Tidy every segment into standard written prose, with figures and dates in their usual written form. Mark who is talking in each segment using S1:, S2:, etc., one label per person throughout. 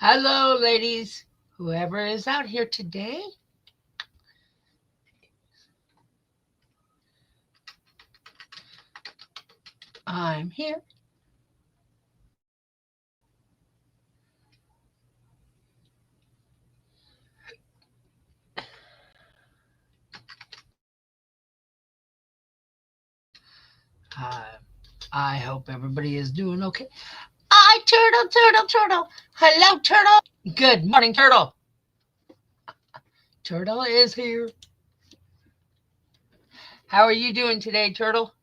S1: Hello, ladies. Whoever is out here today, I'm here. Uh, I hope everybody is doing okay. Hi, Turtle, Turtle, Turtle. Hello, Turtle. Good morning, Turtle. Turtle is here. How are you doing today, Turtle?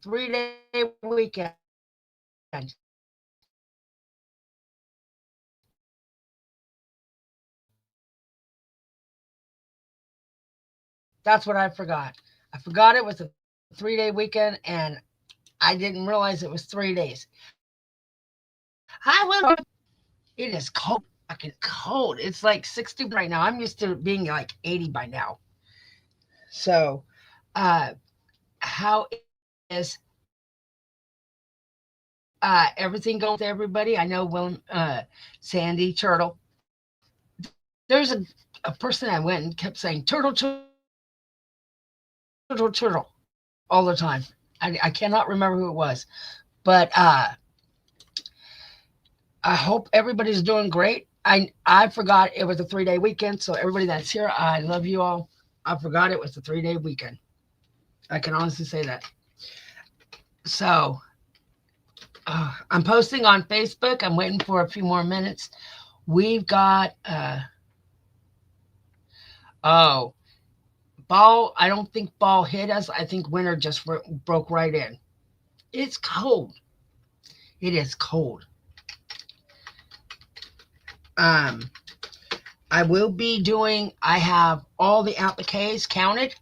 S1: 3-day weekend. That's what I forgot. I forgot it was a 3-day weekend and I didn't realize it was 3 days. Hi, Will. It is cold. Fucking cold. It's like 61 right now. I'm used to being like 80 by now. So, uh, how is everything going with everybody? I know Will, Sandy, Turtle. There's a person I went and kept saying turtle, turtle, turtle, turtle all the time. I cannot remember who it was, but I hope everybody's doing great. I forgot it was a 3-day weekend, so everybody that's here, I love you all. I forgot it was a 3-day weekend. I can honestly say that. So I'm posting on Facebook. I'm waiting for a few more minutes. We've got oh, ball. I don't think ball hit us. I think winter just broke right in. It's cold. It is cold. Um, I will be doing. I have all the appliques counted.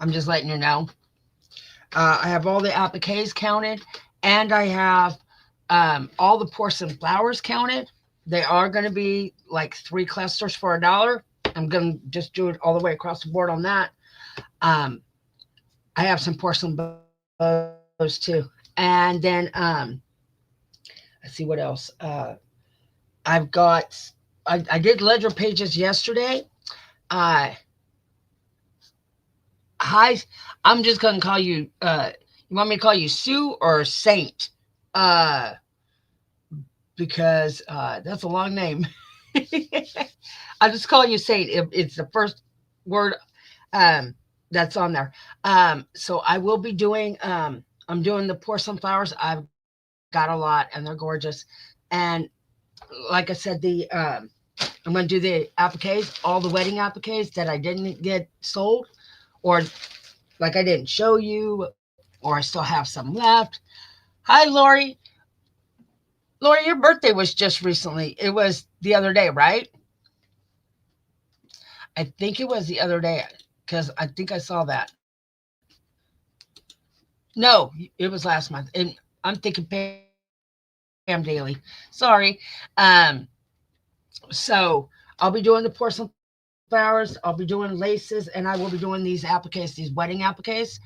S1: I'm just letting you know. I have all the appliques counted, and I have all the porcelain flowers counted. They are going to be like 3 clusters for $1. I'm going to just do it all the way across the board on that. Um, I have some porcelain bows too. And then let's see what else. I've got, I did ledger pages yesterday. Uh, hi, I'm just going to call you, you want me to call you Sue or Saint? Uh, because that's a long name. I'll just call you Saint if it's the first word um, that's on there. So I will be doing. I'm doing the porcelain flowers. I've got a lot, and they're gorgeous. And like I said, I'm going to do the appliques, all the wedding appliques that I didn't get sold, or like I didn't show you, or I still have some left. Hi, Lori. Lori, your birthday was just recently. It was the other day, right? I think it was the other day because I think I saw that. No, it was last month. And I'm thinking Pam Daly. Sorry. Um, so I'll be doing the porcelain flowers. I'll be doing laces, and I will be doing these appliques, these wedding appliques.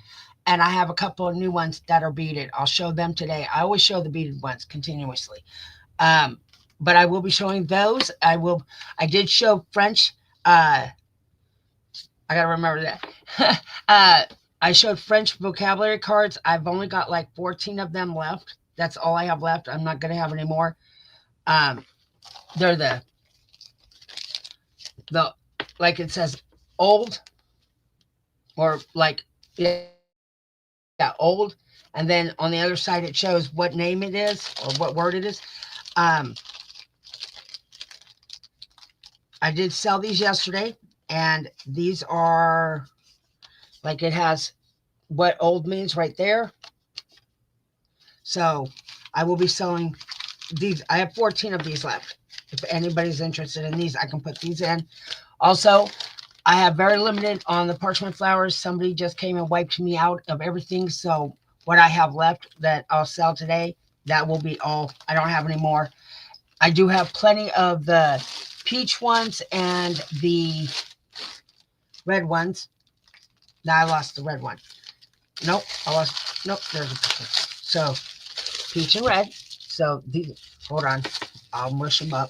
S1: And I have a couple of new ones that are beaded. I'll show them today. I always show the beaded ones continuously. Um, but I will be showing those. I did show French. I gotta remember that. uh, I showed French vocabulary cards. I've only got like 14 of them left. That's all I have left. I'm not gonna have any more. Um, they're the like it says old or like yeah old, and then on the other side it shows what name it is or what word it is. Um, I did sell these yesterday, and these are like it has what old means right there. So I will be selling these. I have 14 of these left. If anybody's interested in these, I can put these in. Also, I have very limited on the parchment flowers. Somebody just came and wiped me out of everything. So what I have left that I'll sell today, that will be all. I don't have any more. I do have plenty of the peach ones and the red ones. Now I lost the red one. Nope, I lost. Nope, there's a picture. So peach and red. So these, hold on, I'll mush them up.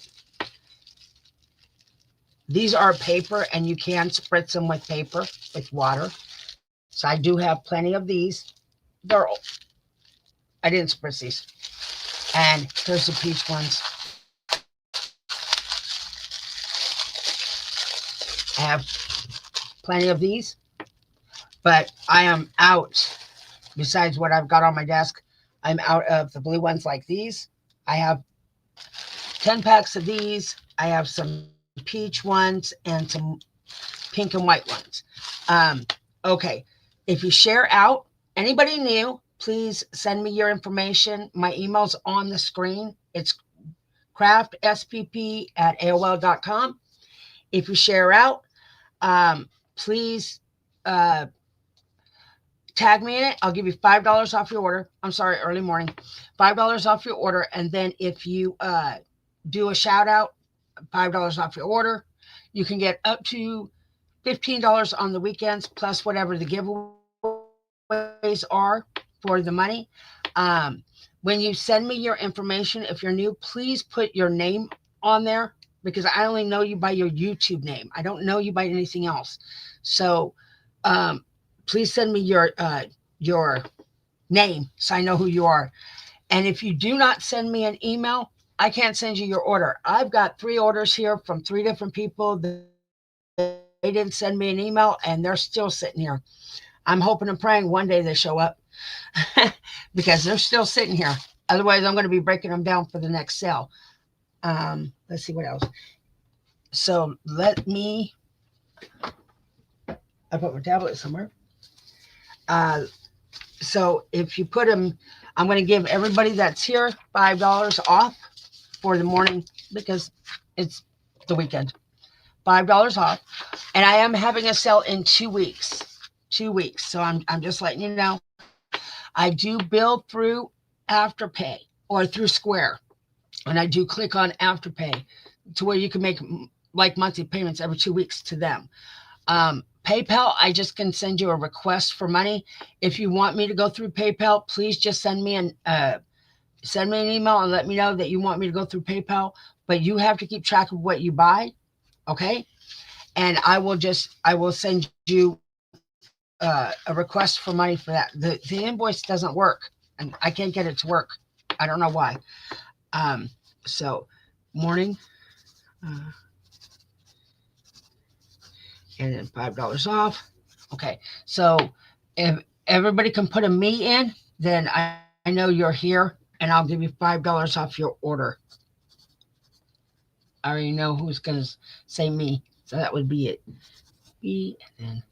S1: These are paper, and you can spritz them with paper, with water. So I do have plenty of these. They're, I didn't spritz these. And here's the peach ones. I have plenty of these, but I am out. Besides what I've got on my desk, I'm out of the blue ones like these. I have 10 packs of these. I have some peach ones and some pink and white ones. Okay. If you share out, anybody new, please send me your information. My email's on the screen. It's craftspp@aol.com. If you share out, please tag me in it. I'll give you $5 off your order. I'm sorry, early morning. $5 off your order. And then if you do a shout out, $5 off your order. You can get up to $15 on the weekends, plus whatever the giveaways are for the money. When you send me your information, if you're new, please put your name on there, because I only know you by your YouTube name. I don't know you by anything else. So please send me your name so I know who you are. And if you do not send me an email, I can't send you your order. I've got 3 orders here from 3 different people. They didn't send me an email, and they're still sitting here. I'm hoping and praying one day they show up because they're still sitting here. Otherwise, I'm going to be breaking them down for the next sale. Let's see what else. So let me, I put my tablet somewhere. So if you put them, I'm going to give everybody that's here $5 off for the morning, because it's the weekend. $5 off. And I am having a sale in 2 weeks. 2 weeks. So I'm just letting you know. I do bill through Afterpay or through Square. And I do click on Afterpay to where you can make like monthly payments every 2 weeks to them. PayPal, I just can send you a request for money. If you want me to go through PayPal, please just send me an email and let me know that you want me to go through PayPal. But you have to keep track of what you buy, okay? And I will send you a request for money for that. The invoice doesn't work, and I can't get it to work. I don't know why. So morning. And then $5 off. Okay, so if everybody can put a me in, then I know you're here, and I'll give you $5 off your order. I already know who's going to say me, so that would be it. Me, and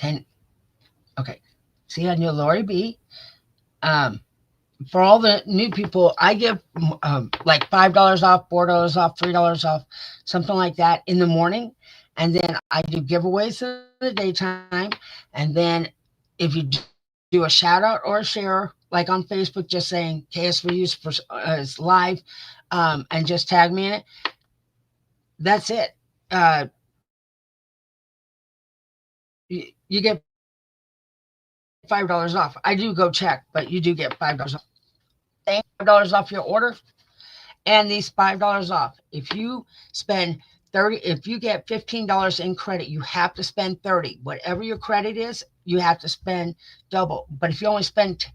S1: then okay. See, I knew Lori B. For all the new people, I give like $5 off, $4 off, $3 off, something like that in the morning. And then I do giveaways in the daytime. And then if you do a shout out or a share, like on Facebook, just saying KS4U is live, and just tag me in it. That's it. You get $5 off. I do go check, but you do get $5 off. $5 off your order, and these $5 off. If you spend 30, if you get $15 in credit, you have to spend 30. Whatever your credit is, you have to spend double. But if you only spend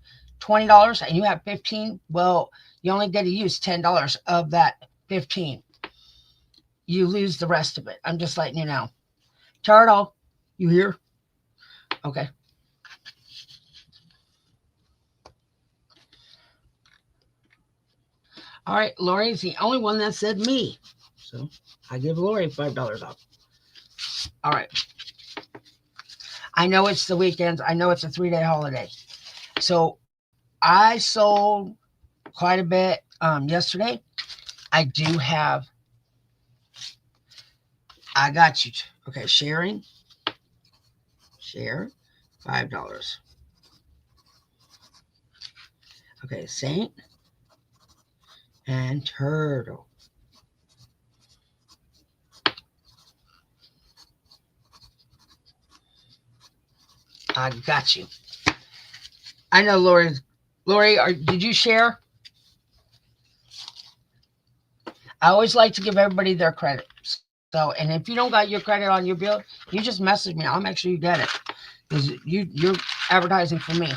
S1: $20 and you have 15, well, you only get to use $10 of that 15. You lose the rest of it. I'm just letting you know. Turtle, you here? Okay. All right, Lori's the only one that said me. So I give Lori $5 off. All right. I know it's the weekends. I know it's a 3-day holiday. So I sold quite a bit yesterday. I got you. Okay, share, $5. Okay, Saint and Turtle. I got you. I know, Lori. Lori, did you share? I always like to give everybody their credit. So, and if you don't got your credit on your bill, you just message me. I'll make sure you get it because you're advertising for me.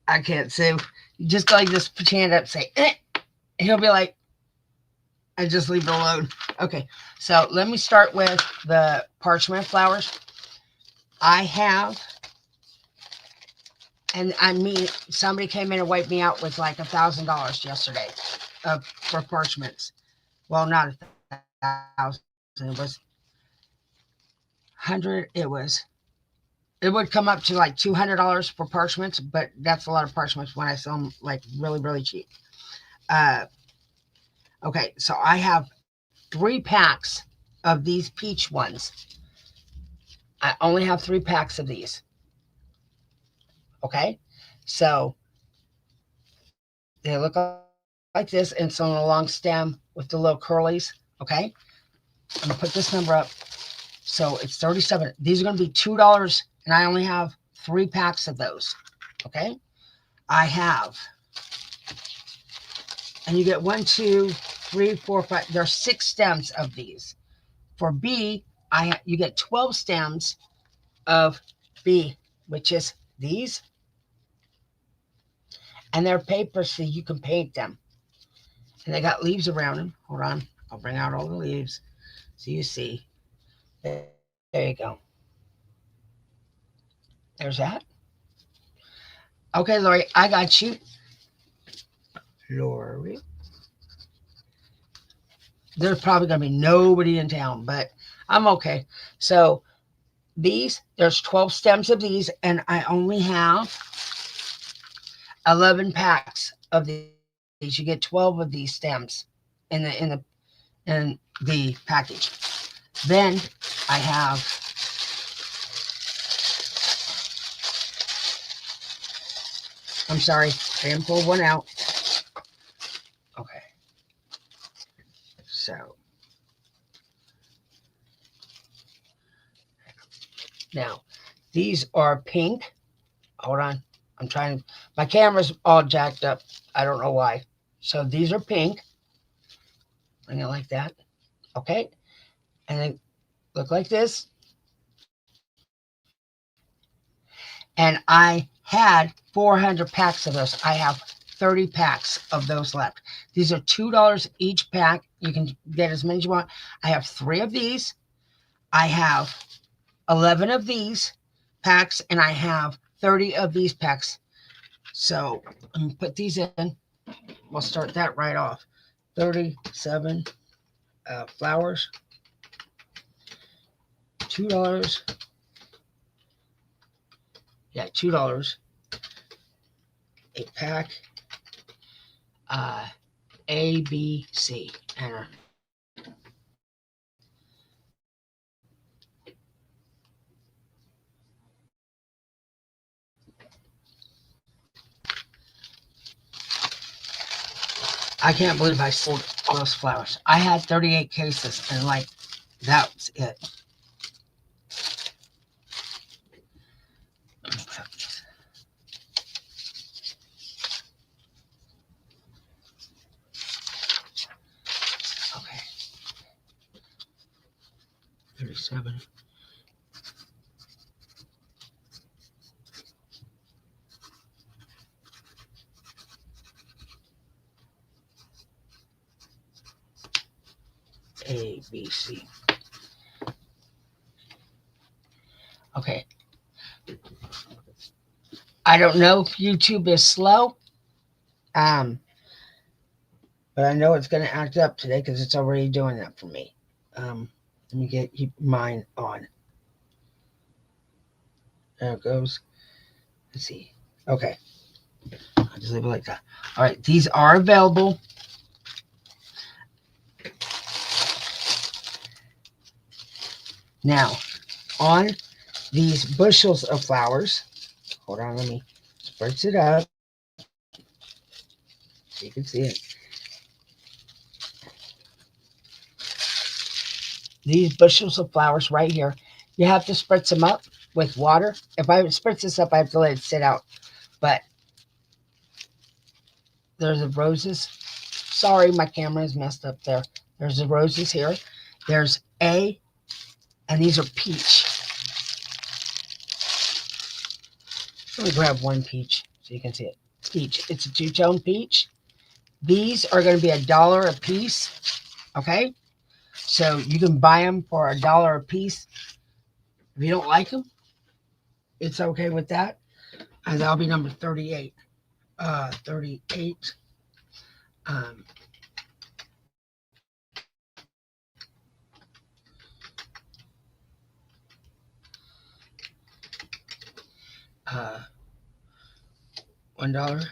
S1: I can't say. You just go like this, put your hand up, say, eh. He'll be like, and just leave it alone. Okay, so let me start with the parchment flowers. I have, and I mean, somebody came in and wiped me out with like $1,000 yesterday for parchments. Well, not 1,000. It was 100. It would come up to like $200 for parchments, but that's a lot of parchments when I sell them like really, really cheap. Uh, okay, so I have 3 packs of these peach ones. I only have 3 packs of these. Okay, so they look like this, and it's on a long stem with the little curlies. Okay, I'm gonna put this number up. So it's 37. These are gonna be $2, and I only have 3 packs of those. Okay, I have, and you get 1, 2, 3, 4, 5. There's 6 stems of these. For B, you get 12 stems of B, which is these, and they're paper so you can paint them. And they got leaves around them. Hold on, I'll bring out all the leaves so you see. There you go. There's that. Okay, Lori, I got you. Lori. There's probably going to be nobody in town, but I'm okay. So there's 12 stems of these, and I only have 11 packs of these. You get 12 of these stems in the package. Then I have I'm sorry, I didn't pull one out. Okay. So now these are pink. Hold on. My camera's all jacked up. I don't know why. So these are pink. Bring it like that. Okay. And they look like this. And I had 400 packs of those. I have 30 packs of those left. These are $2 each pack. You can get as many as you want. I have 3 of these. I have 11 of these packs, and I have 30 of these packs. So I'm going to put these in. We'll start that right off. 37 flowers. $2. Yeah, $2. A pack. A, B, C. Enter. I can't believe I sold all those flowers. I had 38 cases, and like, that was it. Okay. 37. A, B, C. Okay. I don't know if YouTube is slow, but I know it's going to act up today because it's already doing that for me. Let me get mine on. There it goes. Let's see. Okay. I'll just leave it like that. All right. These are available. Now, on these bushels of flowers, hold on, let me spritz it up so you can see it. these bushels of flowers right here. You have to spritz them up with water. If I spritz this up, I have to let it sit out. But there's the roses. Sorry, my camera is messed up there. There's the roses here. There's A, and these are peach. Let me grab one peach so you can see it. Peach. It's a two-tone peach. These are going to be $1 a piece. Okay? So you can buy them for $1 a piece. If you don't like them, it's okay with that. And that'll be number 38. 38. Um, uh, $1.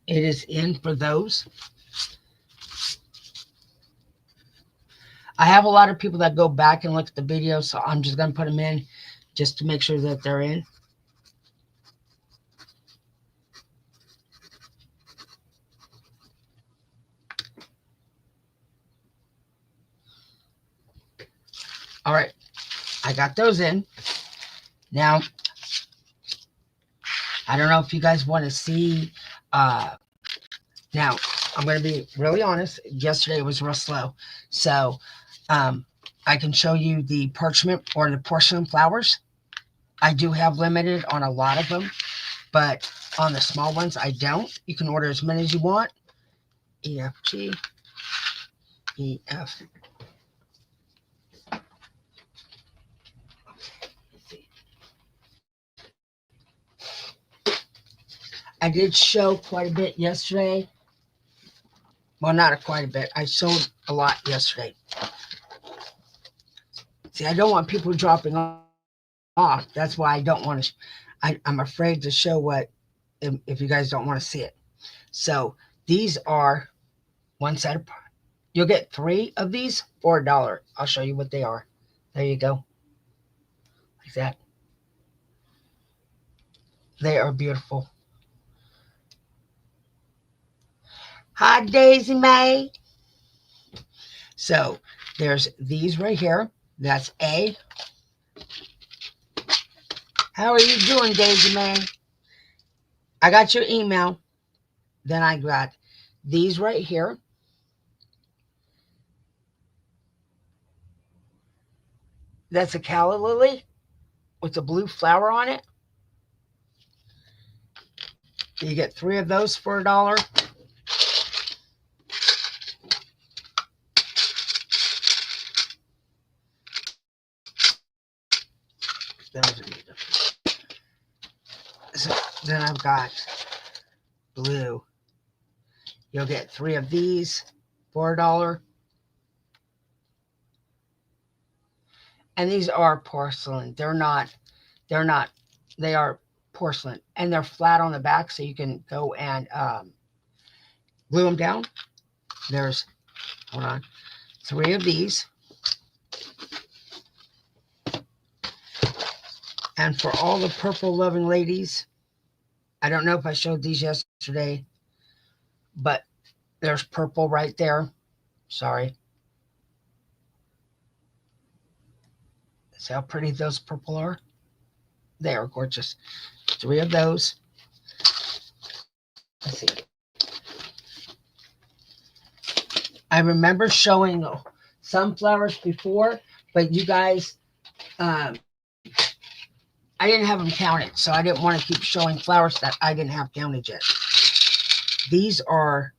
S1: It is in for those. I have a lot of people that go back and look at the video, so I'm just going to put them in just to make sure that they're in. All right, I got those in. Now, I don't know if you guys want to see. Now, I'm going to be really honest. Yesterday was real slow. So, I can show you the parchment or the porcelain flowers. I do have limited on a lot of them, but on the small ones, I don't. You can order as many as you want. E, F, G, E, F. I did show quite a bit yesterday. Well, not quite a bit. I showed a lot yesterday. See, I don't want people dropping off. That's why I don't want to. I'm afraid to show what if you guys don't want to see it. So these are one set of. You'll get 3 of these for $1. I'll show you what they are. There you go. Like that. They are beautiful. Hi, Daisy Mae. So there's these right here. That's A. How are you doing, Daisy Mae? I got your email. Then I got these right here. That's a calla lily with a blue flower on it. You get 3 of those for $1. So then I've got blue. You'll get 3 of these for $1. And these are porcelain. They are porcelain. And they're flat on the back, so you can go and glue them down. There's, hold on, 3 of these. And for all the purple loving ladies, I don't know if I showed these yesterday, but there's purple right there. Sorry. See how pretty those purple are? They are gorgeous. 3 of those. Let's see. I remember showing some flowers before, but you guys, I didn't have them counted, so I didn't want to keep showing flowers that I didn't have counted yet. These are,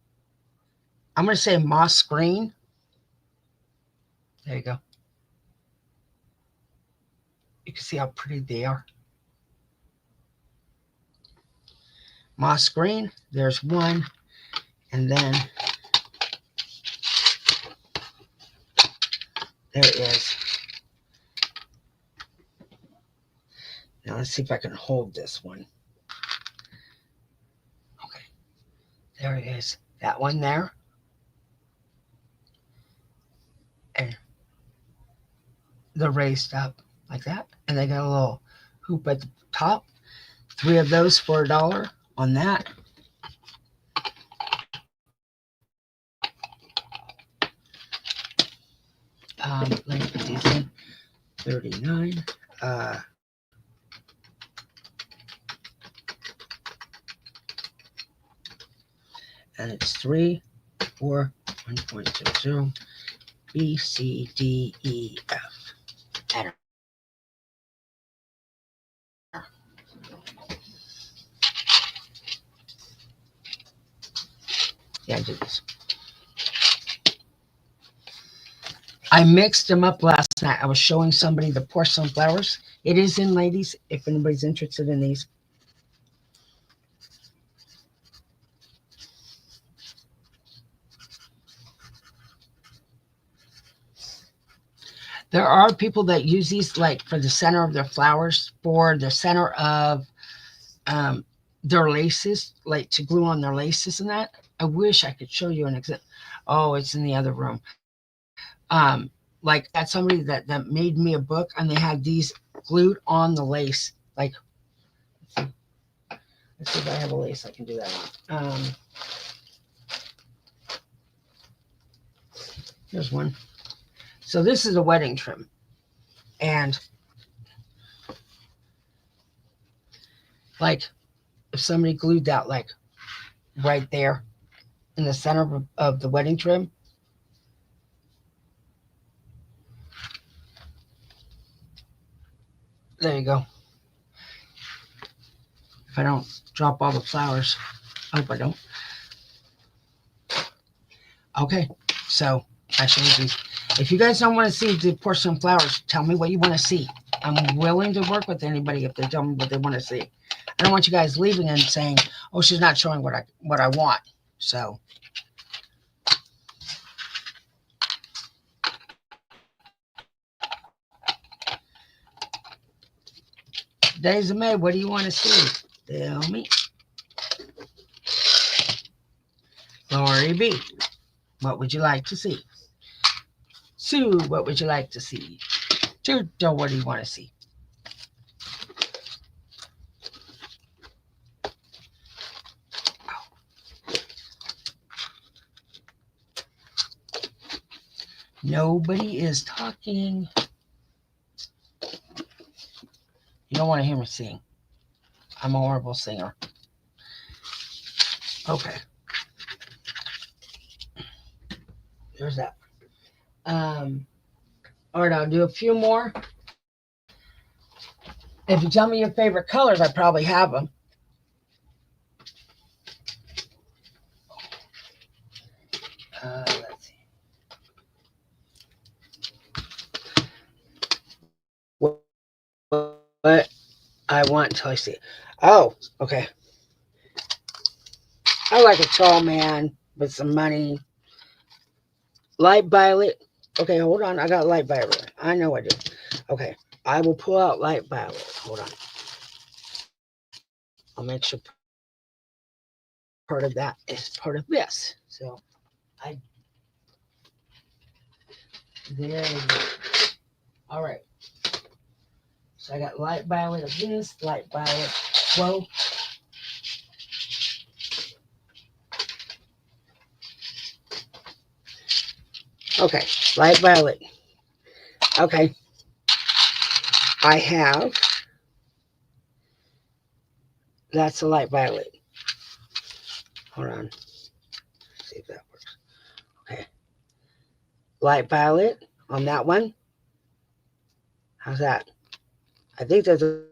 S1: I'm going to say moss green. There you go. You can see how pretty they are. Moss green, there's 1. And then there is. Now let's see if I can hold this one. Okay. There it is. That one there. And they're raised up like that. And they got a little hoop at the top. 3 of those for $1 on that. Let me put these in. 39. And it's 3, 4, 1.00, B, C, D, E, F. Enter. Yeah, I did this. I mixed them up last night. I was showing somebody the porcelain flowers. It is in, ladies, if anybody's interested in these. There are people that use these like for the center of their flowers, for the center of their laces, like to glue on their laces and that. I wish I could show you an example. Oh, it's in the other room. Like that's somebody that made me a book, and they had these glued on the lace. Like, let's see if I have a lace I can do that on. Here's one. So this is a wedding trim, and like if somebody glued that like right there in the center of the wedding trim. There you go. If I don't drop all the flowers. I hope I don't. Okay, so I showed you. If you guys don't want to see the porcelain flowers, tell me what you want to see. I'm willing to work with anybody if they tell me what they want to see. I don't want you guys leaving and saying, "Oh, she's not showing what I want." So Days of May, what do you want to see? Tell me. Lori B, what would you like to see? Sue, what would you like to see? Tuto, what do you want to see? Nobody is talking. You don't want to hear me sing. I'm a horrible singer. Okay. There's that. All right, I'll do a few more. If you tell me your favorite colors, I probably have them. Let's see. What I want until I see it. Oh, okay. I like a tall man with some money. Light violet. Okay, hold on. I got light violet. I know I do. Okay, I will pull out light violet. Hold on. I'll make sure part of that is part of this. So there we go. All right. So I got light violet of this, light violet. Whoa. Okay, light violet. Okay. I have, that's a light violet. Hold on. See if that works. Okay. Light violet on that one. How's that? I think there's a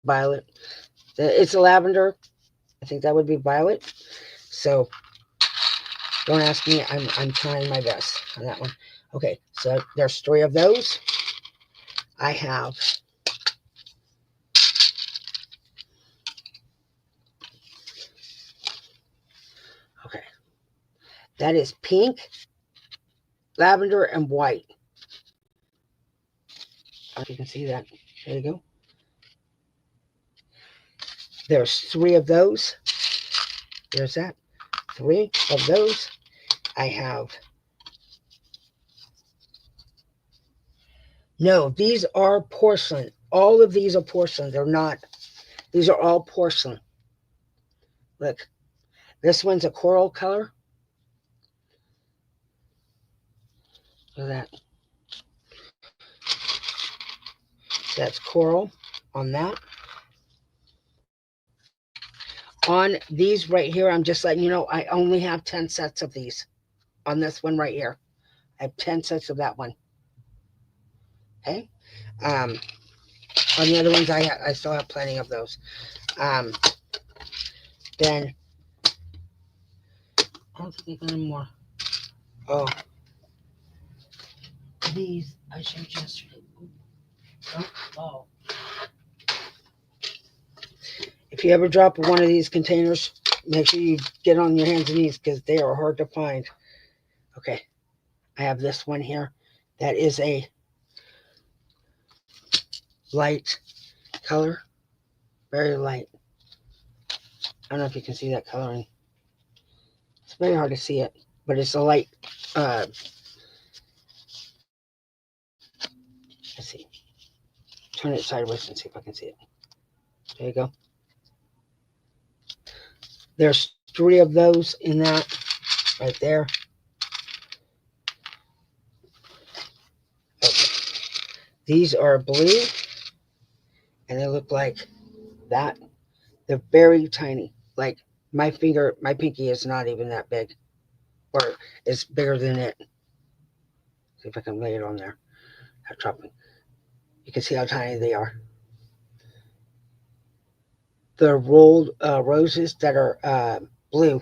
S1: violet. It's a lavender. I think that would be violet. So don't ask me. I'm trying my best on that one. Okay, so there's 3 of those. I have okay. That is pink, lavender, and white. I don't know if you can see that. There you go. There's 3 of those. There's that. 3 of those. I have. No, these are porcelain. All of these are porcelain. They're not These are all porcelain. Look, this one's a coral color. Look at that. That's coral on that. On these right here, I'm just letting you know, I only have 10 sets of these. On this one right here, I have 10 sets of that one. Okay. Um, on the other ones, I still have plenty of those. Then I don't think I got any more. Oh, these I showed yesterday. Don't fall. If you ever drop one of these containers, make sure you get on your hands and knees because they are hard to find. Okay, I have this one here. That is a light color, very light. I don't know if you can see that coloring. It's very hard to see it, but it's a light. Let's see. Turn it sideways and see if I can see it. There you go. There's 3 of those in that right there. Okay. These are blue, and they look like that. They're very tiny. Like my finger, my pinky is not even that big, or it's bigger than it. See if I can lay it on there. I'm dropping. You can see how tiny they are. They're rolled roses that are blue.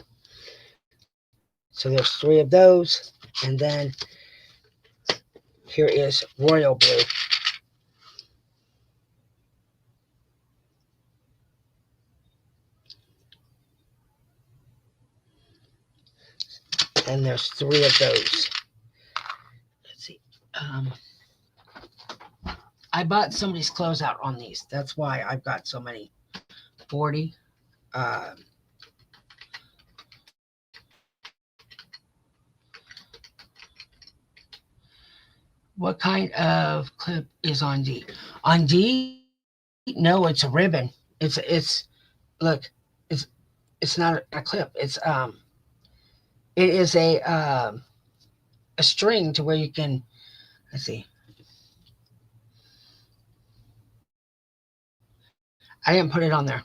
S1: So there's 3 of those, and then here is royal blue. And there's 3 of those. Let's see. I bought somebody's closeout on these. That's why I've got so many. 40. What kind of clip is on D? On D, no, it's a ribbon. It's look, it's not a clip. It is a string to where you can. Let's see. I didn't put it on there.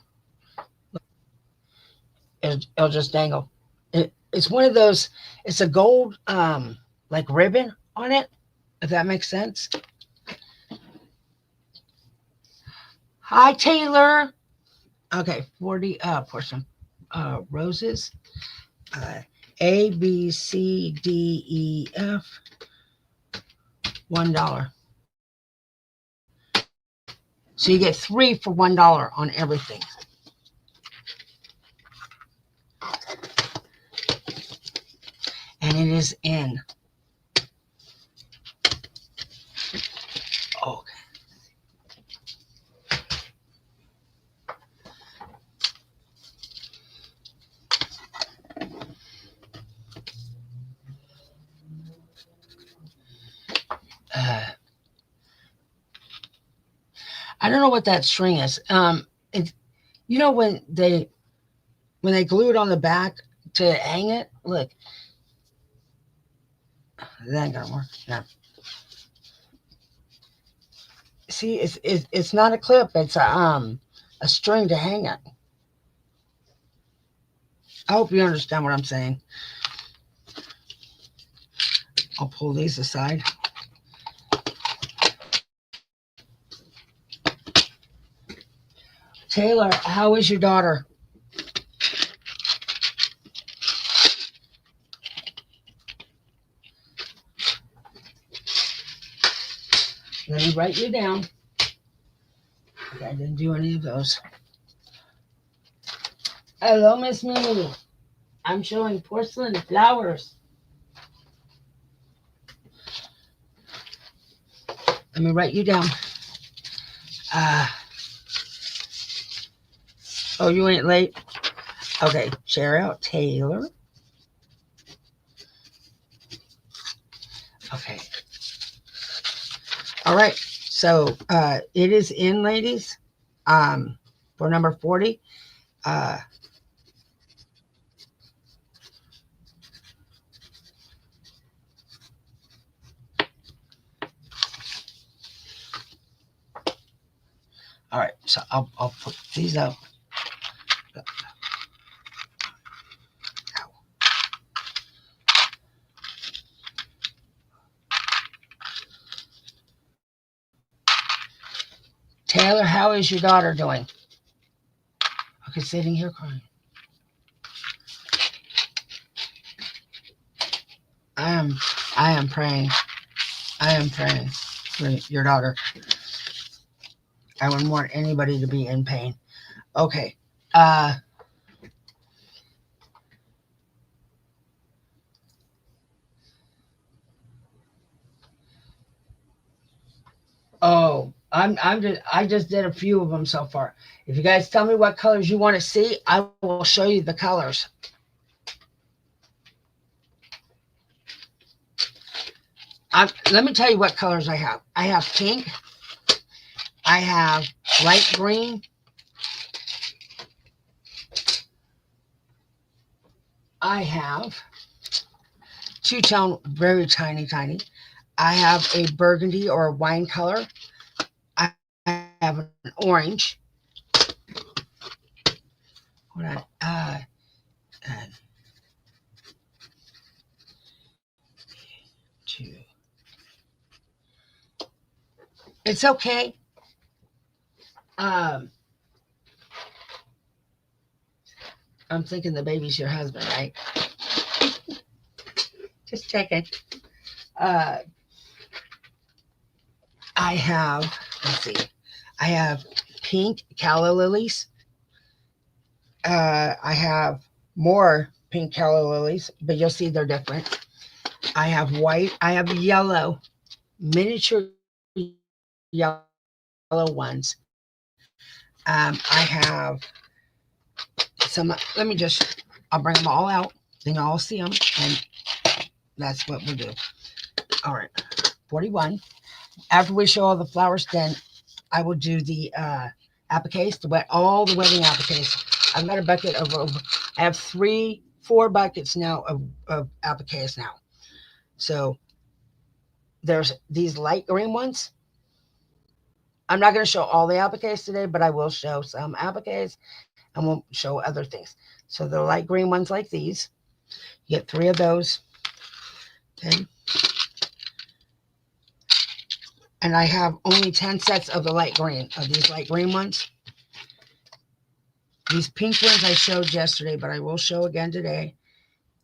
S1: It'll just dangle. It's one of those. It's a gold like ribbon on it. If that makes sense. Hi Taylor. Okay, 40 portion roses. A B C D E F. $1. So you get 3 for $1 on everything. And it is in. Okay. I don't know what that string is. It, you know when they glue it on the back to hang it. Look, that ain't gonna work. No. See, it's not a clip. It's a string to hang it. I hope you understand what I'm saying. I'll pull these aside. Taylor, how is your daughter? Let me write you down. Okay, I didn't do any of those. Hello, Miss Minnie. I'm showing porcelain flowers. Let me write you down. Oh, you ain't late? Okay, share out Taylor. Okay. All right. So it is in, ladies. for number 40. All right, so I'll put these up. Taylor, how is your daughter doing? Okay, sitting here crying. I am praying. I am praying for your daughter. I wouldn't want anybody to be in pain. Okay. Oh, I just did a few of them so far. If you guys tell me what colors you want to see, I will show you the colors. Let me tell you what colors I have. I have pink. I have light green. I have two-tone, very tiny, tiny. I have a burgundy or a wine color. I have an orange. Hold on. Two. It's okay. I'm thinking the baby's your husband, right? Just checking. I have, let's see, I have pink calla lilies. I have more pink calla lilies, but you'll see they're different. I have white. I have yellow, miniature yellow ones. I have some. Let me just. I'll bring them all out. Then y'all see them, and that's what we'll do. All right, 41. After we show all the flowers, then I will do the appliques, all the wedding appliques. I've got a bucket of I have 4 buckets now of appliques now. So there's these light green ones. I'm not going to show all the appliques today, but I will show some appliques and we'll show other things. So the light green ones like these, you get 3 of those. Okay. And I have only 10 sets of the light green, of these light green ones. These pink ones I showed yesterday, but I will show again today.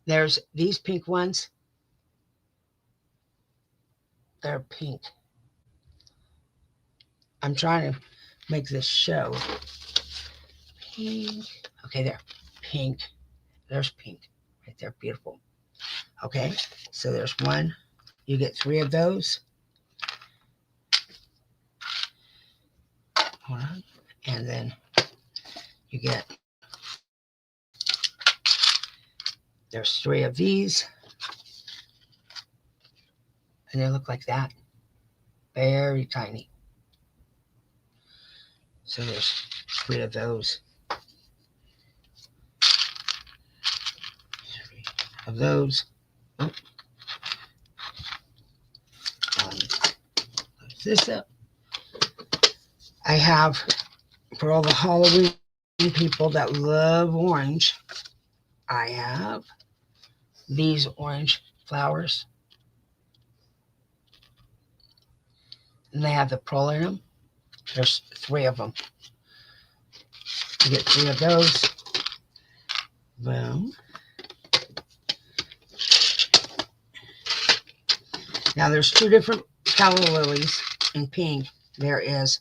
S1: There's these pink ones. They're pink. I'm trying to make this show. Pink. Okay, there. Pink. There's pink. Right there. Beautiful. Okay, so there's 1. You get 3 of those. Hold on. And then you get, there's 3 of these. And they look like that. Very tiny. So there's 3 of those. 3 of those. Oh. Close this up. I have, for all the Halloween people that love orange, I have these orange flowers. And they have the pearl in them. There's 3 of them. You get 3 of those. Boom. Now there's 2 different calla lilies in pink. There is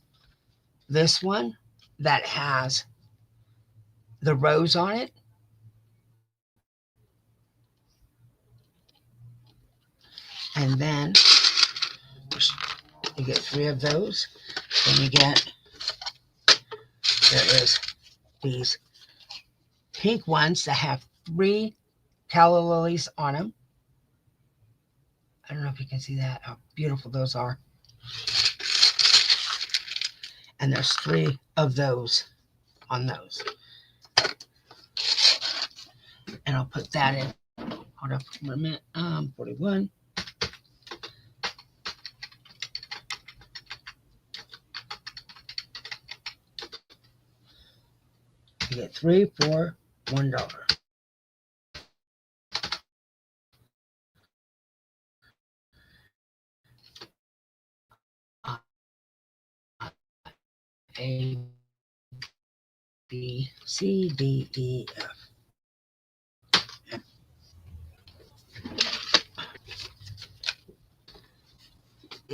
S1: this one that has the rose on it. And then you get 3 of those. Then you get, there is these pink ones that have 3 calla lilies on them. I don't know if you can see that, how beautiful those are. And there's 3 of those. on those. And I'll put that in. Hold up for a minute. 41. You get 3 for $1. A, B, C, D, E, F.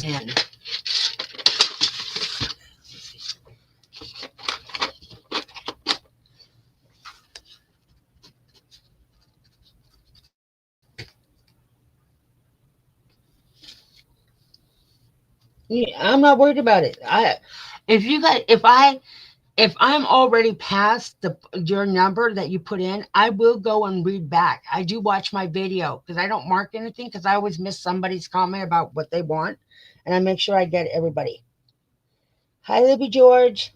S1: And yeah, I'm not worried about it. If I'm already past your number that you put in, I will go and read back. I do watch my video because I don't mark anything because I always miss somebody's comment about what they want, and I make sure I get everybody. Hi, Libby George.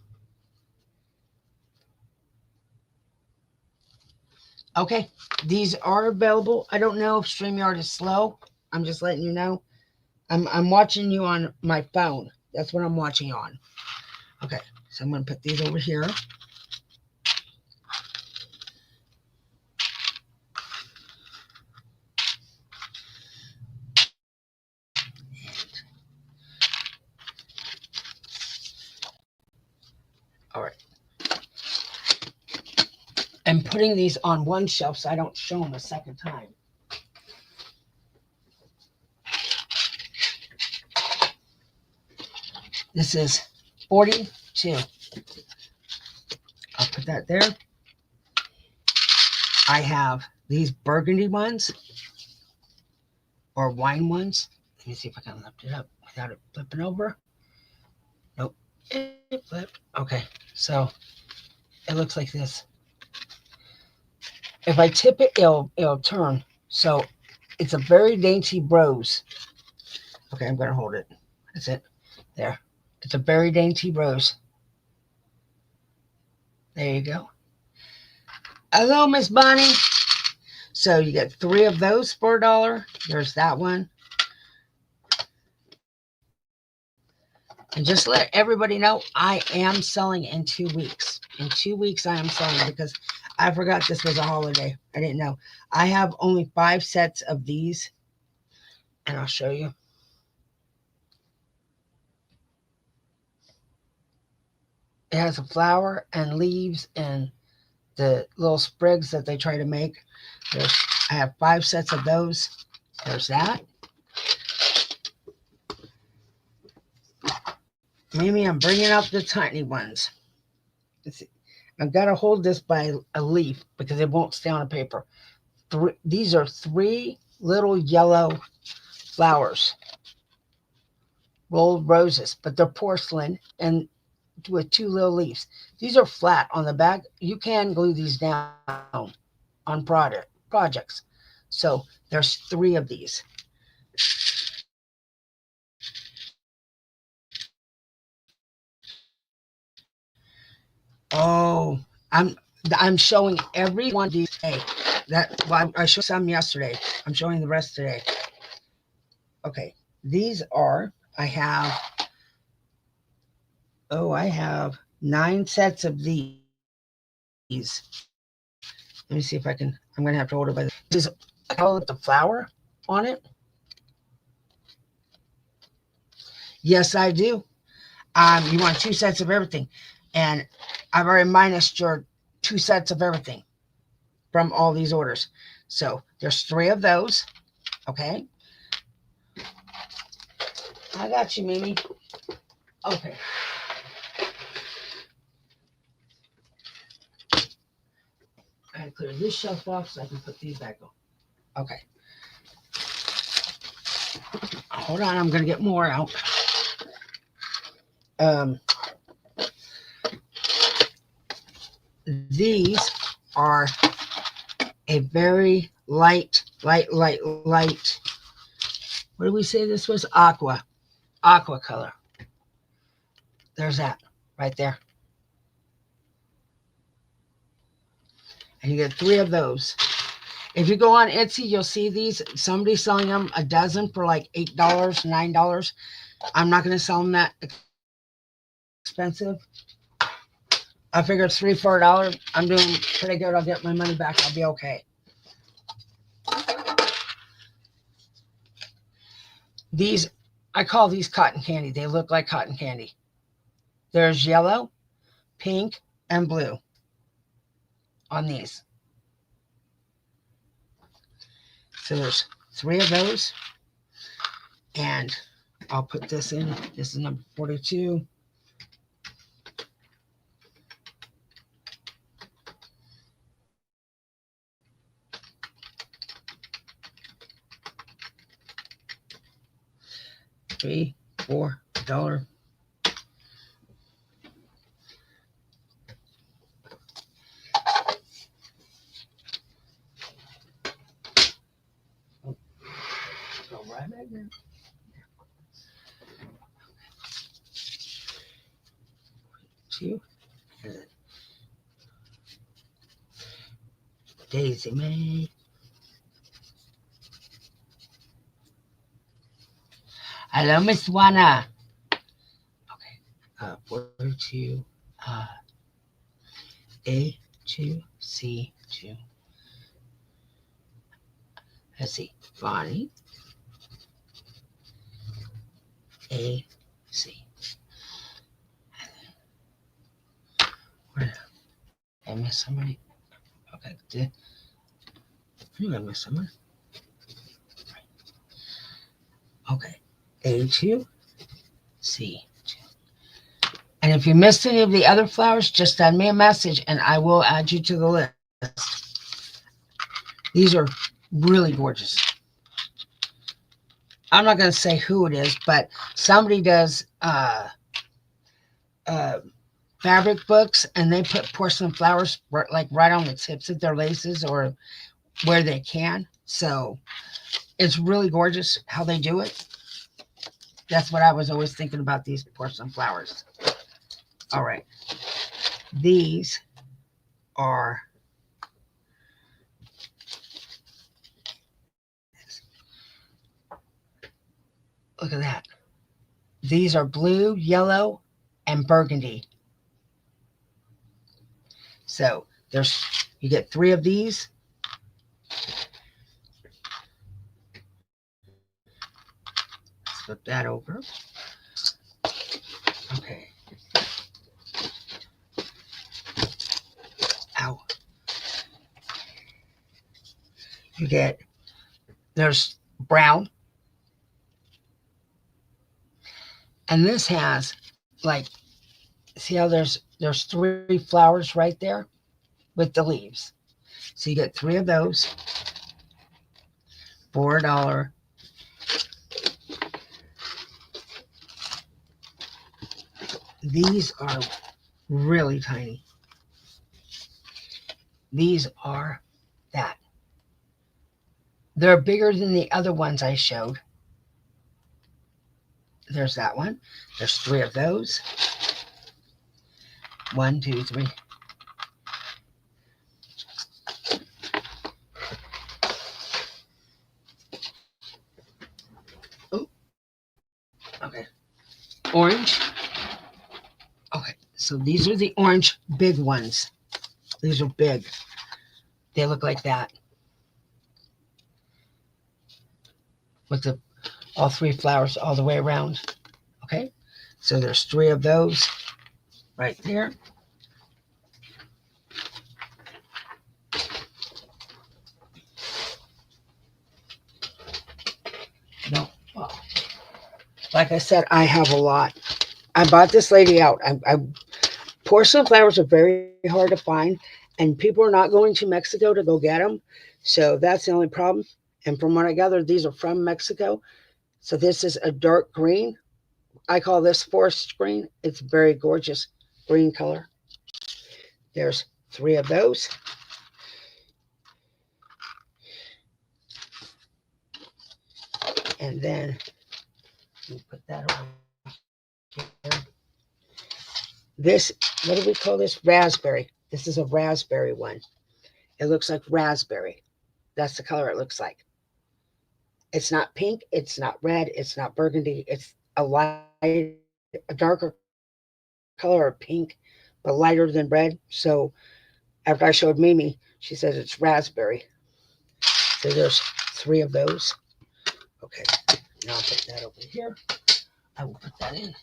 S1: Okay, these are available. I don't know if StreamYard is slow. I'm just letting you know. I'm watching you on my phone. That's what I'm watching on. Okay, so I'm going to put these over here. All right. I'm putting these on one shelf so I don't show them a second time. This is 42. I'll put that there. I have these burgundy ones or wine ones. Let me see if I can lift it up without it flipping over. Nope. It flipped. Okay. So it looks like this. If I tip it, it'll turn. So it's a very dainty rose. Okay, I'm going to hold it. That's it. There. It's a very dainty rose. There you go. Hello, Miss Bonnie. So you get 3 of those for $1. There's that one. And just let everybody know, I am selling in 2 weeks. In 2 weeks, I am selling because I forgot this was a holiday. I didn't know. I have only 5 sets of these. And I'll show you. It has a flower and leaves and the little sprigs that they try to make. I have 5 sets of those. There's that. Mimi, I'm bringing up the tiny ones. I've got to hold this by a leaf because it won't stay on the paper. These are 3 little yellow flowers, rolled roses, but they're porcelain and with 2 little leaves. These are flat on the back. You can glue these down on projects. So there's 3 of these. Oh, I'm showing every one of these today. I showed some yesterday. I'm showing the rest today. Okay, these are, I have 9 sets of these. Let me see if I can, I'm going to have to hold it by this. This is the flower on it. Yes, I do. You want 2 sets of everything. And I've already minused your 2 sets of everything from all these orders. So there's 3 of those. Okay. I got you, Mimi. Okay. I had to clear this shelf off so I can put these back on. Okay. Hold on, I'm going to get more out. These are a very light. What did we say this was? Aqua color. There's that right there. And you get 3 of those. If you go on Etsy, you'll see these. Somebody's selling them a dozen for like $8, $9. I'm not going to sell them that expensive. I figure it's $3, $4. I'm doing pretty good. I'll get my money back. I'll be okay. These, I call these cotton candy. They look like cotton candy. There's yellow, pink, and blue on these. So there's 3 of those. And I'll put this in. This is number 42. $3, $4. Go right back there. Two. Daisy May. Hello, Miss Juana. Okay. 42. A2C2. Let's see. Bonnie. AC. Where did I miss somebody? Okay. I think I missed someone. Okay. A2, C2. And if you missed any of the other flowers, just send me a message and I will add you to the list. These are really gorgeous. I'm not going to say who it is, but somebody does fabric books, and they put porcelain flowers like right on the tips of their laces or where they can. So it's really gorgeous how they do it. That's what I was always thinking about these porcelain flowers. All right. These are look at that. These are blue, yellow, and burgundy. So there's you get 3 of these. Let's flip that over. Okay. Ow. You get there's brown. And this has like see how there's 3 flowers right there with the leaves. So you get 3 of those. $4. These are really tiny. These are that. They're bigger than the other ones I showed. There's that one. There's 3 of those. 1, 2, 3. Oh, okay. Orange. Okay, so these are the orange big ones. These are big. They look like that. With the all 3 flowers all the way around. Okay, so there's 3 of those right there. No, well, like I said, I have a lot. I bought this lady out. Porcelain flowers are very hard to find, and people are not going to Mexico to go get them. So that's the only problem. And from what I gathered, these are from Mexico. So this is a dark green. I call this forest green. It's very gorgeous green color. There's 3 of those. And then we put that over here. This, what do we call this? Raspberry. This is a raspberry one. It looks like raspberry. That's the color it looks like. It's not pink. It's not red. It's not burgundy. It's a darker color of pink, but lighter than red. So after I showed Mimi, she says it's raspberry. So there's 3 of those. Okay, now I'll put that over here. I will put that in.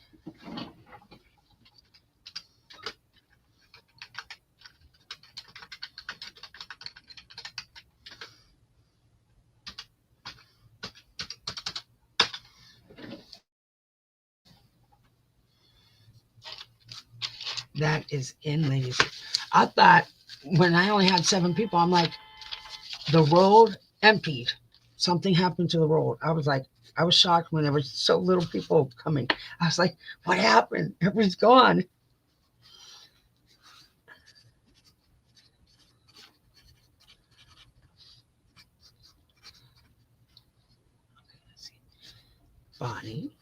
S1: That is in, ladies. I thought when I only had 7 people, I'm like, the road emptied. Something happened to the road. I was shocked when there were so little people coming. I was like, what happened? Everybody's gone. Bonnie.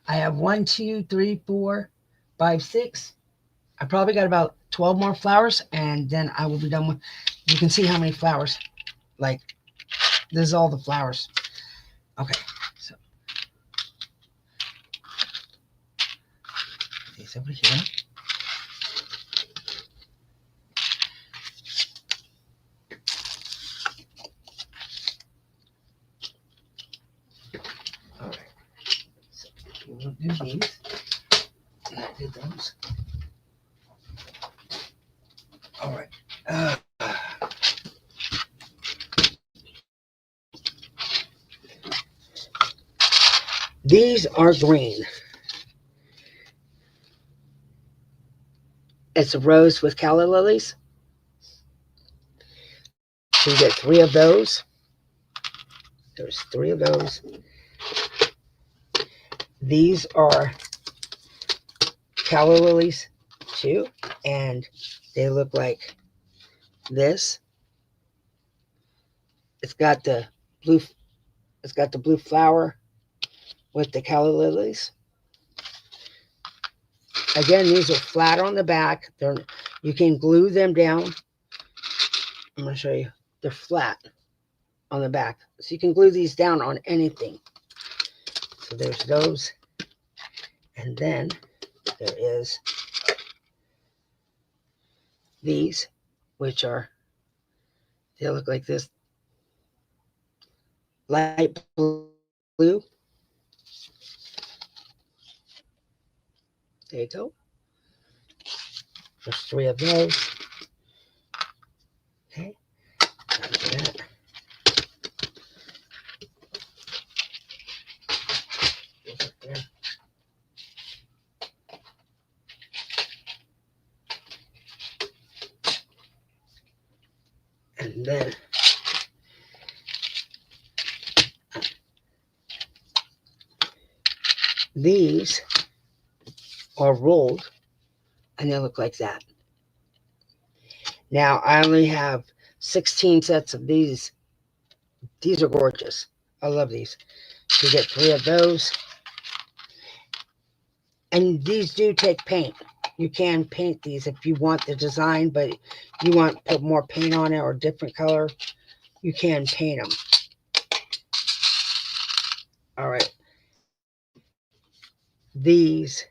S1: I have 1, 2, 3, 4, 5, 6. I probably got about 12 more flowers, and then I will be done with. You can see how many flowers. Like, this is all the flowers. Okay, so these over here. All right, so we'll do these. And I did those. All right. These are green. It's a rose with calla lilies. So you get 3 of those. There's 3 of those. These are calla lilies too, and they look like this. It's got the blue. It's got the blue flower with the calla lilies. Again, these are flat on the back. You can glue them down. I'm going to show you. They're flat on the back. So you can glue these down on anything. So there's those. And then there is these, which are, they look like this. Light blue. There you go. There's 3 of those. Okay. That. There. And then these are rolled, and they look like that. Now, I only have 16 sets of these. These are gorgeous. I love these. You get 3 of those. And these do take paint. You can paint these if you want the design, but you want to put more paint on it or different color, you can paint them. All right. These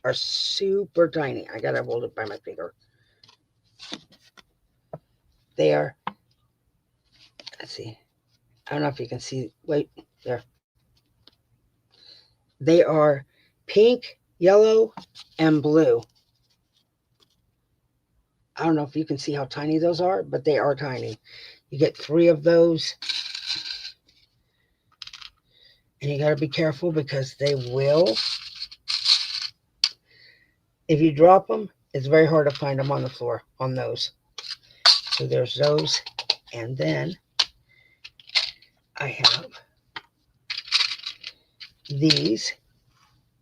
S1: are super tiny. I got to hold it by my finger. They are, let's see. I don't know if you can see. Wait, there. They are pink, yellow, and blue. I don't know if you can see how tiny those are, but they are tiny. You get 3 of those. And you got to be careful because they will. If you drop them, it's very hard to find them on the floor on those. So there's those. And then I have these.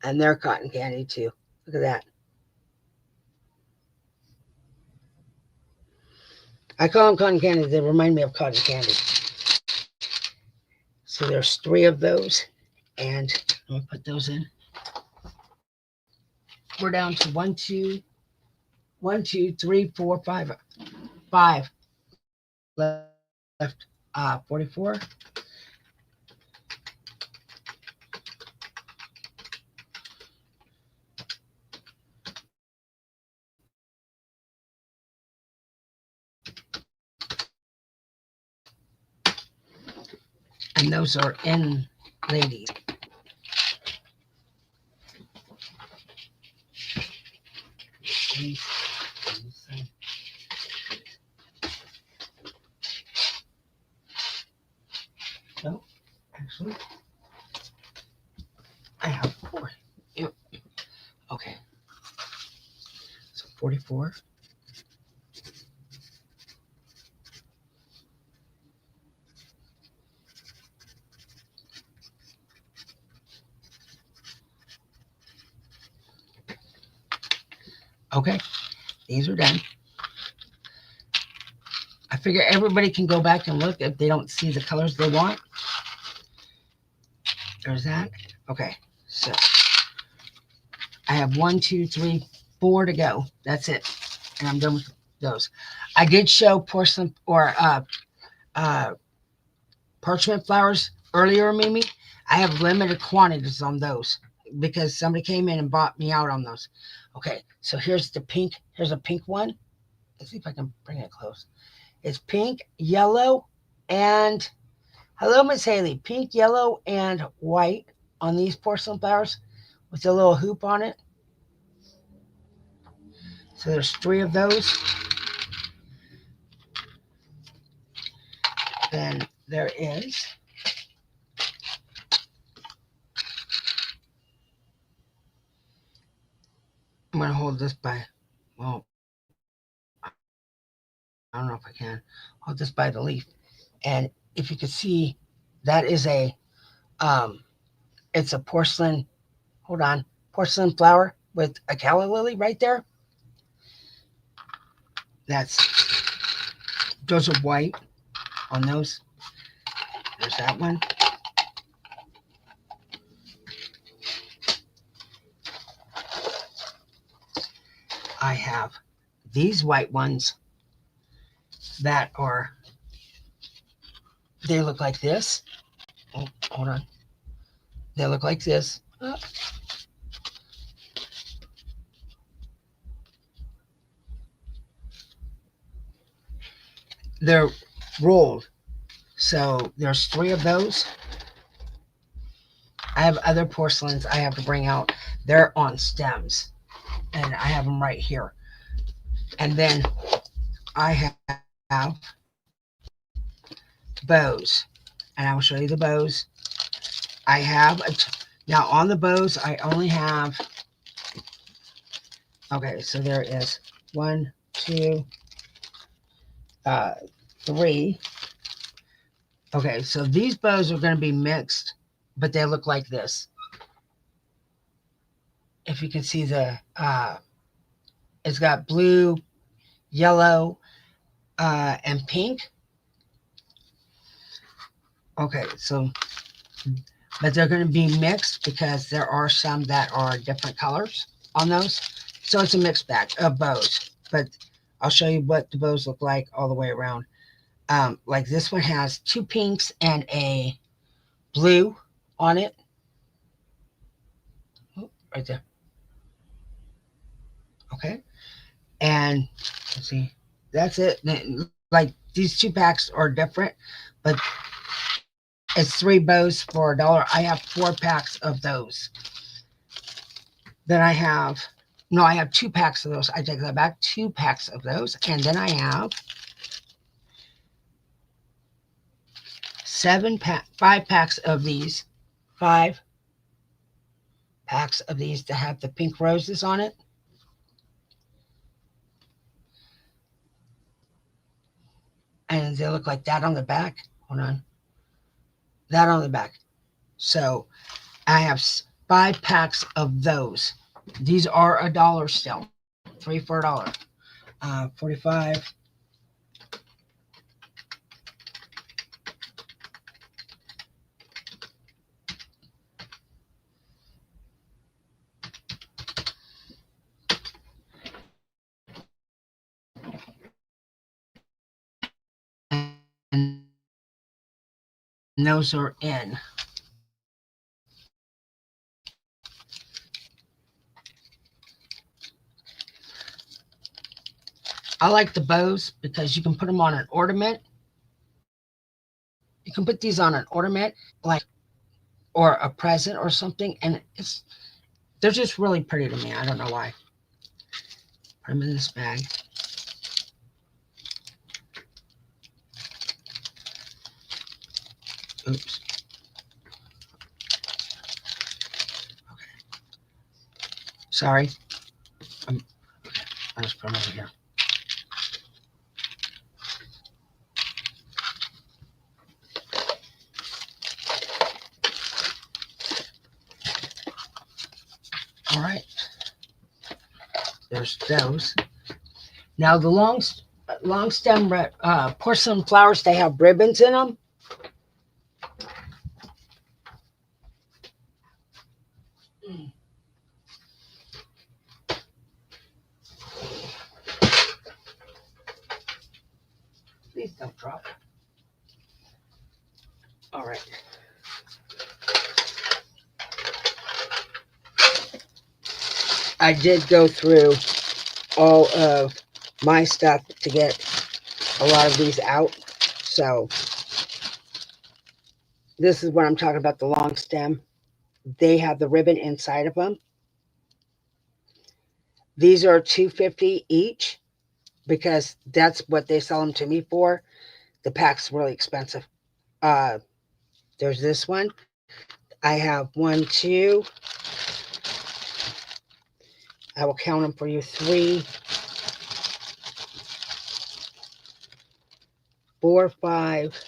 S1: And they're cotton candy too. Look at that. I call them cotton candy. They remind me of cotton candy. So there's 3 of those. And I'm gonna put those in. We're down to 5 left. 44. And those are in ladies. No, actually, I have 4. Yep. Okay. So 44. Okay. These are done. I figure everybody can go back and look if they don't see the colors they want. There's that. Okay. So I have 1, 2, 3, 4 to go. That's it. And I'm done with those. I did show porcelain or parchment flowers earlier, Mimi. I have limited quantities on those because somebody came in and bought me out on those. Okay, so here's the pink. Here's a pink one. Let's see if I can bring it close. It's pink, yellow, and hello, Miss Haley. Pink, yellow, and white on these porcelain flowers with a little hoop on it. So there's 3 of those. Then there is I'm going to hold this by, well, I don't know if I can. Hold this by the leaf. And if you can see, that is it's a porcelain, hold on, porcelain flower with a calla lily right there. Those are white on those. There's that one. I have these white ones that they look like this. Oh, hold on. They look like this. They're rolled. So there's 3 of those. I have other porcelains I have to bring out. They're on stems. And I have them right here. And then I have bows. And I will show you the bows. I have, now on the bows, I only have, okay, so there is 1, 2, 3. Okay, so these bows are going to be mixed, but they look like this. If you can see it's got blue, yellow, and pink. Okay, so, but they're going to be mixed because there are some that are different colors on those. So it's a mixed bag of bows, but I'll show you what the bows look like all the way around. Like this one has 2 pinks and a blue on it. Oh, right there. Okay. And let's see, that's it. Like these 2 packs are different, but it's 3 bows for $1. I have 4 packs of those. Then I have 2 packs of those. I take that back, 2 packs of those. And then I have 5 packs of these. 5 packs of these to have the pink roses on it. And they look like that on the back. Hold on. That on the back. So I have 5 packs of those. These are $1 still. 3 for $1. 45. and those are in. I like the bows because you can put them on an ornament. You can put these on an ornament, like, or a present or something, and they're just really pretty to me. I don't know why. Put them in this bag. Oops. Sorry. I just put them over here. All right. There's those. Now the long stem porcelain flowers, they have ribbons in them. Please don't drop. All right. I did go through all of my stuff to get a lot of these out. So this is what I'm talking about, the long stem. They have the ribbon inside of them. These are $2.50 each because that's what they sell them to me for. The pack's really expensive. There's this one. I have 1, 2. I will count them for you. 3, 4, 5,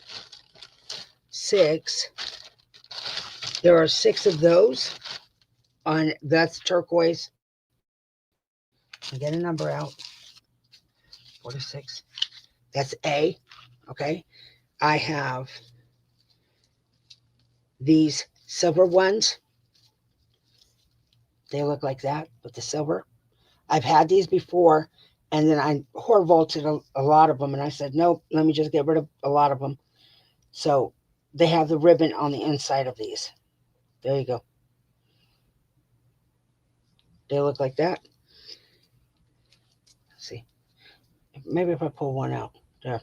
S1: 6. There are 6 of those on, that's turquoise. I get a number out. 46. That's A. Okay. I have these silver ones. They look like that with the silver. I've had these before, and then I vaulted a lot of them, and I said, nope, let me just get rid of a lot of them. So they have the ribbon on the inside of these. There you go. They look like that. Let's see. Maybe if I pull one out. There.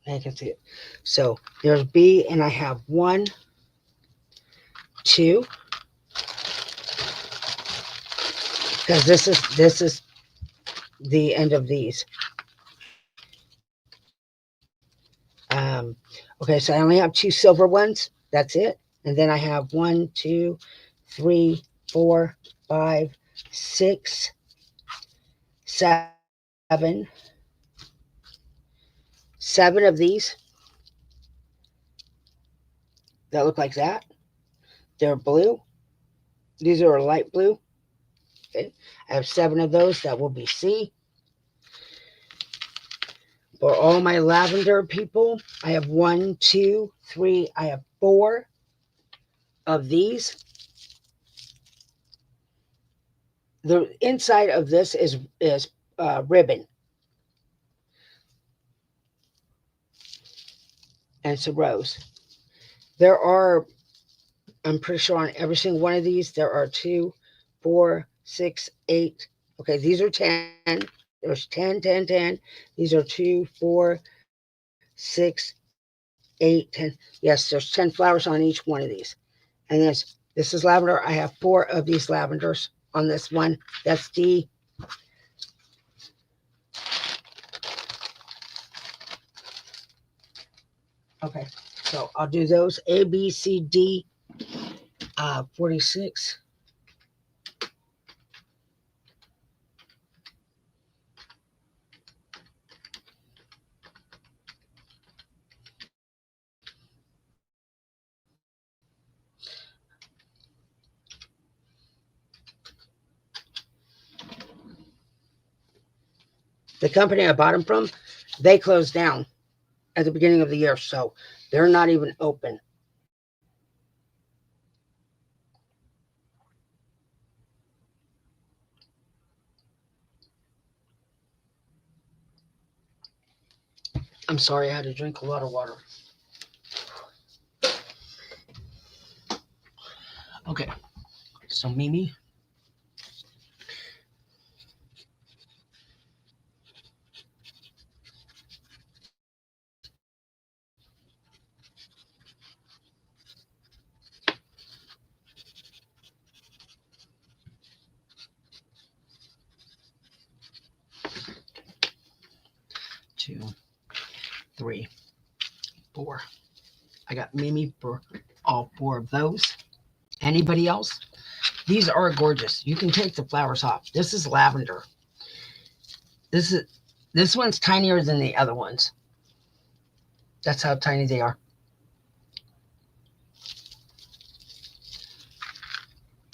S1: Now you can see it. So there's B, and I have 1, 2. Because this is the end of these. Okay, so I only have 2 silver ones. That's it. And then I have 1, 2, 3, 4, 5, 6, 7. 7 of these that look like that. They're blue. These are a light blue. Okay. I have 7 of those. That will be C. For all my lavender people, I have 1, 2, 3. I have 4 of these. The inside of this is ribbon, and it's a rose. There are, I'm pretty sure on every single one of these, there are 2, 4, 6, 8. Okay, these are 10. There's 10, 10, 10. These are 2, 4, 6, 8, 10. Yes, there's 10 flowers on each one of these. And this is lavender. I have 4 of these lavenders on this one. That's D. Okay, so I'll do those. A, B, C, D, 46. The company I bought them from, they closed down at the beginning of the year, so they're not even open. I'm sorry, I had to drink a lot of water. Okay, so Mimi. Two, three, four. I got Mimi for all four of those. Anybody else? These are gorgeous. You can take the flowers off. This is lavender. This one's tinier than the other ones. That's how tiny they are.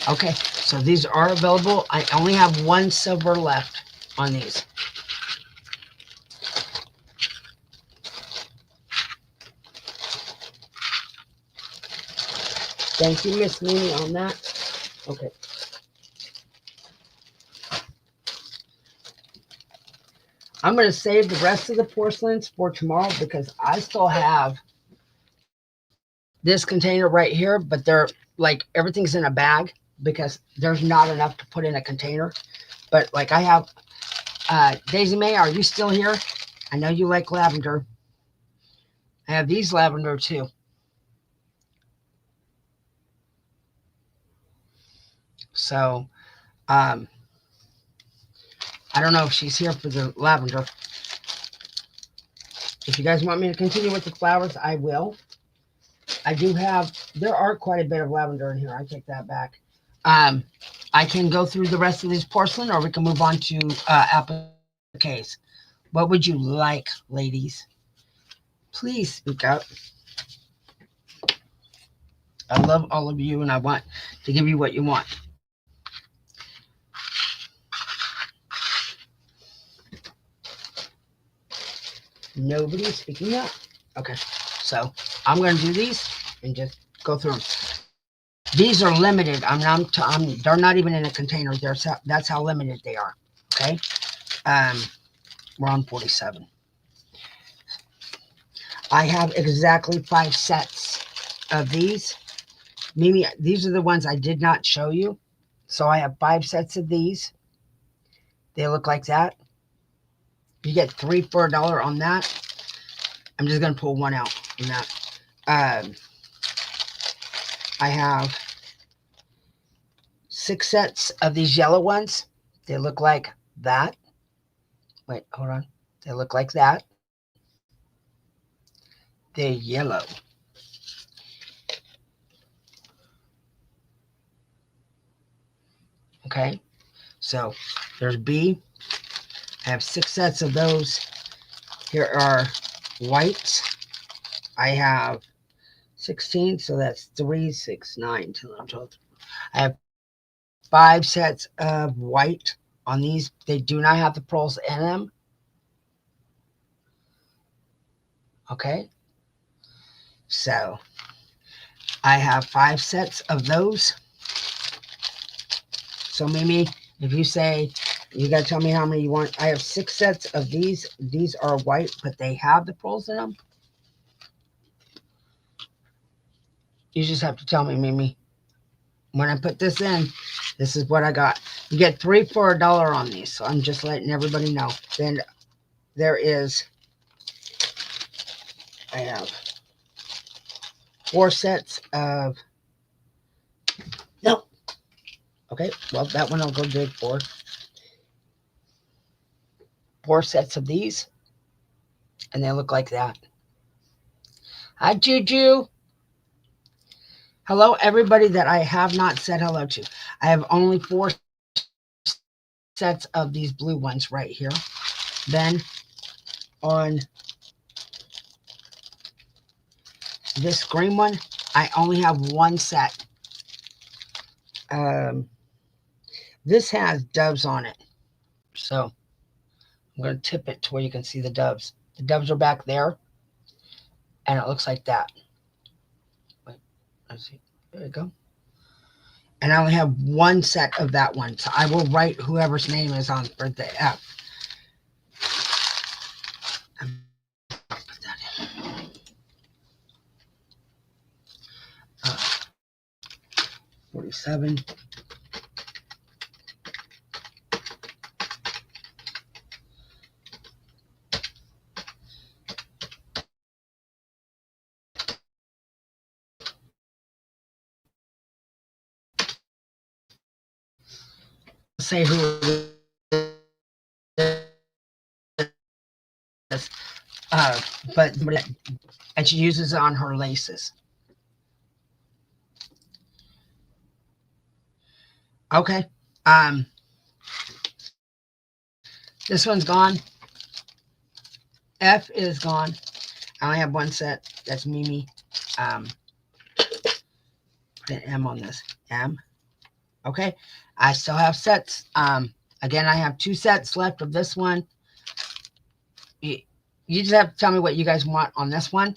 S1: Okay, so these are available. I only have one silver left on these. Thank you, Miss Mimi, on that. Okay. I'm going to save the rest of the porcelains for tomorrow because I still have this container right here, but they're like everything's in a bag because there's not enough to put in a container. But like I have, Daisy May, are you still here? I know you like lavender. I have these lavender too. So, I don't know if she's here for the lavender. If you guys want me to continue with the flowers, I will. I do have, there are quite a bit of lavender in here. I take that back. I can go through the rest of these porcelain or we can move on to appliques. What would you like, ladies? Please speak up. I love all of you and I want to give you what you want. Nobody's speaking up. Okay, so I'm going to do these and just go through them. These are limited. They're not even in a container. That's how limited they are. Okay, we're on 47. I have exactly 5 sets of these. Mimi, these are the ones I did not show you. So I have 5 sets of these. They look like that. You get 3 for $1 on that. I'm just going to pull one out in that. I have 6 sets of these yellow ones. They look like that. Wait, hold on. They look like that. They're yellow. Okay, so there's B. I have 6 sets of those. Here are whites. I have 16, so that's 3, 6, 9, 10, 11, 12. I have 5 sets of white on these. They do not have the pearls in them. Okay, so I have 5 sets of those. So Mimi, if you say, you got to tell me how many you want. I have 6 sets of these. These are white, but they have the pearls in them. You just have to tell me, Mimi. When I put this in, this is what I got. You get 3 for $1 on these. So I'm just letting everybody know. Then there is, I have 4 sets of, no. Okay, well, that one I'll go dig for. 4 sets of these. And they look like that. Hi, Juju. Hello, everybody that I have not said hello to. I have only 4 sets of these blue ones right here. Then on this green one, I only have 1 set. This has doves on it. So I'm going to tip it to where you can see the doves. The doves are back there. And it looks like that. Wait, let's see. There you go. And I only have 1 set of that one. So I will write whoever's name is on for the F. Put that in. 47. Say who it is. But and she uses it on her laces. Okay. This one's gone. F is gone. I only have one set. That's Mimi. Put an M on this. M. Okay. I still have sets. Again, I have 2 sets left of this one. You just have to tell me what you guys want on this one.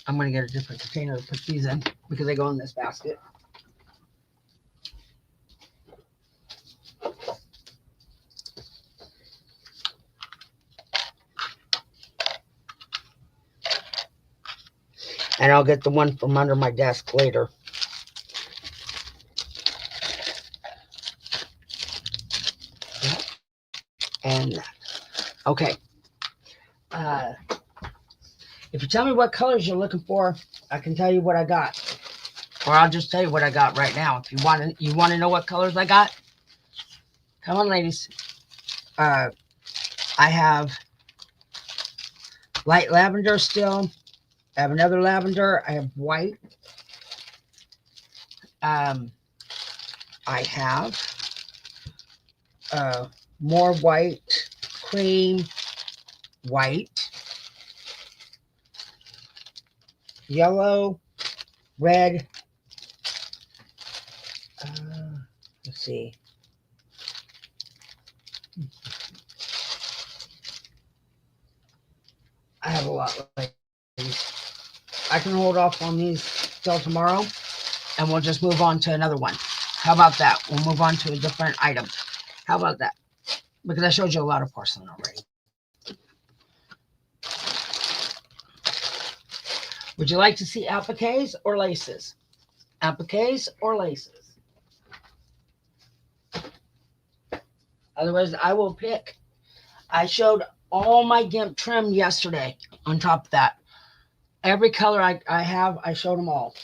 S1: I'm going to get a different container to put these in because they go in this basket. And I'll get the one from under my desk later. And okay. If you tell me what colors you're looking for, I can tell you what I got. Or I'll just tell you what I got right now. If you want to know what colors I got, come on, ladies. I have light lavender still. I have another lavender. I have white. I have more white, cream, white, yellow, red. Let's see. I have a lot like these. I can hold off on these till tomorrow, and we'll just move on to another one. How about that? We'll move on to a different item. How about that? Because I showed you a lot of porcelain already. Would you like to see appliques or laces? Appliques or laces? Otherwise, I will pick. I showed all my GIMP trim yesterday on top of that. Every color I have, I showed them all.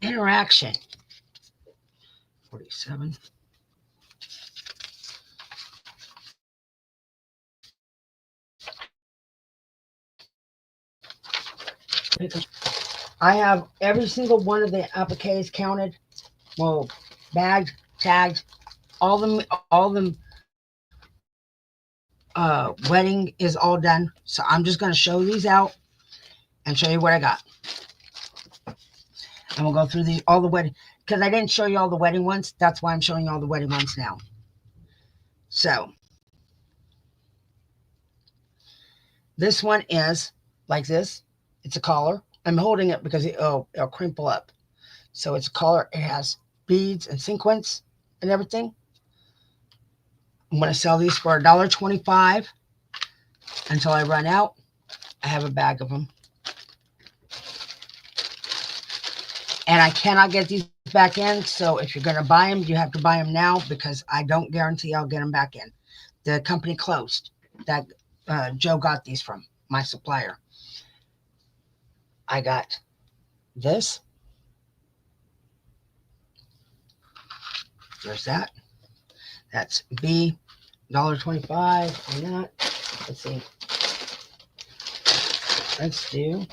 S1: Interaction. 47. I have every single one of the appliques counted, well, bagged, tagged, all them wedding is all done. So I'm just going to show these out and show you what I got. And we'll go through all the wedding, because I didn't show you all the wedding ones. That's why I'm showing you all the wedding ones now. So this one is like this. It's a collar. I'm holding it because it'll crinkle up. So it's a collar. It has beads and sequins and everything. I'm going to sell these for $1.25 until I run out. I have a bag of them. And I cannot get these back in. So if you're going to buy them, you have to buy them now, because I don't guarantee I'll get them back in. The company closed that Joe got these from, my supplier. I got this. There's that. That's B, $1.25 on that. Let's see. Let's do.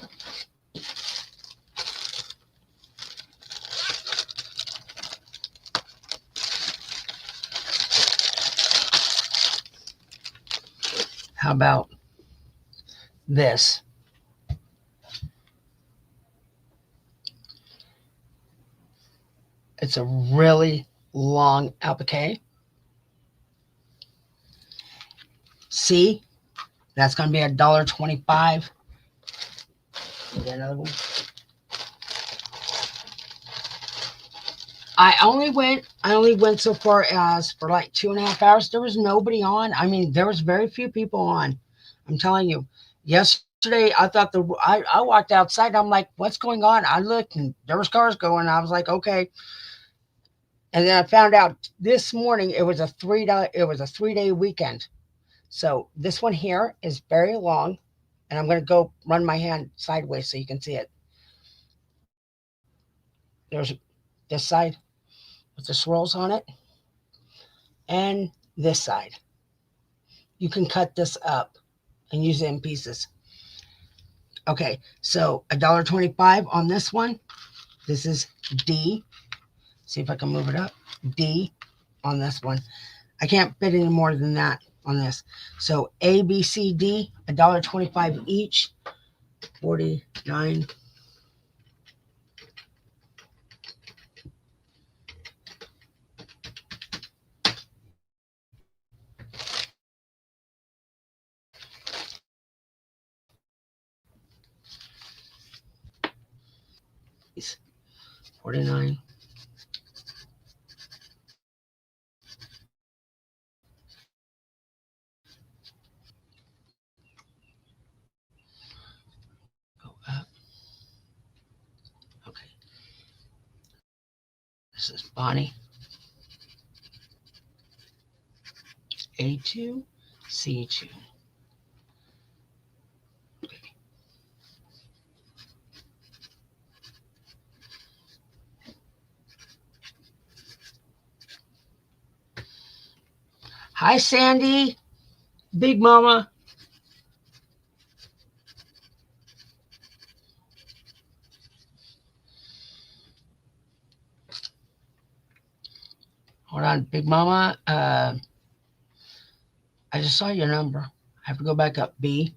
S1: How about this? It's a really long applique. C, that's going to be $1.25. Get another one. I only went so far as for like 2.5 hours. There was nobody on. I mean, there was very few people on. I'm telling you. Yesterday, I thought I walked outside. I'm like, what's going on? I looked and there was cars going. I was like, okay. And then I found out this morning it was a 3-day weekend. So this one here is very long, and I'm going to go run my hand sideways so you can see it. There's this side with the swirls on it, and this side. You can cut this up and use it in pieces. Okay, so $1.25 on this one. This is D. See if I can move it up. D on this one. I can't fit any more than that on this. So A, B, C, D, $1.25 each. 49. Is 49. Go up. Okay. This is Bonnie. A2, C2. Hi, Sandy. Big Mama. Hold on, Big Mama. I just saw your number. I have to go back up. B.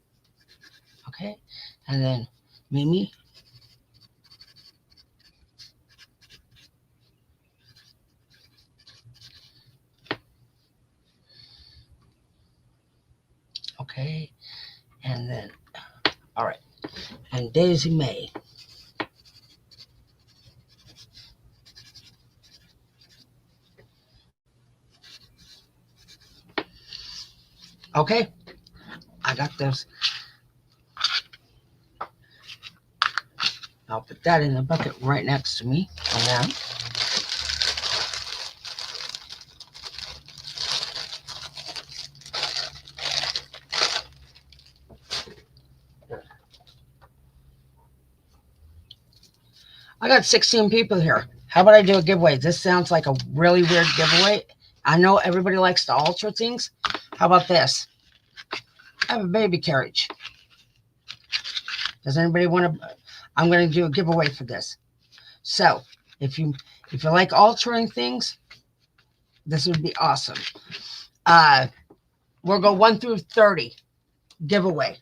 S1: Okay. And then Mimi. Okay. And then, all right. And Daisy May. Okay. I got those. I'll put that in the bucket right next to me. And then I got 16 people here. How about I do a giveaway? This sounds like a really weird giveaway. I know everybody likes to alter things. How about this? I have a baby carriage. Does anybody want to? I'm going to do a giveaway for this. So if you like altering things, this would be awesome. We'll go 1 through 30 giveaway.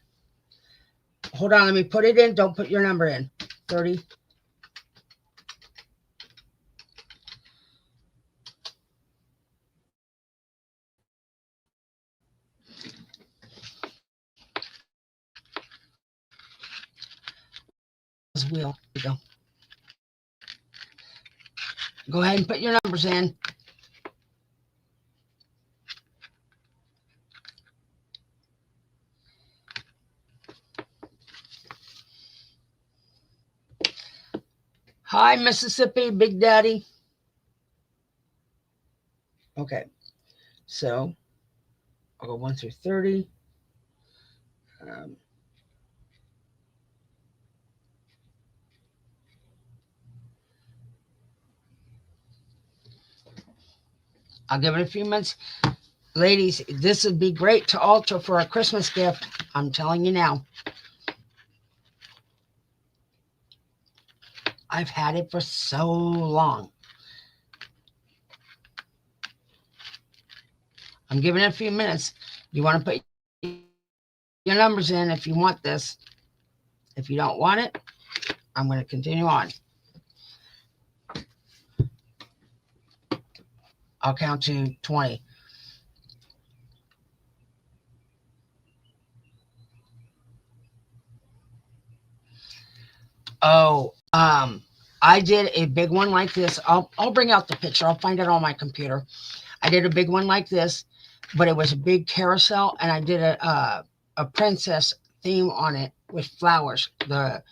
S1: Hold on, let me put it in. Don't put your number in. 30. Wheel. Here we go. Go ahead and put your numbers in. Hi, Mississippi, Big Daddy. Okay, so I'll go 1 through 30. I'll give it a few minutes. Ladies, this would be great to alter for a Christmas gift. I'm telling you now. I've had it for so long. I'm giving it a few minutes. You want to put your numbers in if you want this. If you don't want it, I'm going to continue on. I'll count to 20. Oh, I did a big one like this. I'll bring out the picture. I'll find it on my computer. I did a big one like this, but it was a big carousel, and I did a princess theme on it with flowers. The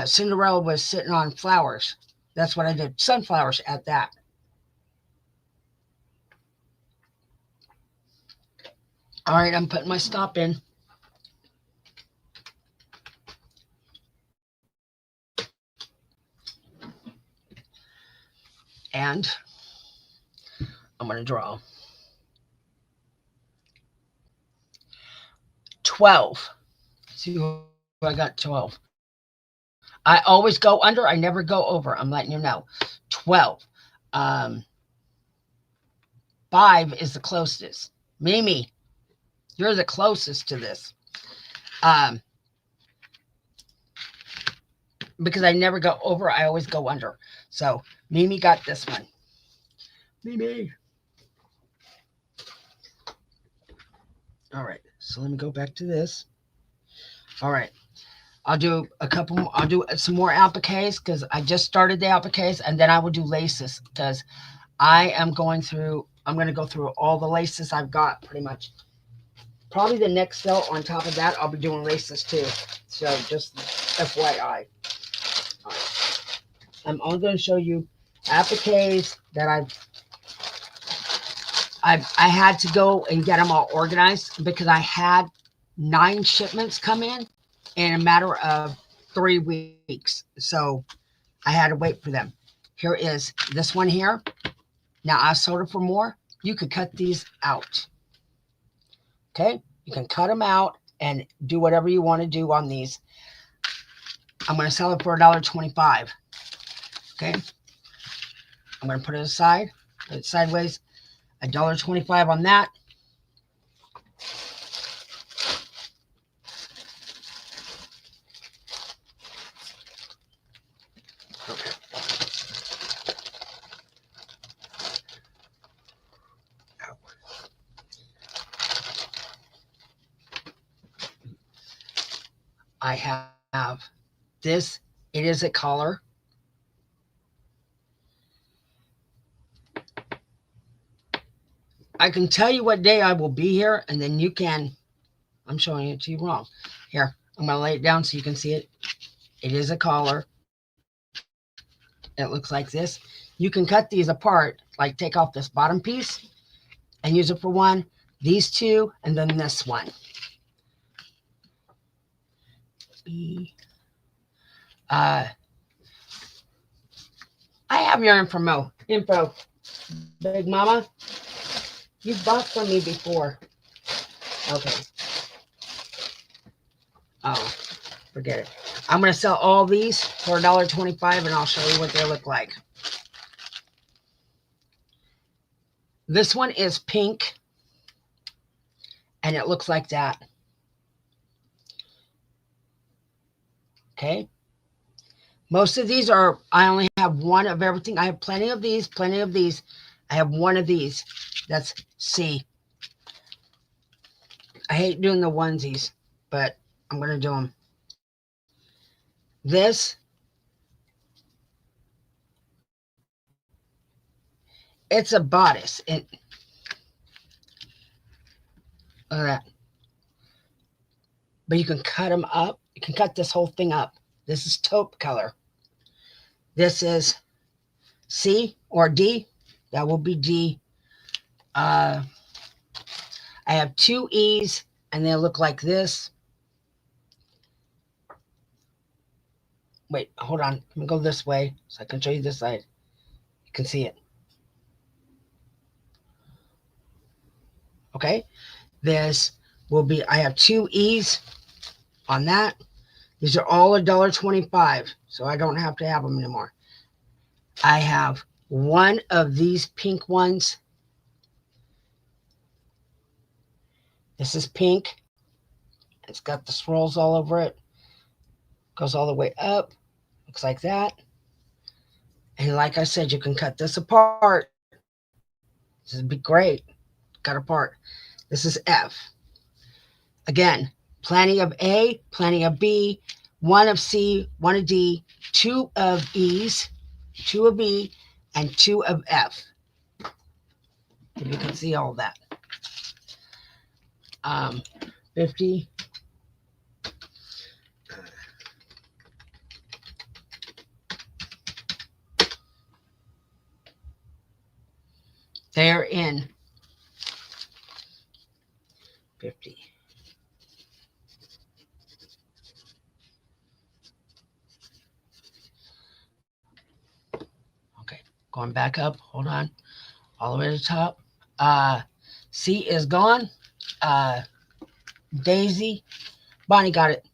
S1: Cinderella was sitting on flowers. That's what I did. Sunflowers at that. All right, I'm putting my stop in. And I'm going to draw 12. See who I got 12. I always go under. I never go over. I'm letting you know. 12. Um, 5 is the closest. Mimi, you're the closest to this. Um, because I never go over. I always go under. So Mimi got this one. Mimi. All right. So let me go back to this. All right. I'll do a couple more. I'll do some more appliques because I just started the appliques, and then I will do laces because I am going through. I'm going to go through all the laces I've got pretty much. Probably the next cell on top of that, I'll be doing laces too. So just FYI. All right. I'm only going to show you appliques that I had to go and get them all organized because I had 9 shipments come in a matter of 3 weeks. So I had to wait for them. Here is this one here. Now I sold it for more. You could cut these out. Okay? You can cut them out and do whatever you want to do on these. I'm going to sell it for $1.25. Okay? I'm going to put it aside. Put it sideways. $1.25 on that. Okay. I have this. It is a collar. I can tell you what day I will be here, and then you can. I'm showing it to you wrong. Here, I'm going to lay it down so you can see it. It is a collar. It looks like this. You can cut these apart, like take off this bottom piece and use it for one, these 2, and then this one. Uh, I have your info. Big Mama. You've bought from me before. Okay. Oh, forget it. I'm going to sell all these for $1.25, and I'll show you what they look like. This one is pink, and it looks like that. Okay. Most of these are, I only have one of everything. I have plenty of these, plenty of these. I have one of these. That's C. I hate doing the onesies, but I'm going to do them. This it's a bodice. Look at that. But you can cut them up. You can cut this whole thing up. This is taupe color. This is C or D. That will be D. I have 2 E's, and they look like this. Wait, hold on. Let me go this way so I can show you this side. You can see it. Okay. This will be, I have 2 E's on that. These are all $1.25, so I don't have to have them anymore. I have one of these pink ones. This is pink. It's got the swirls all over it. Goes all the way up. Looks like that. And like I said, you can cut this apart. This would be great. Cut apart. This is F. Again, plenty of A, plenty of B. one of C, one of D, two of E's, two of E, and two of F. If you can see all that. 50. They're in 50. Okay, going back up. Hold on. All the way to the top. C is gone. Daisy. Bonnie got it.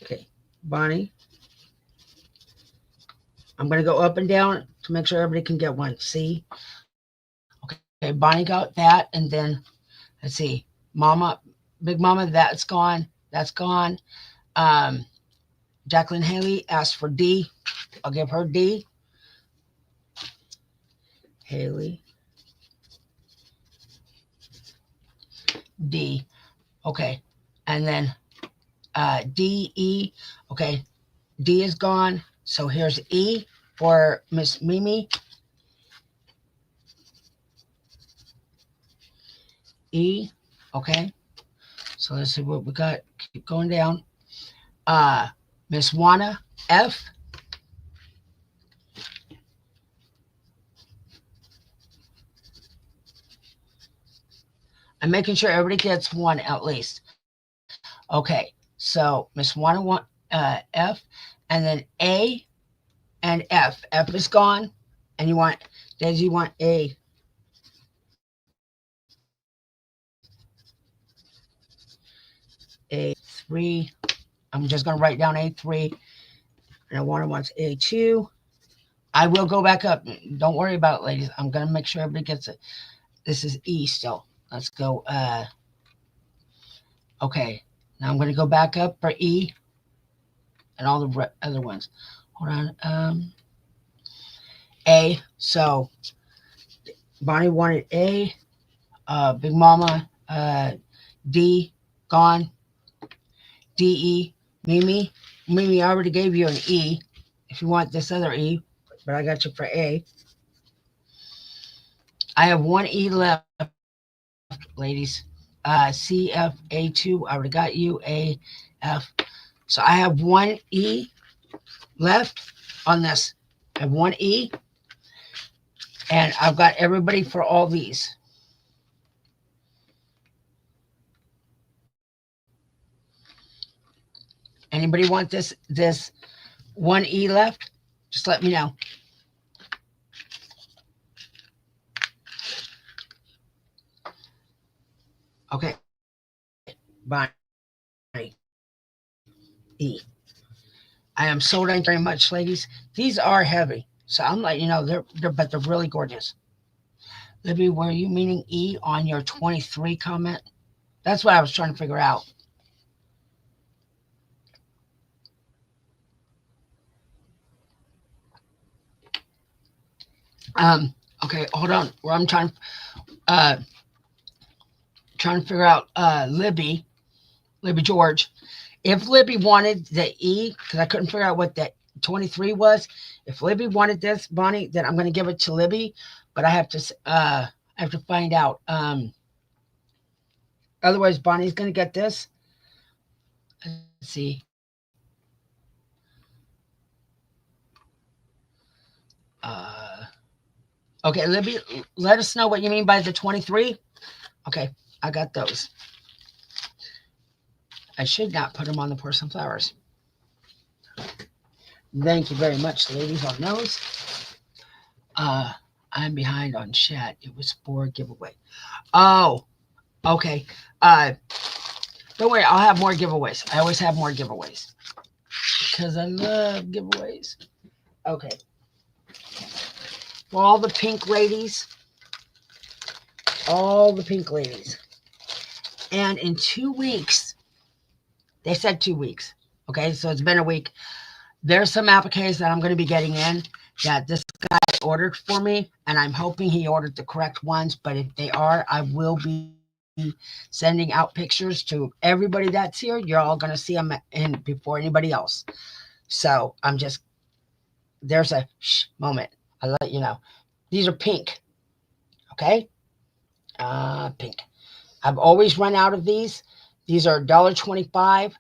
S1: Okay, Bonnie. I'm going to go up and down to make sure everybody can get one. C. Okay, Bonnie got that. And then, let's see. Mama, Big Mama, that's gone. That's gone. Jacqueline Haley asked for D. I'll give her D. Haley. D. Okay. And then D, E. Okay. D is gone. So here's E for Miss Mimi. E. Okay. So let's see what we got. Keep going down. Miss Juana, F. I'm making sure everybody gets one at least. Okay, so Miss Juana want F, and then A and F. F is gone, and you want Daisy. You want A. A3. I'm just gonna write down A3, and I wants A2. I will go back up. Don't worry about it, ladies. I'm gonna make sure everybody gets it. This is E still. Let's go. Okay. Now I'm gonna go back up for E and all the other ones. Hold on. A. So Bonnie wanted A. Big Mama. D. Gone. D. E. Mimi. Mimi, I already gave you an E. If you want this other E, but I got you for A. I have one E left, ladies. C, F, A2. I already got you. A, F. So I have one E left on this. I have one E. And I've got everybody for all these. Anybody want this one E left? Just let me know. Okay. Bye. E. I am so thank you very much, ladies. These are heavy. So I'm letting you know but they're really gorgeous. Libby, were you meaning E on your 23 comment? That's what I was trying to figure out. Okay, hold on. Where I'm trying to figure out Libby George. If Libby wanted the E, because I couldn't figure out what that 23 was. If Libby wanted this, Bonnie, then I'm going to give it to Libby. But I have to find out. Otherwise, Bonnie's going to get this. Let's see. Okay, Libby, let us know what you mean by the 23. Okay, I got those. I should not put them on the porcelain flowers. Thank you very much, ladies, on those. I'm behind on chat. It was for giveaway. Oh, okay. Don't worry, I'll have more giveaways. I always have more giveaways because I love giveaways. Okay. For all the pink ladies. And in 2 weeks, they said 2 weeks. Okay, so it's been a week. There's some appliques that I'm going to be getting in that this guy ordered for me, and I'm hoping he ordered the correct ones. But if they are, I will be sending out pictures to everybody that's here. You're all going to see them in before anybody else. So I'm just, there's a shh moment. I'll let you know. These are pink. Okay. Pink. I've always run out of these. These are $1.25.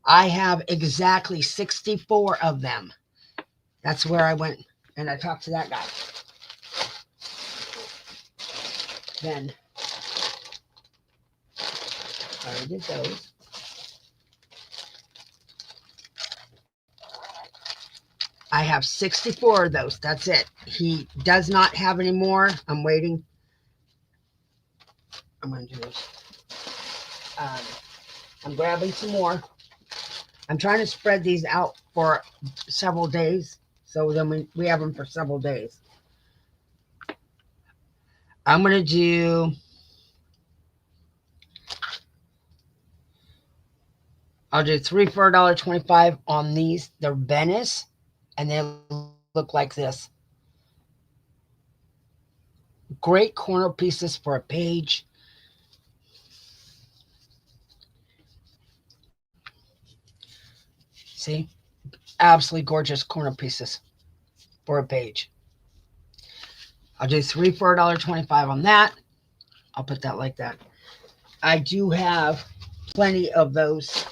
S1: I have exactly 64 of them. That's where I went and I talked to that guy. Then I already did those. I have 64 of those. That's it. He does not have any more. I'm waiting. I'm going to do this. I'm grabbing some more. I'm trying to spread these out for several days. So then we have them for several days. I'm going to do... I'll do 3 for $1.25 on these. They're Venice. And they look like this. Great corner pieces for a page. See? Absolutely gorgeous corner pieces for a page. I'll do 3 for $1.25 on that. I'll put that like that. I do have plenty of those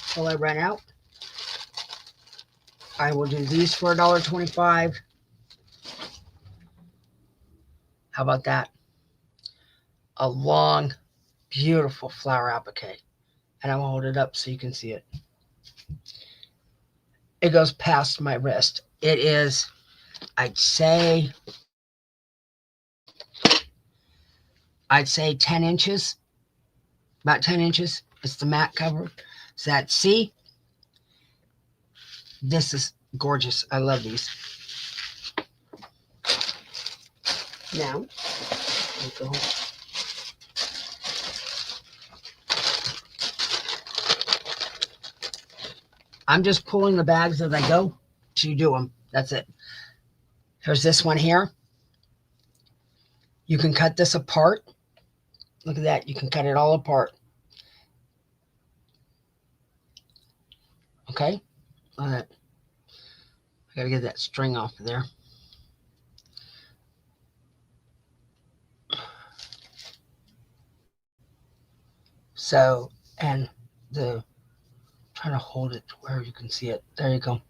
S1: till I run out. I will do these for $1.25. How about that? A long, beautiful flower applique. And I'll hold it up so you can see it. It goes past my wrist. It is, I'd say 10 inches. About 10 inches. It's the matte cover. So that, see? This is gorgeous. I love these. Now, go. I'm just pulling the bags as I go. So you do them. That's it. Here's this one here. You can cut this apart. Look at that. You can cut it all apart. Okay? Look at that. I gotta get that string off of there. So, and trying to hold it to where you can see it. There you go.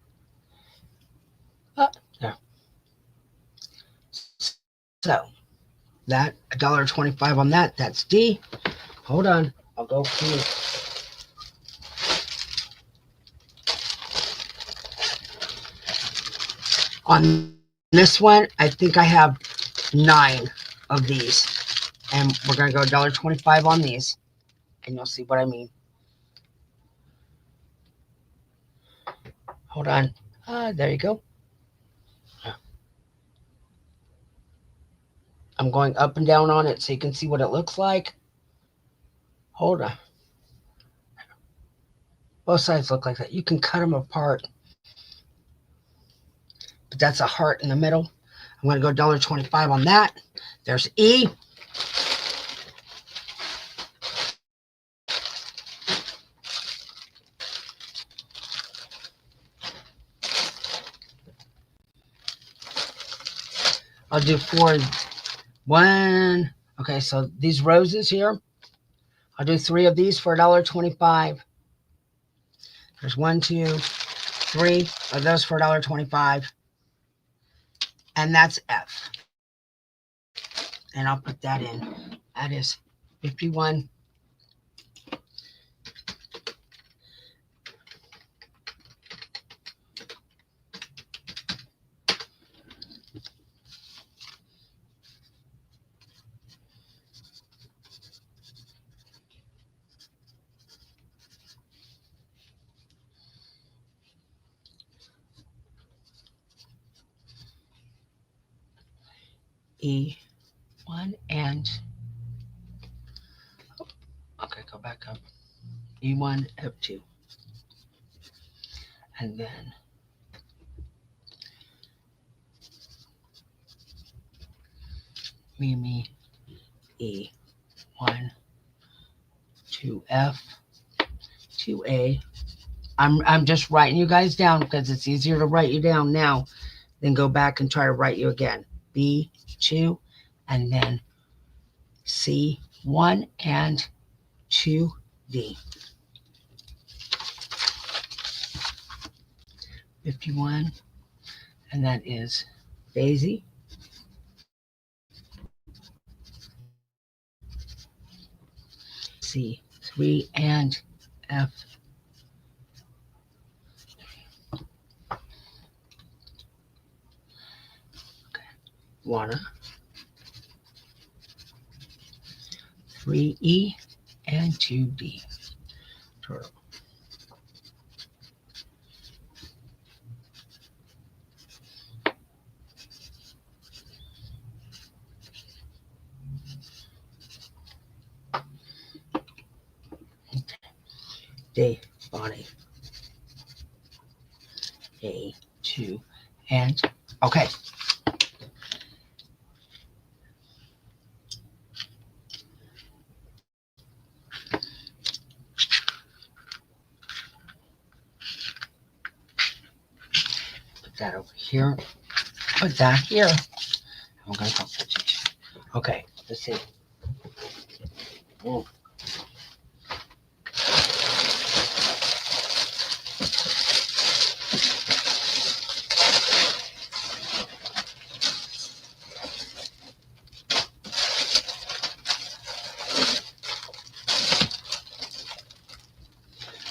S1: There. So, that, $1.25 on that. That's D. Hold on. I'll go through. On this one, I think I have 9 of these. And we're going to go $1.25 on these. And you'll see what I mean. Hold on. There you go. I'm going up and down on it so you can see what it looks like. Hold on. Both sides look like that. You can cut them apart. But that's a heart in the middle. I'm going to go $1.25 on that. There's E. I'll do 4. 1. Okay, so these roses here. I'll do 3 of these for $1.25. There's 1, 2, 3 of those for $1.25. And that's F. And I'll put that in. That is 51. E1 and okay, go back up. E1, F2. And then Mimi E, 1, 2F, 2A. I'm just writing you guys down because it's easier to write you down now than go back and try to write you again. B, 2, and then C, 1 and 2D. 51, and that is Daisy. C, 3 and F. Okay. Wanna. 3E and 2D. Turtle. D, Bonnie. A, 2, and okay. Put that over here. Put that here. I'm gonna come to you. Okay, let's see. Ooh.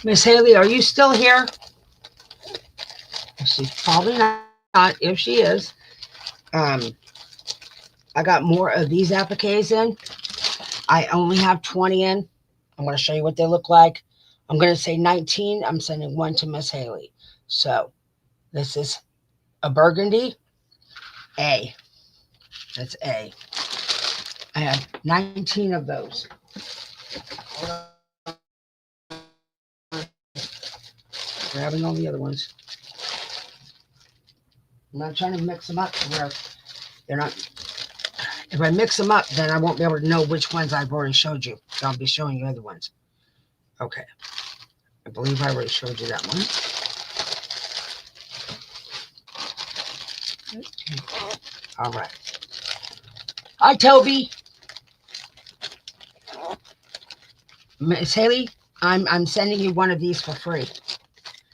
S1: Miss Haley, are you still here? She's probably not. If she is, um, I got more of these appliques in. I only have 20 in. I'm going to show you what they look like. I'm going to say 19. I'm sending one to Miss Haley. So this is a burgundy. A. That's A. I have 19 of those. Grabbing all the other ones. I'm not trying to mix them up to where they're not. If I mix them up, then I won't be able to know which ones I've already showed you. I'll be showing you other ones. Okay. I believe I already showed you that one. All right. Hi, Toby. Miss Haley, I'm sending you one of these for free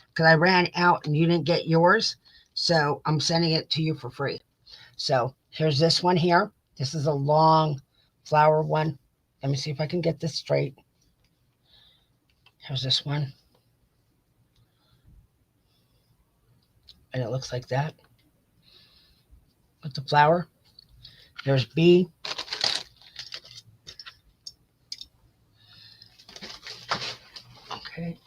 S1: because I ran out and you didn't get yours. So I'm sending it to you for free. So here's this one here. This is a long flower one. Let me see if I can get this straight. Here's this one. And it looks like that with the flower. There's B. Okay.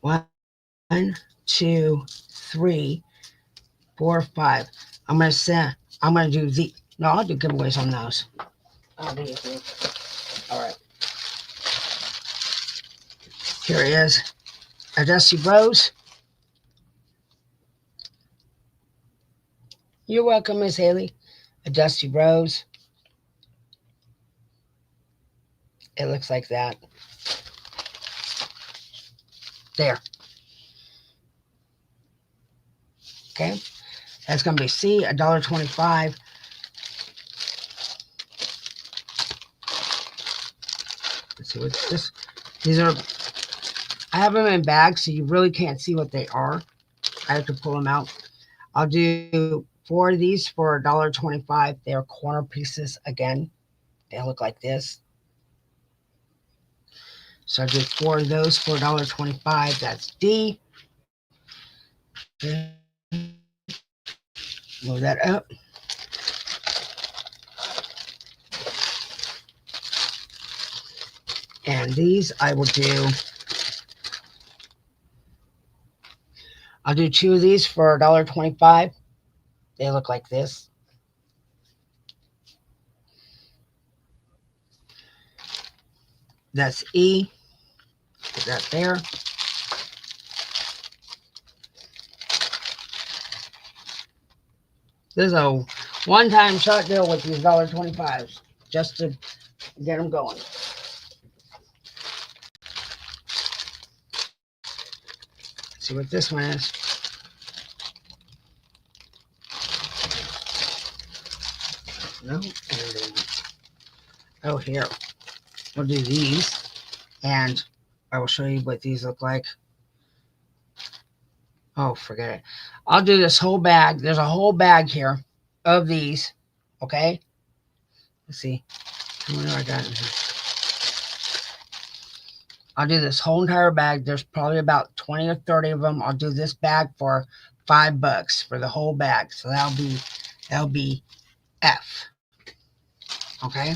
S1: One, 2, 3, 4, 5. I'm gonna do the. No, I'll do giveaways on those. I'll do it. All right. Here he is. A Dusty Rose. You're welcome, Miss Haley. A Dusty Rose. It looks like that. There. Okay. That's going to be C, $1.25. Let's see what's this. These are, I have them in bags, so you really can't see what they are. I have to pull them out. I'll do 4 of these for $1.25. They are corner pieces again. They look like this. So I did 4 of those for $1.25. That's D. Move that up. And these I will do. I'll do 2 of these for $1.25. They look like this. That's E. Put that there. This is a one-time shot deal with these $1.25s just to get them going. See what this one is. No. Oh, here. We'll do these, and I will show you what these look like. Oh, forget it. I'll do this whole bag. There's a whole bag here of these. Okay. Let's see. What do I got in here? I'll do this whole entire bag. There's probably about 20 or 30 of them. I'll do this bag for $5 for the whole bag. So that'll be F. Okay.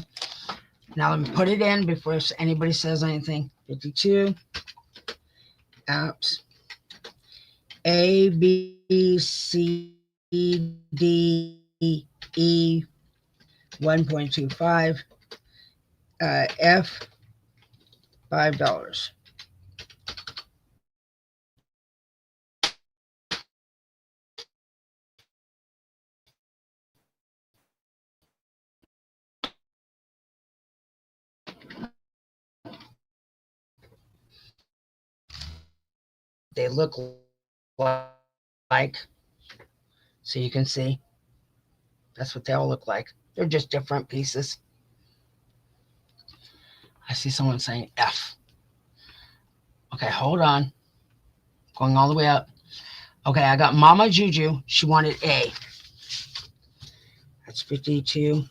S1: Now let me put it in before anybody says anything. 52 apps. A, B, C, D, E, 1.25. F, $5. They look like, so you can see. That's what they all look like. They're just different pieces. I see someone saying F. Okay, hold on. Going all the way up. Okay, I got Mama Juju. She wanted A. That's 52.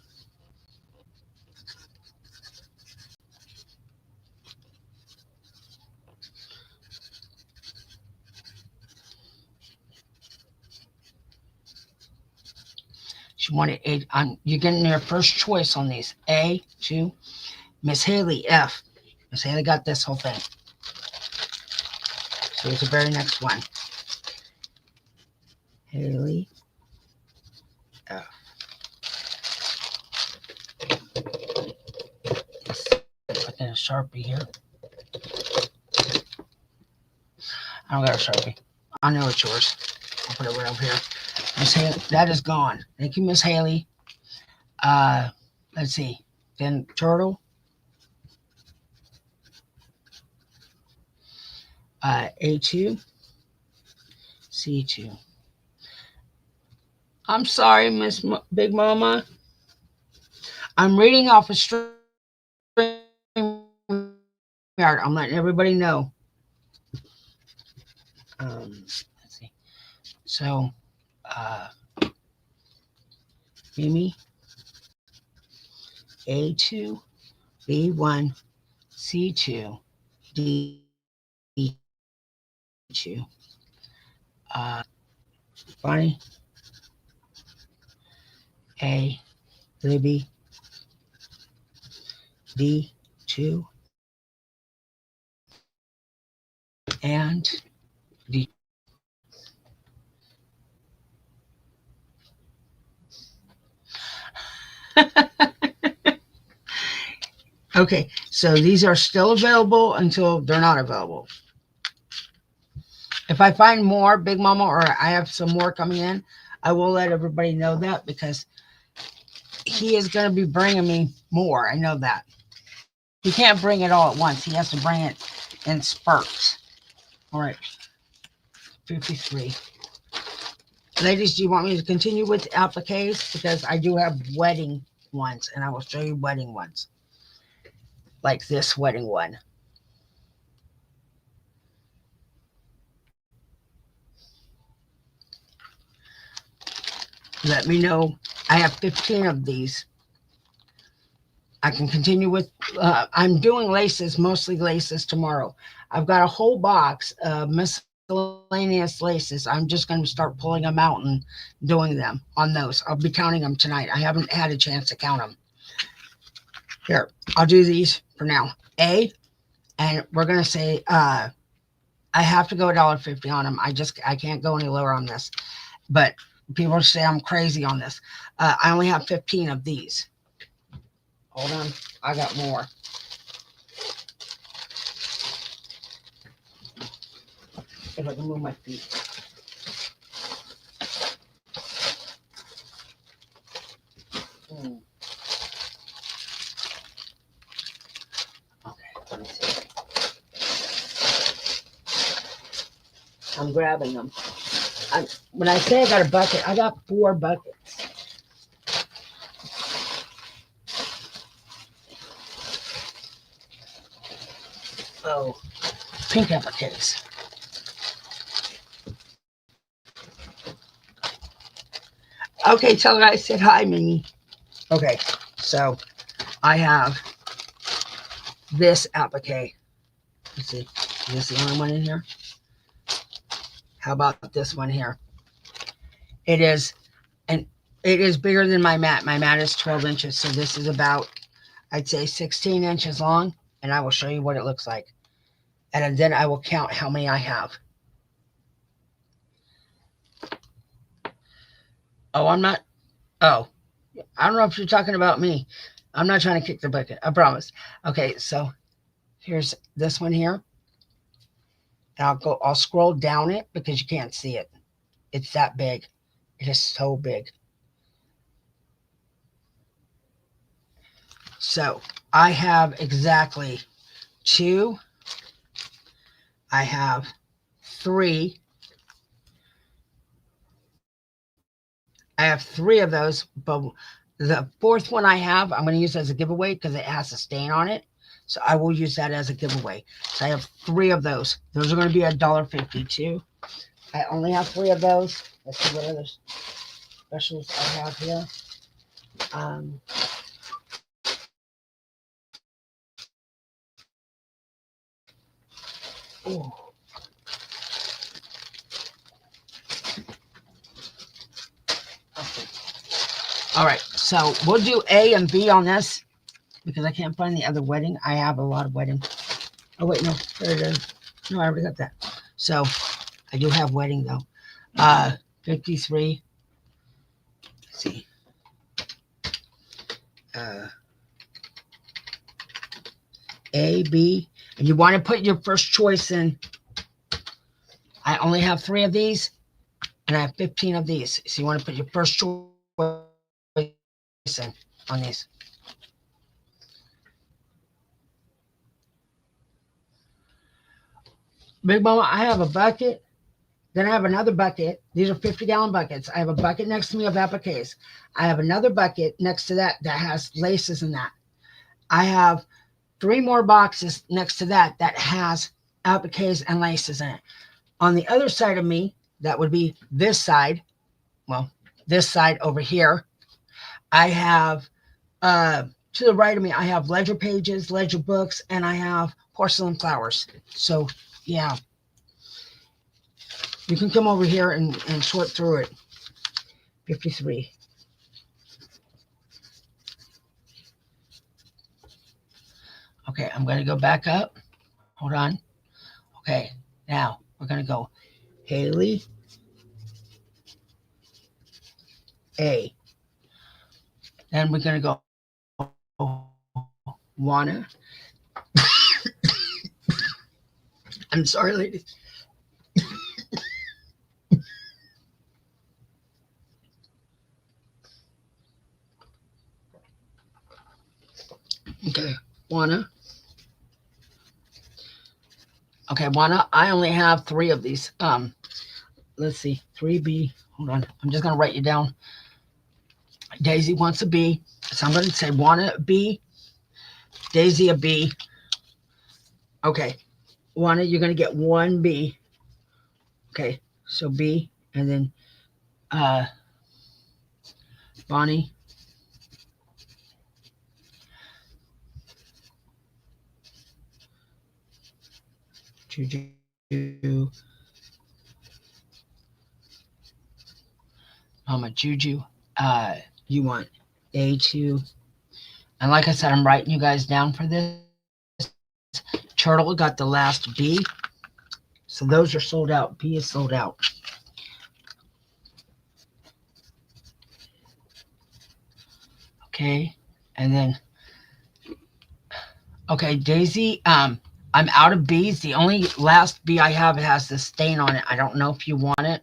S1: She wanted A. You're getting your first choice on these. A, 2. Miss Haley, F. Miss Haley got this whole thing. So here's the very next one. Haley, F. Let's get a Sharpie here. I don't got a Sharpie. I know it's yours. I'll put it right up here. Miss Haley, that is gone. Thank you, Miss Haley. Let's see. Then turtle. A2. C2. I'm sorry, Miss Big Mama. I'm reading off a StreamYard. I'm letting everybody know. Let's see. So, Mimi, A2, B1, C2, D2. Bonnie, A, Libby, D2, and D. Okay, so these are still available until they're not available. If I find more, Big Mama, or I have some more coming in, I will let everybody know that because he is going to be bringing me more. I know that. He can't bring it all at once. He has to bring it in spurts. All right, 53. Ladies, do you want me to continue with appliques? Because I do have wedding ones, and I will show you wedding ones. Like this wedding one. Let me know. I have 15 of these. I can continue with, I'm doing laces, mostly laces tomorrow. I've got a whole box of miscellaneous laces. I'm just going to start pulling them out and doing them on those. I'll be counting them tonight. I haven't had a chance to count them. Here, I'll do these for now. A, and we're going to say, I have to go $1.50 on them. I can't go any lower on this. But people say I'm crazy on this. I only have 15 of these. Hold on. I got more. If I can move my feet. Okay, let me see. I'm grabbing them. When I say I got a bucket, I got 4 buckets. Oh, pink appliques. Okay, tell her I said hi, Minnie. Okay, so I have this applique. Let's see, is this the only one in here? How about this one here? It is, and it is bigger than my mat. My mat is 12 inches, so this is about, I'd say 16 inches long, and I will show you what it looks like. And then I will count how many I have. Oh, I'm not, oh, I don't know if you're talking about me. I'm not trying to kick the bucket, I promise. Okay, so here's this one here. And I'll scroll down it because you can't see it. It's that big. It is so big. So I have exactly 2. I have 3. I have 3 of those, but the 4th one I have, I'm going to use as a giveaway because it has a stain on it. So I will use that as a giveaway. So I have 3 of those. Those are going to be $1.50 too. I only have 3 of those. Let's see what other specials I have here. Ooh. Okay. All right, so we'll do A and B on this because I can't find the other wedding. I have a lot of wedding. Oh, wait, no, there it is. No, I already got that. So I do have wedding, though. 53. Let's see. A, B. And you want to put your first choice in. I only have 3 of these, and I have 15 of these. So you want to put your first choice in on these. Big Mama, I have a bucket. Then I have another bucket. These are 50-gallon buckets. I have a bucket next to me of appliques. I have another bucket next to that has laces in that. I have 3 more boxes next to that has appliques and laces in it. On the other side of me, that would be this side. Well, this side over here. I have, to the right of me, I have ledger pages, ledger books, and I have porcelain flowers. So, yeah. You can come over here and sort through it. 53. Okay, I'm going to go back up. Hold on. Okay, now we're going to go Haley A. Then we're going to go Juana. I'm sorry, ladies. Okay, Juana. Okay, Juana, I only have 3 of these. Let's see, 3B. Hold on, I'm just gonna write you down. Daisy wants a B, so I'm gonna say Juana a B, Daisy a B. Okay, Juana, you're gonna get 1 B. Okay, so B, and then Bonnie. Juju. Mama Juju. You want A2. And like I said, I'm writing you guys down for this. Turtle got the last B. So those are sold out. B is sold out. Okay. And then, okay, Daisy, I I'm out of beads. The only last bee I have has this stain on it. I don't know if you want it.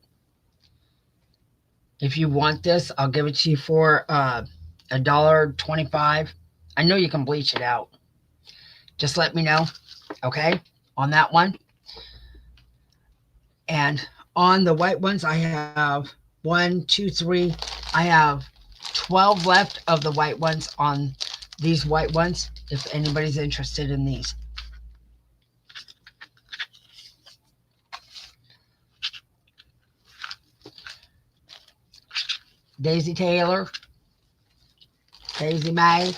S1: If you want this, I'll give it to you for $1.25. I know you can bleach it out. Just let me know, okay, on that one. And on the white ones, I have 1, 2, 3. I have 12 left of the white ones on these white ones, if anybody's interested in these. Daisy Taylor, Daisy May,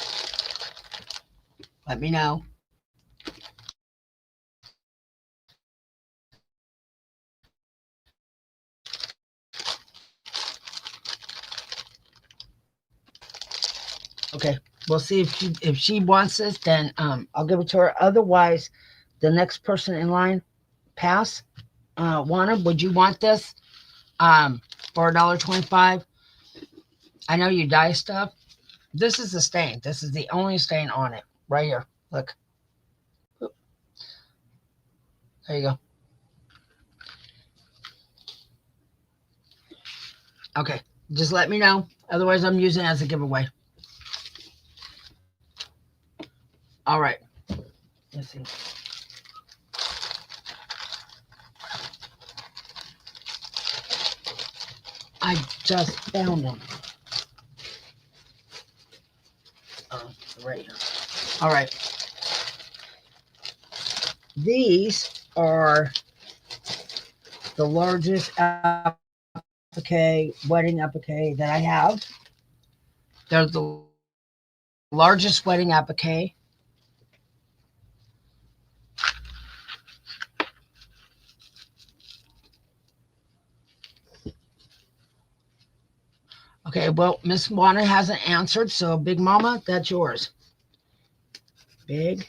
S1: let me know. Okay, we'll see if she wants this, then I'll give it to her. Otherwise, the next person in line, pass. Juana, would you want this for $1.25? I know you dye stuff. This is the stain. This is the only stain on it. Right here. Look. There you go. Okay. Just let me know. Otherwise, I'm using it as a giveaway. All right. Let's see. I just found them. Oh, right here. All right. These are the largest applique, wedding applique that I have. They're the largest wedding applique. Okay, well, Miss Juana hasn't answered, so Big Mama, that's yours. Big.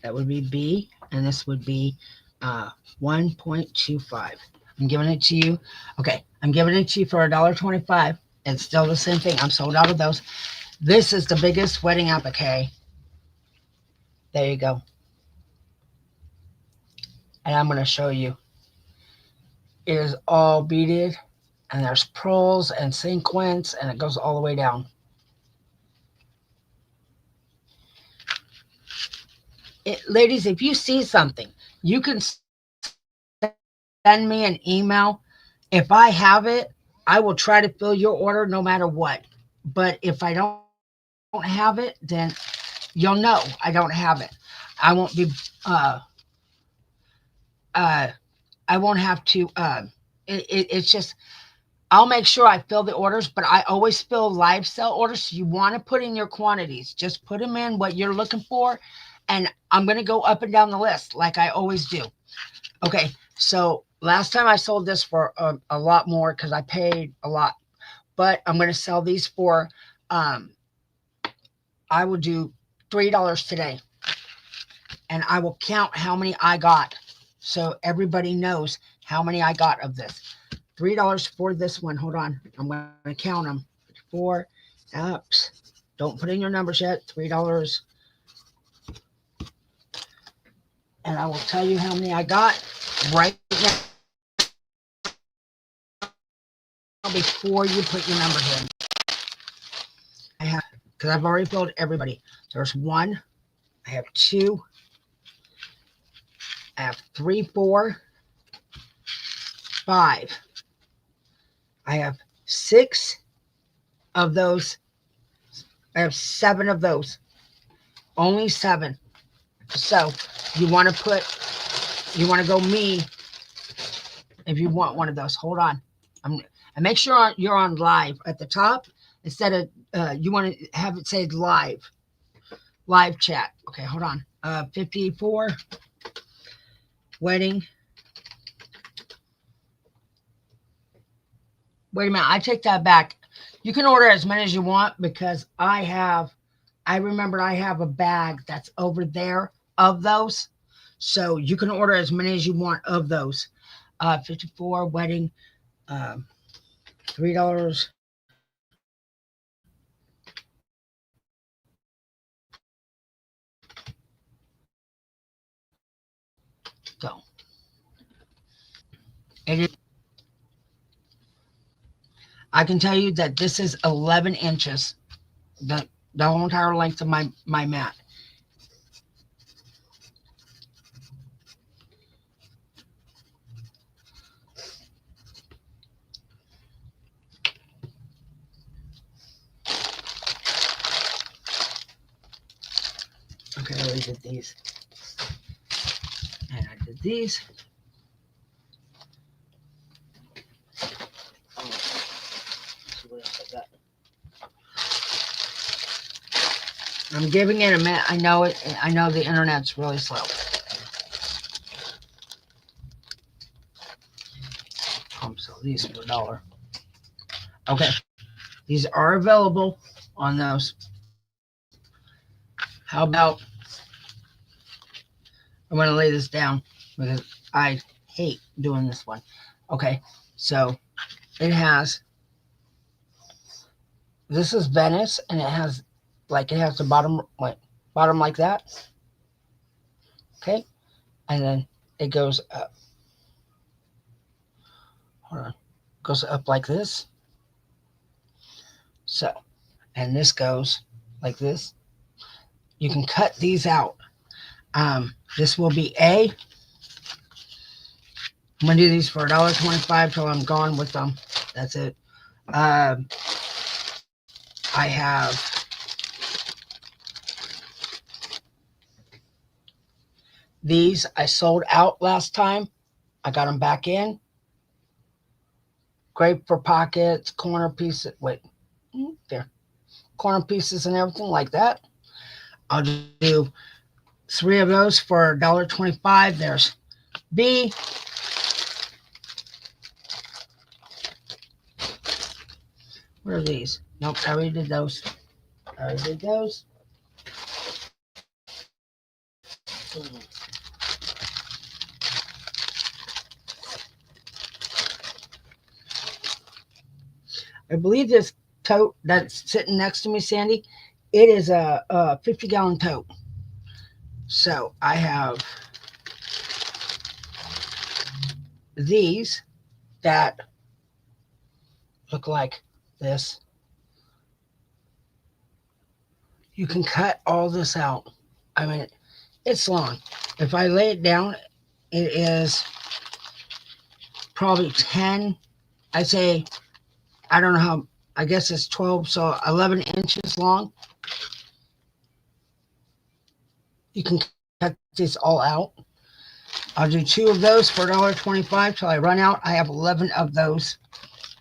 S1: That would be B, and this would be 1.25. I'm giving it to you. Okay, I'm giving it to you for $1.25. It's still the same thing. I'm sold out of those. This is the biggest wedding applique. There you go. And I'm going to show you. It is all beaded, and there's pearls and sequins, and it goes all the way down. Ladies, if you see something, you can send me an email. If I have it, I will try to fill your order no matter what. But if I don't have it, then you'll know I don't have it. I won't be I won't have to it's just I'll make sure I fill the orders, but I always fill live sell orders. So you want to put in your quantities. Just put them in what you're looking for, and I'm going to go up and down the list like I always do. Okay, so last time I sold this for a lot more because I paid a lot, but I'm going to sell these for I will do $3 today, and I will count how many I got so everybody knows how many I got of this. $3 for this one. Hold on. I'm going to count them. 4 apps. Don't put in your numbers yet. $3. And I will tell you how many I got right now before you put your numbers in. I have, because I've already filled everybody. There's 1. I have 2. I have 3, 4, 5. I have 6 of those. I have 7 of those. Only 7. So you want to go me if you want one of those. Hold on. And make sure you're on live at the top instead of you want to have it say live chat. Okay, hold on. 54 wedding. Wait a minute, I take that back. You can order as many as you want because I remember I have a bag that's over there of those. So you can order as many as you want of those. 54 wedding, $3. So it is, I can tell you that this is 11 inches, the whole entire length of my mat. Okay, I already did these. And I did these. Oh, let's see what else I got. I'm giving it a minute. I know it. I know the internet's really slow. So these for $1. Okay, these are available on those. How about I'm going to lay this down because I hate doing this one. Okay, so it has, this is Venice, and it has the bottom like that. Okay, and then it goes up. Hold on, goes up like this. So, and this goes like this. You can cut these out. This will be A. I'm gonna do these for $1.25 till I'm gone with them. That's it. I have these. I sold out last time. I got them back in. Great for pockets, corner pieces. Wait, there. Corner pieces and everything like that. I'll do 3 of those for $1.25. There's B. What are these? Nope, I already did those. I believe this tote that's sitting next to me, Sandy, it is a 50-gallon tote. So I have these that look like this. You can cut all this out. I mean, it's long. If I lay it down, it is probably 10. I say, I don't know how, I guess it's 12, so 11 inches long. You can cut this all out. I'll do 2 of those for $1.25 till I run out. I have 11 of those.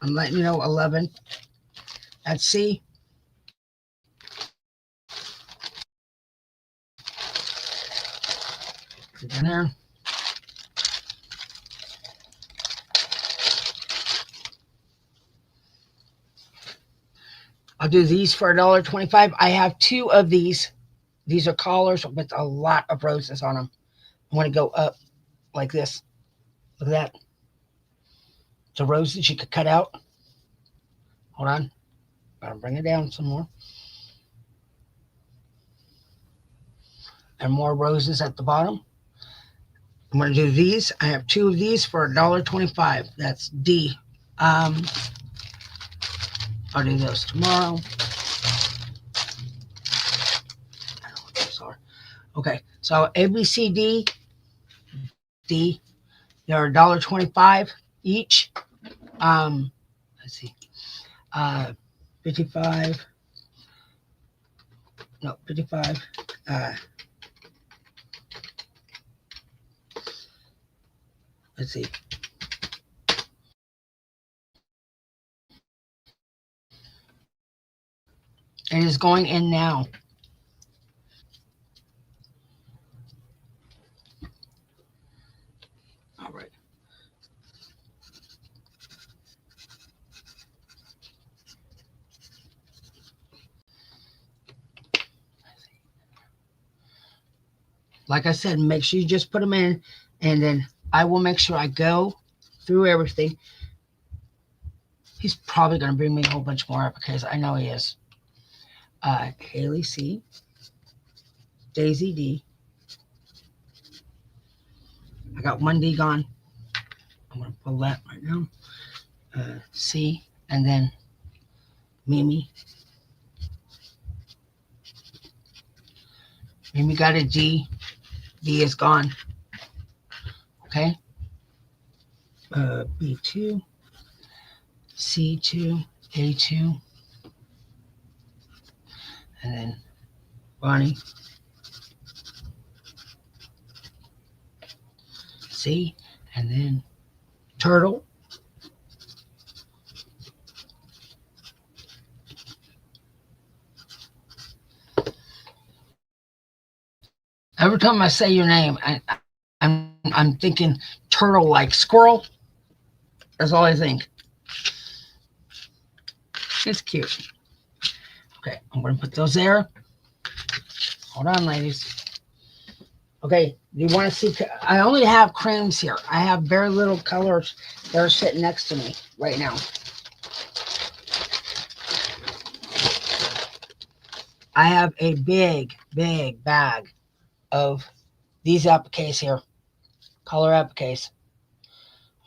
S1: I'm letting you know 11. That's C. Put it in there. I'll do these for $1.25. I have 2 of these. These are collars with a lot of roses on them. I want to go up like this. Look at that. The roses you could cut out. Hold on. Gotta bring it down some more. And more roses at the bottom. I'm going to do these. I have 2 of these for $1.25. That's D. I'll do those tomorrow. I don't know what those are. Okay, so A, B, C, D, D. They're $1.25 each. Let's see. 55. No, 55. Let's see. It is going in now. All right. Like I said, make sure you just put them in, and then I will make sure I go through everything. He's probably going to bring me a whole bunch more appliques. I know he is. Haley C, Daisy D, I got one D gone. I'm going to pull that right now. C, and then Mimi. Mimi got a D. D is gone. Okay. B2, C2, A2, and then Bonnie. C, and then Turtle. Every time I say your name, I'm thinking turtle like squirrel. That's all I think. It's cute. Okay, I'm going to put those there. Hold on, ladies. Okay, you want to see? I only have creams here. I have very little colors that are sitting next to me right now. I have a big bag of these appliques here. Color appliques.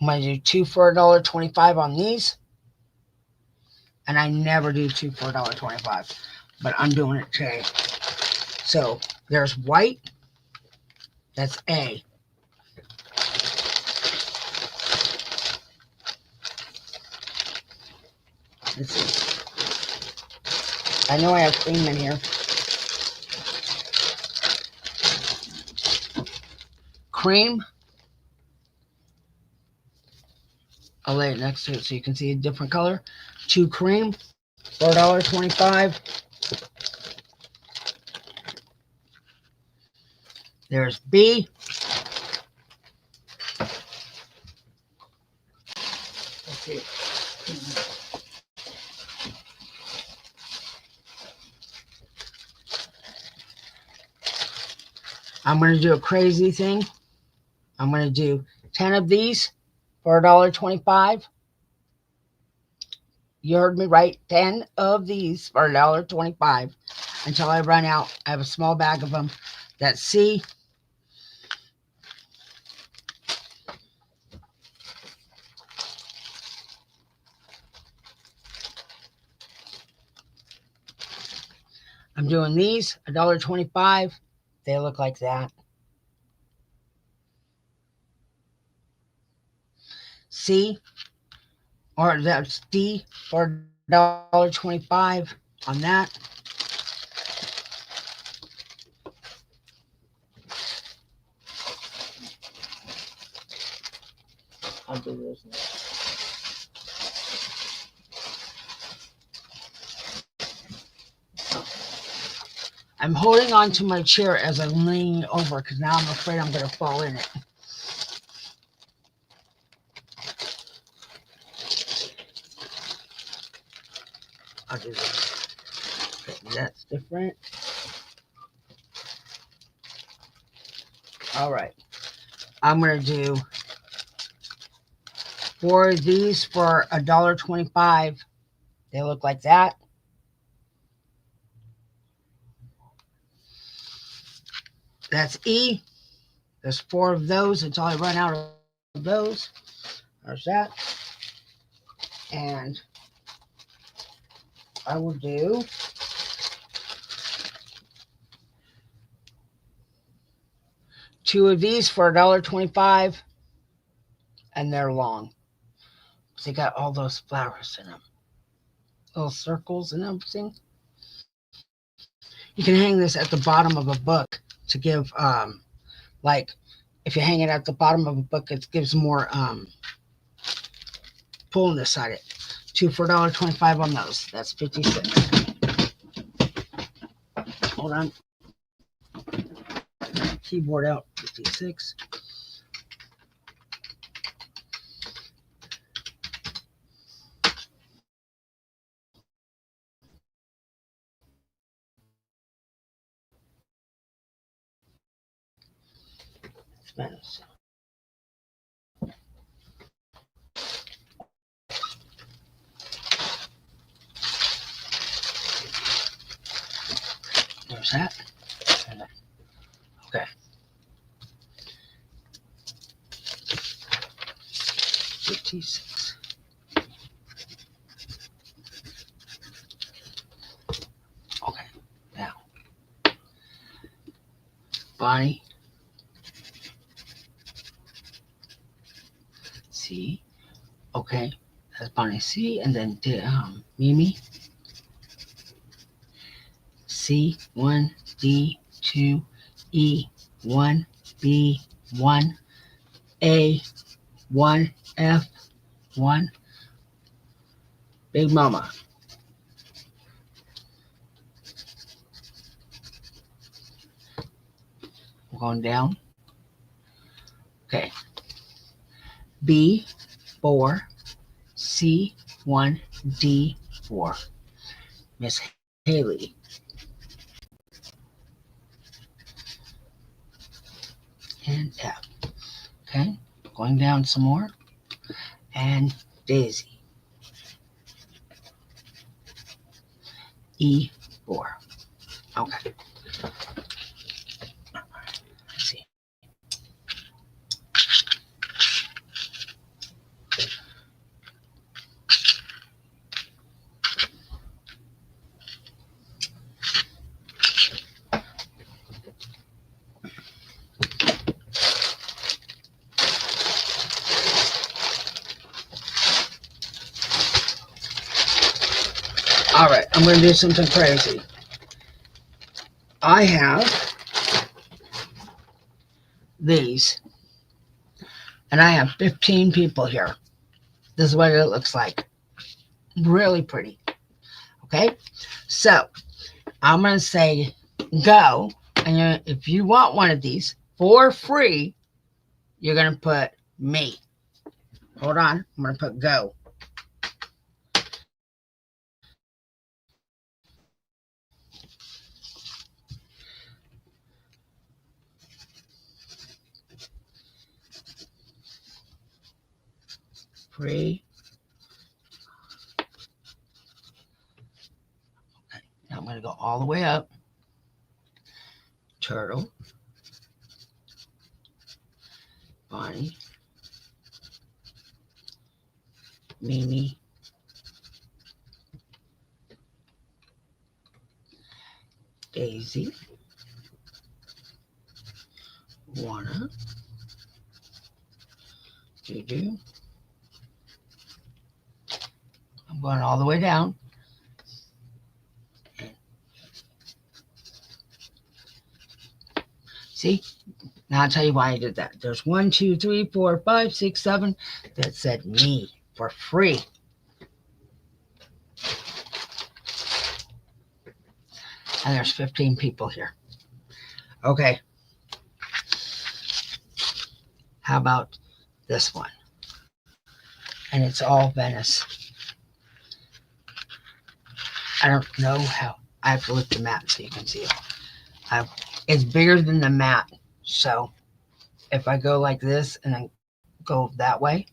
S1: I'm going to do 2 for $1.25 on these. And I never do 2 for $1.25. But I'm doing it today. So there's white. That's A. Let's see. I know I have cream in here. Cream. I'll lay it next to it so you can see a different color. 2 cream for $1.25. There's B. Let's see. I'm going to do a crazy thing. I'm going to do 10 of these for $1.25. You heard me right. 10 of these for $1.25 until I run out. I have a small bag of them. That's C. I'm doing these $1.25. They look like that. C, or that's D for $1.25 on that. I'll do this now. I'm holding on to my chair as I'm leaning over because now I'm afraid I'm going to fall in it. I'll do this. Okay, that's different. All right. I'm going to do 4 of these for $1.25. They look like that. That's E. There's 4 of those until I run out of those. There's that. And I will do two of these for $1.25, and they're long. They got all those flowers in them, little circles and everything. You can hang this at the bottom of a book to give, like, if you hang it at the bottom of a book, it gives more pull on this side. 2 for $1.25 on those. That's 56. Hold on. Keyboard out. 56. Spanish. There's that. Okay. T6. Okay, now, Bonnie, C. Okay, that's Bonnie C, and then Mimi, C1, D2, E1, B1, A1, F1, Big Mama. We're going down. Okay. B4, C1, D4. Miss Haley. And F. Okay. Going down some more. And Daisy. E4. Okay. Let's see. All right, I'm going to do something crazy. I have these, and I have 15 people here. This is what it looks like. Really pretty. Okay, so I'm going to say go, and if you want one of these for free, you're going to put me. Hold on, I'm going to put go. Free. Okay, now I'm going to go all the way up. Turtle. Bonnie. Mimi. Daisy. Wanna. Juju. I'm going all the way down. See? Now I'll tell you why I did that. There's 1, 2, 3, 4, 5, 6, 7 that said me for free. And there's 15 people here. Okay. How about this one? And it's all Venice. I don't know how. I have to look at the map so you can see it. It's bigger than the mat. So if I go like this and then go that way,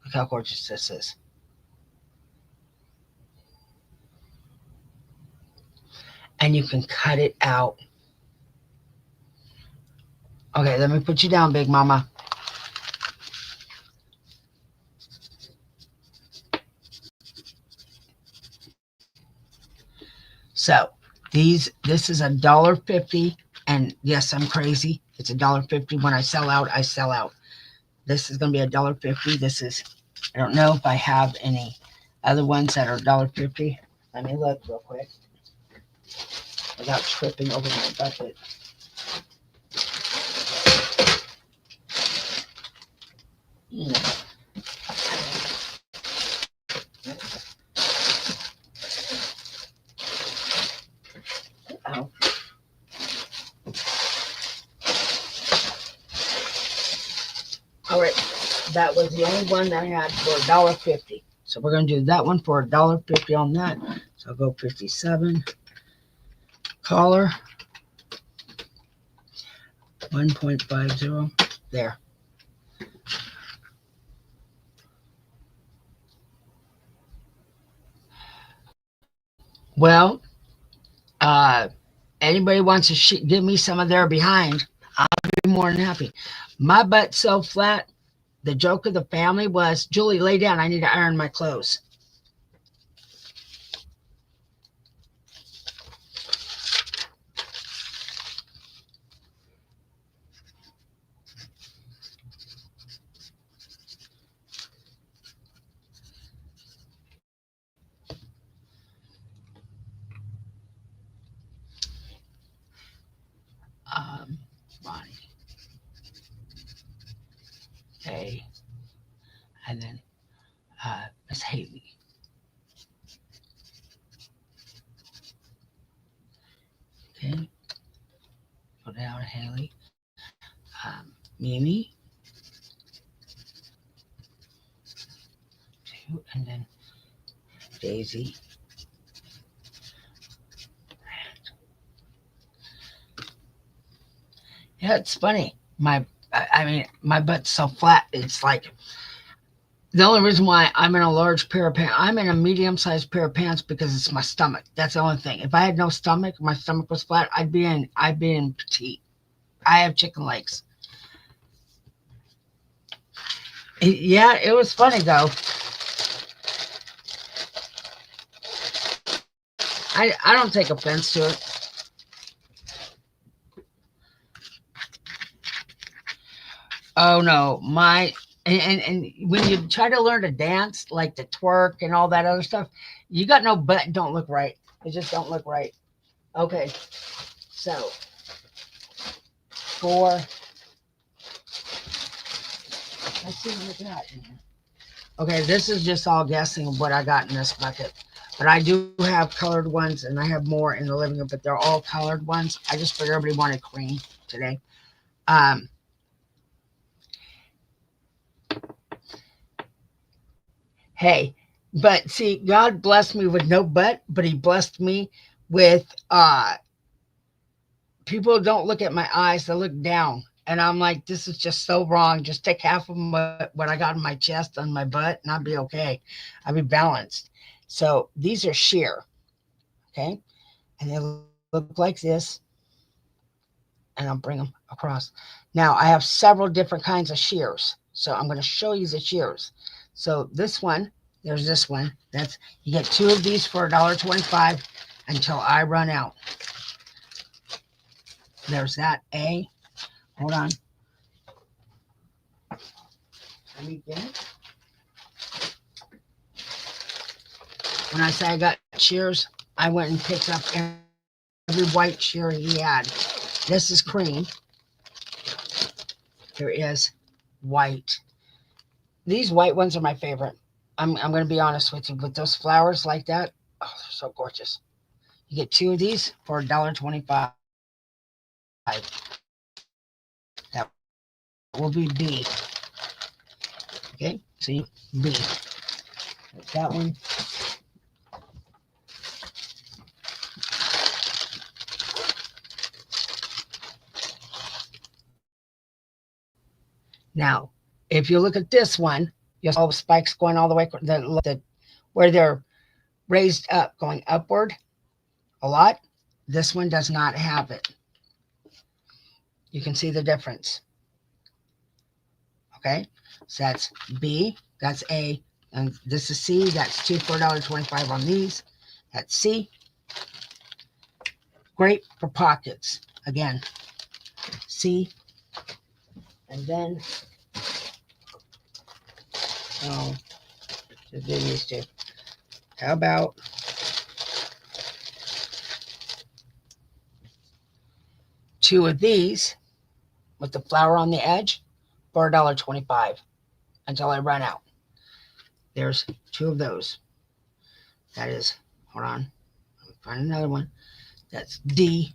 S1: look how gorgeous this is. And you can cut it out. Okay, let me put you down, Big Mama. So this is $1.50, and yes, I'm crazy. It's $1.50. When I sell out, I sell out. This is going to be $1.50. This is, I don't know if I have any other ones that are $1.50. Let me look real quick without tripping over my bucket. Oh. All right, that was the only one that I had for $1.50. So we're going to do that one for $1.50 on that. So I'll go 57. Collar. 1.50. There. Well, anybody wants to give me some of their behind, I'll be more than happy. My butt's so flat, the joke of the family was, Julie, lay down. I need to iron my clothes. Bonnie. A. And then Miss Haley. Okay. Go down, Haley. Mimi. Two. And then Daisy. Yeah, it's funny. I mean, my butt's so flat. It's like the only reason why I'm in a large pair of pants, I'm in a medium-sized pair of pants because it's my stomach. That's the only thing. If I had no stomach, my stomach was flat, I'd be in petite. I have chicken legs. Yeah, it was funny though. I don't take offense to it. Oh no, and when you try to learn to dance, like the twerk and all that other stuff, you got no butt. Don't look right. It just don't look right. Okay, so for let's see what we got in here. Okay, this is just all guessing of what I got in this bucket. But I do have colored ones, and I have more in the living room, but they're all colored ones. I just figured everybody wanted cream today. Um, hey, but see, God blessed me with no butt, but He blessed me with people don't look at my eyes, they look down. And I'm like, this is just so wrong. Just take half of what I got in my chest on my butt, and I'll be okay. I'll be balanced. So these are sheer, okay? And they look like this. And I'll bring them across. Now, I have several different kinds of shears. So I'm going to show you the shears. So this one, there's this one. That's you get two of these for $1.25 until I run out. There's that A. Hold on. Let me get it. When I say I got shears, I went and picked up every white shear he had. This is cream. There is white. These white ones are my favorite. I'm going to be honest with you. With those flowers like that, oh, they're so gorgeous. You get two of these for $1.25. That will be B. Okay, see, B. That's that one. Now, if you look at this one, you'll see all the spikes going all the way, where they're raised up, going upward a lot. This one does not have it. You can see the difference. Okay, so that's B, that's A, and this is C. That's two for $1.25 on these. That's C. Great for pockets. Again, C. And then, oh, just do these two. How about two of these with the flower on the edge for $1.25 until I run out. There's two of those. That is, hold on, let me find another one. That's D,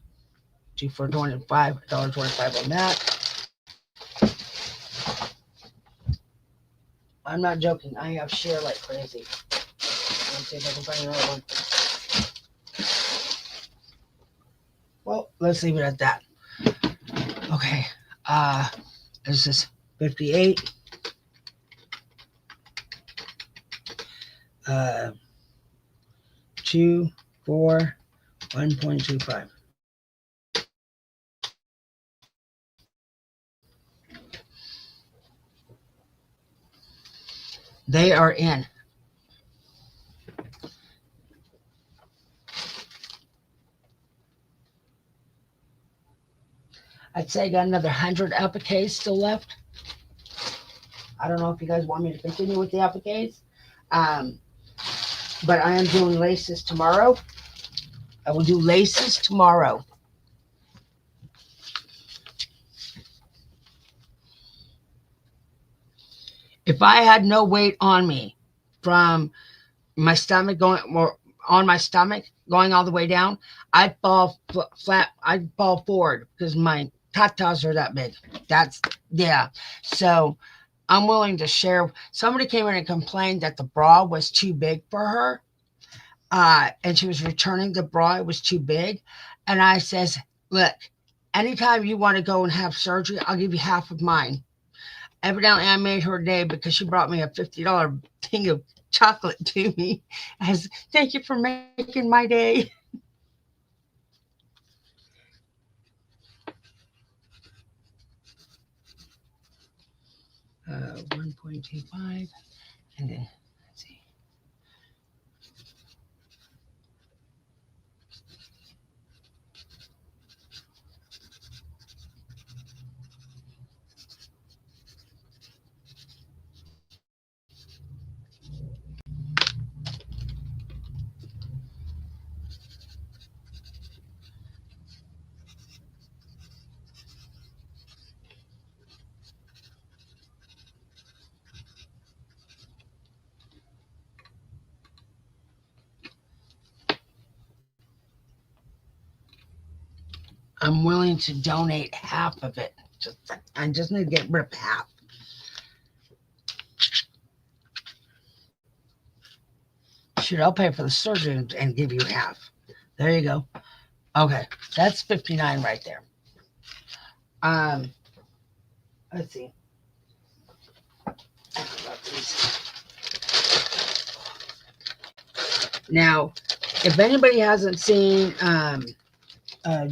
S1: two for $1.25 on that. I'm not joking. I have sheer like crazy. Let's see if I can find another one. Well, let's leave it at that. Okay. This is 58. 2, 4, 1.25. They are in. I'd say I got another 100 appliques still left. I don't know if you guys want me to continue with the appliques. Um, but I am doing laces tomorrow. I will do laces tomorrow. If I had no weight on me from my stomach going or on my stomach going all the way down, I'd fall flat. I'd fall forward because my tatas are that big. That's yeah. So I'm willing to share. Somebody came in and complained that the bra was too big for her, and she was returning the bra. It was too big, and I says, "Look, anytime you want to go and have surgery, I'll give you half of mine." Evidently, I made her day because she brought me a $50 thing of chocolate to me as thank you for making my day. 1.25, and then let's see. I'm willing to donate half of it. I just need to get rid of half. Shoot, I'll pay for the surgery and give you half. There you go. Okay, that's 59 right there. Um, let's see. Now, if anybody hasn't seen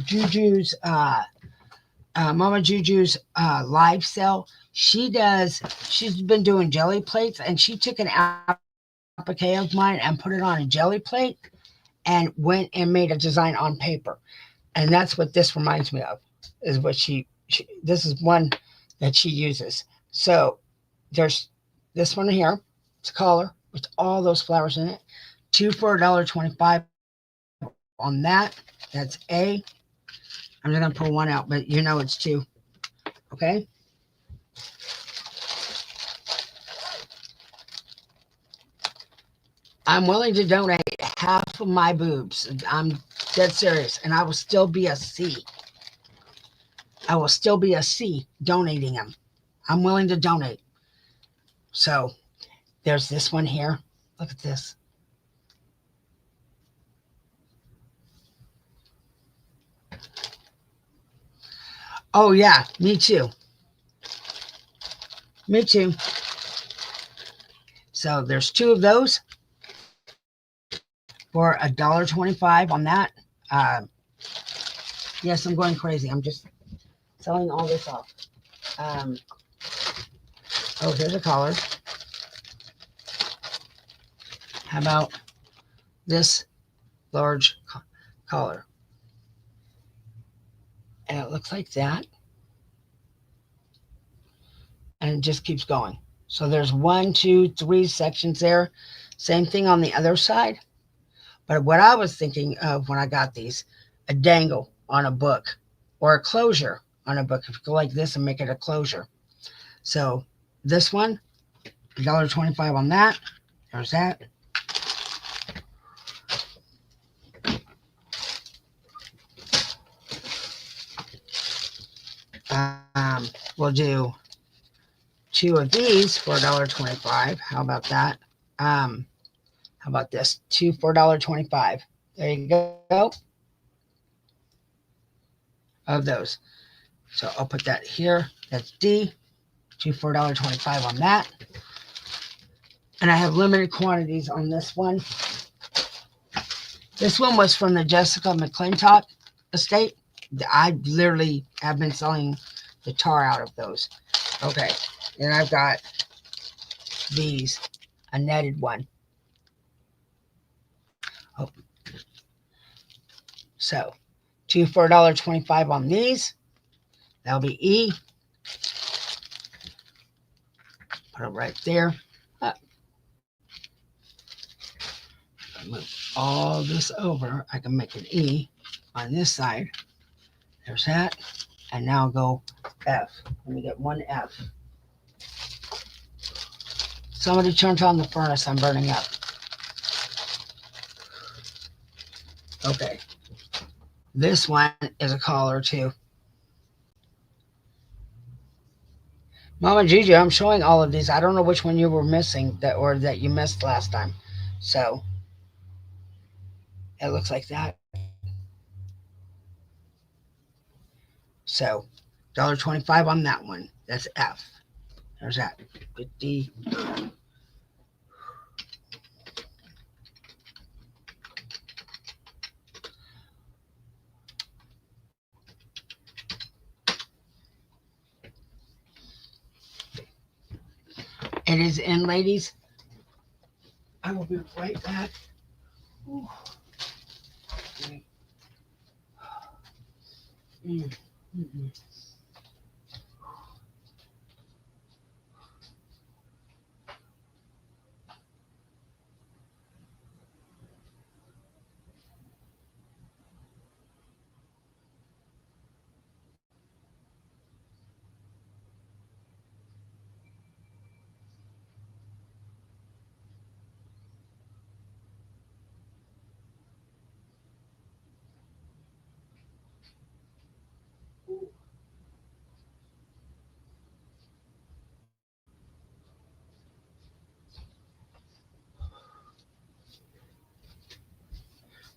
S1: Juju's Mama Juju's live sale, she's been doing jelly plates, and she took an applique of mine and put it on a jelly plate and went and made a design on paper. And that's what this reminds me of, is what she this is one that she uses. So there's this one here. It's a collar with all those flowers in it. Two for $1.25 on that. That's A. I'm just gonna pull one out, but you know it's two. Okay. I'm willing to donate half of my boobs. I'm dead serious, and I will still be a C. I will still be a C donating them. I'm willing to donate. So there's this one here. Look at this. Oh yeah, me too. Me too. So there's two of those for $1.25 on that. Yes, I'm going crazy. I'm just selling all this off. Oh, here's a collar. How about this large collar? And it looks like that. And it just keeps going. So there's 1, 2, 3 sections there. Same thing on the other side. But what I was thinking of when I got these, a dangle on a book or a closure on a book. If you go like this and make it a closure. So this one, $1.25 on that. There's that. We'll do two of these for $1.25. How about that? How about this? Two for $1.25. There you go. Of those. So I'll put that here. That's D. Two for $1.25 on that. And I have limited quantities on this one. This one was from the Jessica McClintock estate. I literally have been selling the tar out of those. Okay. And I've got these a netted one. Oh, so 2 for $1.25 on these. That'll be E. Put it right there. Move all this over. I can make an E on this side. There's that. And now go F. Let me get one F. Somebody turned on the furnace. I'm burning up. Okay. This one is a collar too. Mama Gigi, I'm showing all of these. I don't know which one you were missing that you missed last time. So it looks like that. So $1.25 on that one. That's F. There's that. 50. It is in, ladies. I will be right back. Ooh. Mm-hmm.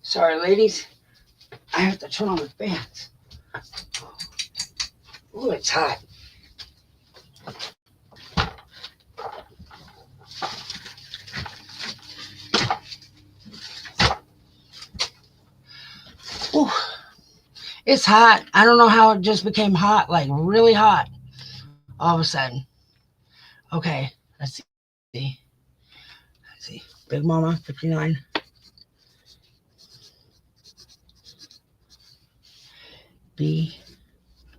S1: Sorry, ladies. I have to turn on the fans. Ooh, it's hot. Ooh, it's hot. I don't know how it just became hot, like really hot all of a sudden. Okay, let's see. Let's see. Big Mama, 59. B.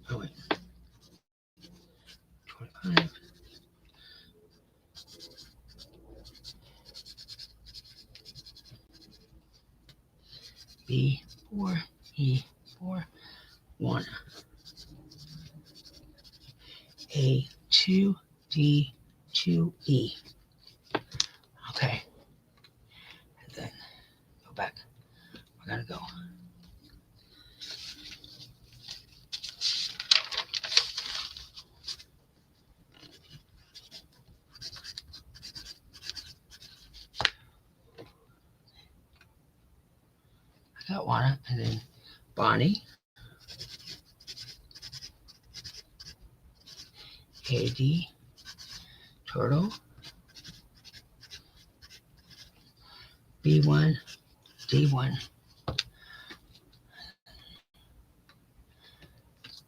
S1: Oh, wait. 25. B4, E4, 1. A2, D2E. Okay. And then go back. I gotta go. I got one. And then Bonnie. AD. Turtle. B1. D1.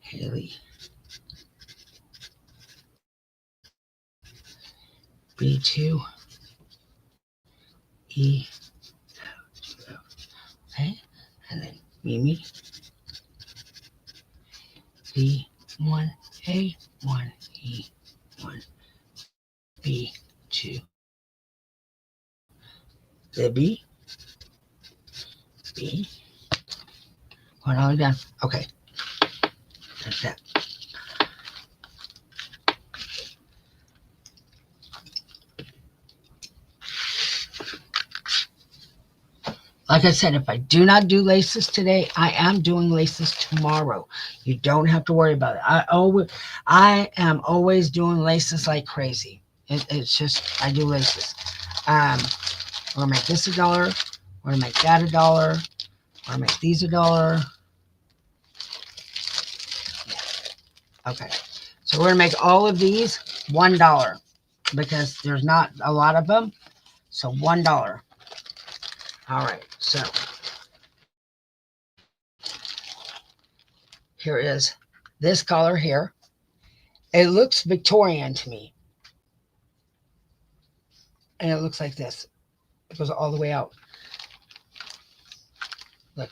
S1: Haley. B2. E. Okay. And then Mimi. B1. A1. E1. B2. The B. B. Going all the way down. Okay. That's that. Like I said, if I do not do laces today, I am doing laces tomorrow. You don't have to worry about it. I am always doing laces like crazy. It's just, I do laces. We're going to make this $1. We're going to make that $1. We're going to make these $1. Yeah. Okay. So we're going to make all of these $1 because there's not a lot of them. So $1. All right. So here is this color here. It looks Victorian to me. and it looks like this. It goes all the way out. Look.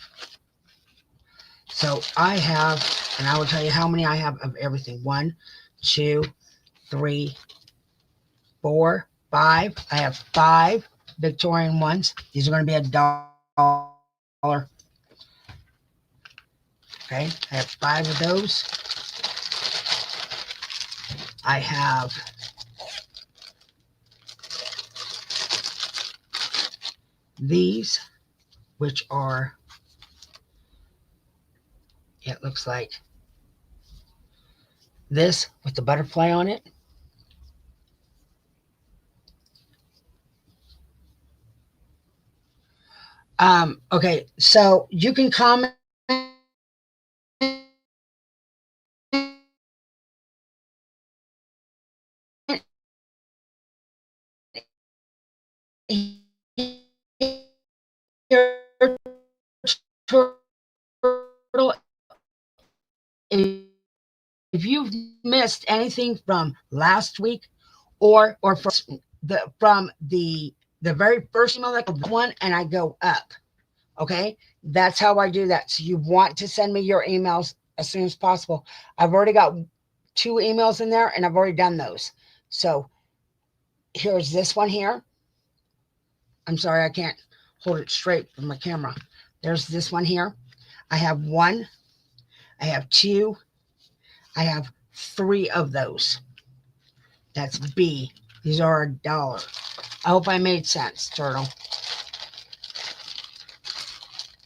S1: So I have, and I will tell you how many I have of everything. 1, 2, 3, 4, 5. I have 5 Victorian ones. These are going to be $1. Okay, I have 5 of those. I have these, which are, it looks like this with the butterfly on it. Okay, so you can comment here, Turtle, if you've missed anything from last week or from the very first email, like one, and I go up. Okay, that's how I do that. So you want to send me your emails as soon as possible. I've already got 2 emails in there, and I've already done those. So here's this one here. I'm sorry, I can't hold it straight from my camera. There's this one here. I have 1, I have 2, I have 3 of those. That's B. These are $1. I hope I made sense, Turtle.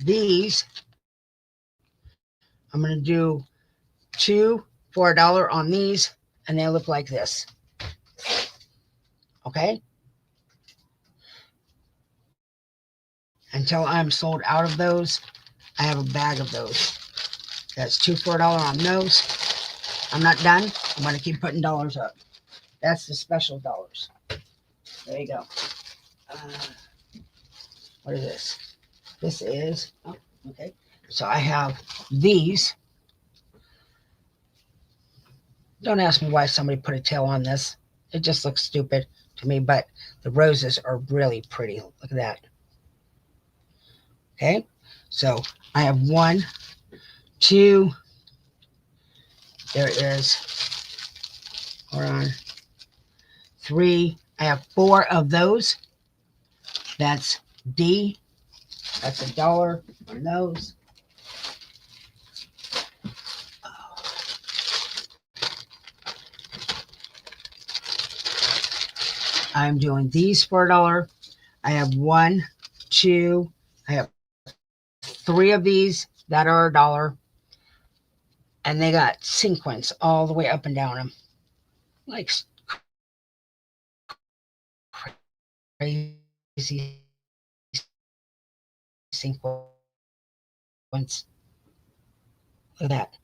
S1: These, I'm going to do 2 for $1 on these, and they look like this. Okay? Until I'm sold out of those, I have a bag of those. That's 2 for $1 on those. I'm not done. I'm going to keep putting dollars up. That's the special dollars. There you go. What is this? This is, oh, okay. So I have these. Don't ask me why somebody put a tail on this. It just looks stupid to me, but the roses are really pretty. Look at that. Okay. So I have 1, 2. There is, hold on, 3. I have 4 of those. That's D. That's $1 on those. I'm doing these for $1. I have 1, 2. I have 3 of these that are $1. And they got sequins all the way up and down them. Like crazy sequins. Look at that.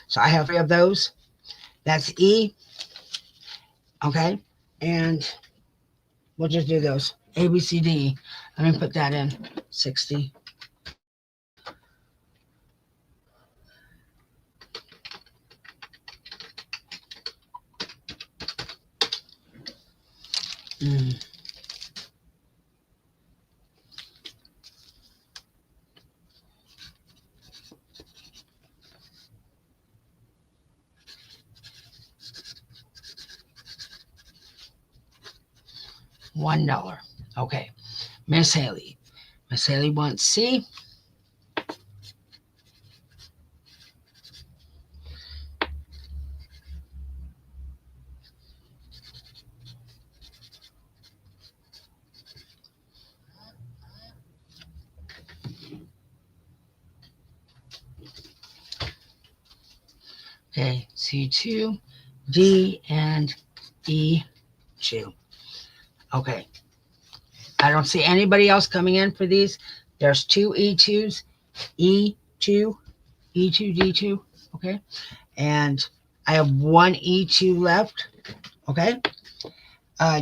S1: So I have 3 of those. That's E. Okay. And we'll just do those. A, B, C, D. Let me put that in. 60. $1. Okay. Miss Haley. Miss Haley wants C. Okay, C2, D, and E2. Okay. I don't see anybody else coming in for these. There's 2 E2s, E2, E2, D2. Okay. And I have 1 E2 left. Okay.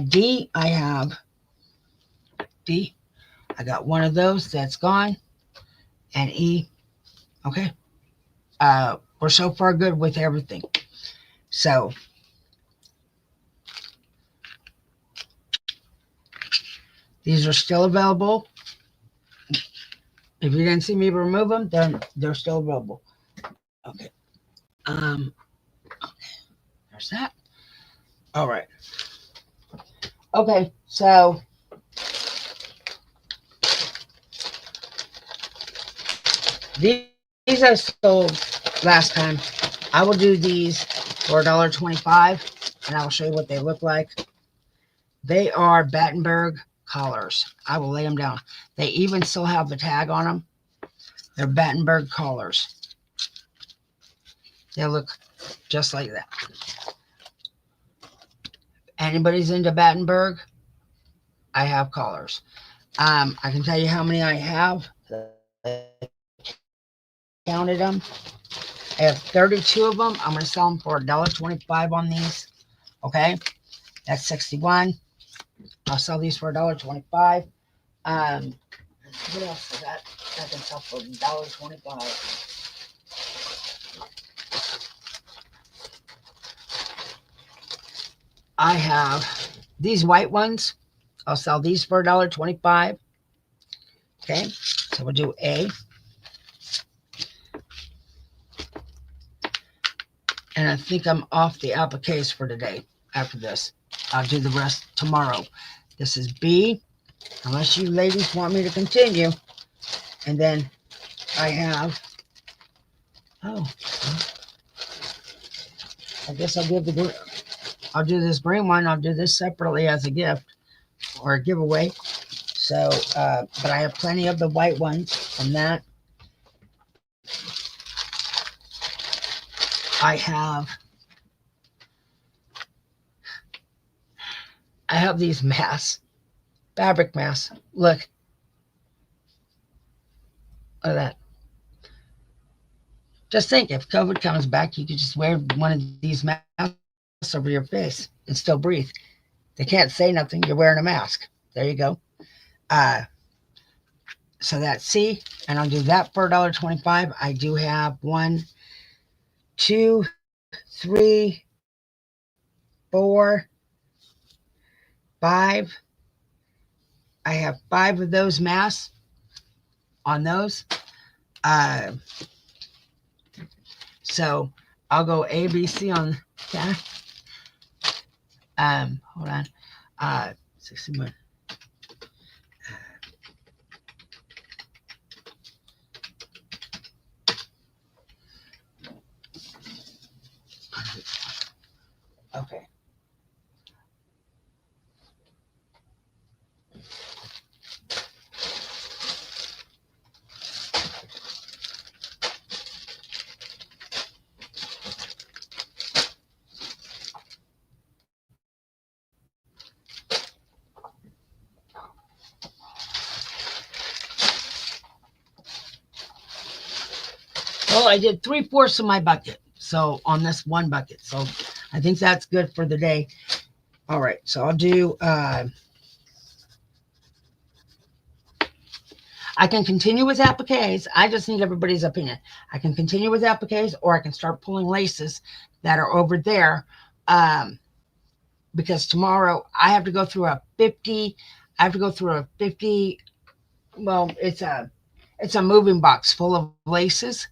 S1: D, I have D. I got 1 of those. That's gone. And E. Okay. We're so far good with everything. So These are still available. If you didn't see me remove them, then they're still available. Okay. There's that. All right. Okay. So these I sold last time. I will do these for $1.25, and I will show you what they look like. They are Battenberg collars. I will lay them down. They even still have the tag on them. They're Battenberg collars. They look just like that. Anybody's into Battenberg, I have collars. I can tell you how many I have. I counted them. I have 32 of them. I'm going to sell them for $1.25 on these. Okay, that's 61. I'll sell these for $1.25. What else is that? I can sell for $1.25. I have these white ones. I'll sell these for $1.25. Okay, so we'll do A. And I think I'm off the appliques for today after this. I'll do the rest tomorrow. This is B, unless you ladies want me to continue. And then I have, I guess I'll do this green one. I'll do this separately as a gift or a giveaway. So, but I have plenty of the white ones from that. I have these masks, fabric masks. Look at that. Just think, if COVID comes back, you could just wear one of these masks over your face and still breathe. They can't say nothing. You're wearing a mask. There you go. So that's C, and I'll do that for $1.25. I do have 1, 2, 3, 4, 5. I have 5 of those masks on those. So I'll go A, B, C on that. Hold on. 61. Okay. Well, I did 3/4 of my bucket. So on this one bucket. So I think that's good for the day. All right. So I'll do, I can continue with appliques. I just need everybody's opinion. I can continue with appliques, or I can start pulling laces that are over there. Because tomorrow I have to go through a 50. I have to go through a 50. Well, it's a moving box full of laces,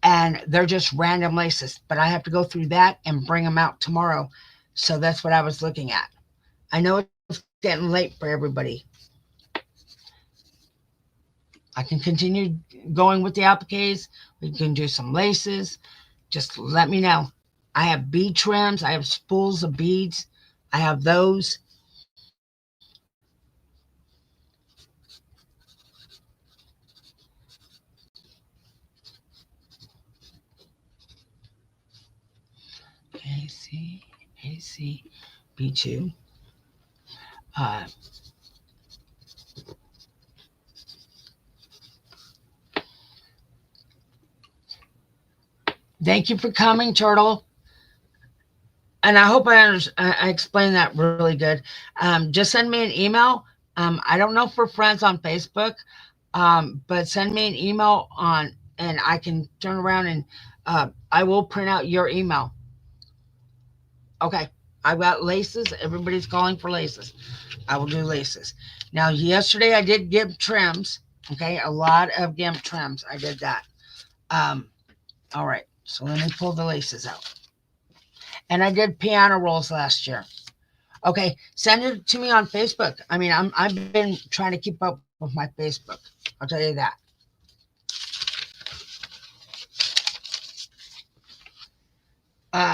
S1: and they're just random laces. But I have to go through that and bring them out tomorrow. So that's what I was looking at. I know it's getting late for everybody. I can continue going with the appliques. We can do some laces. Just let me know. I have bead trims. I have spools of beads. I have those. AC, B2. Thank you for coming, Turtle. And I hope I explained that really good. Just send me an email. I don't know if we're friends on Facebook, but send me an email and I can turn around and I will print out your email. Okay, I've got laces. Everybody's calling for laces. I will do laces. Now, yesterday I did gimp trims. Okay, a lot of gimp trims. I did that. Um, all right. So let me pull the laces out. And I did piano rolls last year. Okay, send it to me on Facebook. I mean, I've been trying to keep up with my Facebook. I'll tell you that.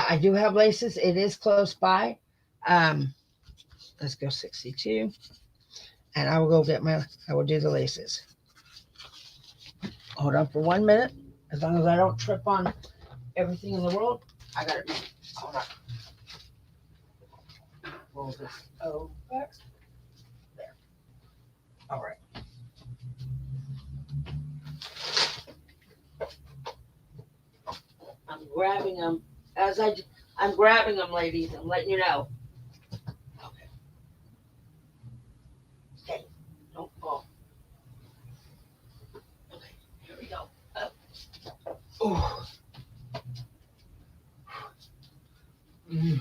S1: I do have laces. It is close by. Um, let's go 62. And I will go get I will do the laces. Hold on for 1 minute. As long as I don't trip on everything in the world, I got it. Hold on. Roll this over. There. All right. I'm grabbing them. I'm grabbing them, ladies. I'm letting you know. Okay. Okay. Don't fall. Okay. Here we go. Up. Oh. Mm.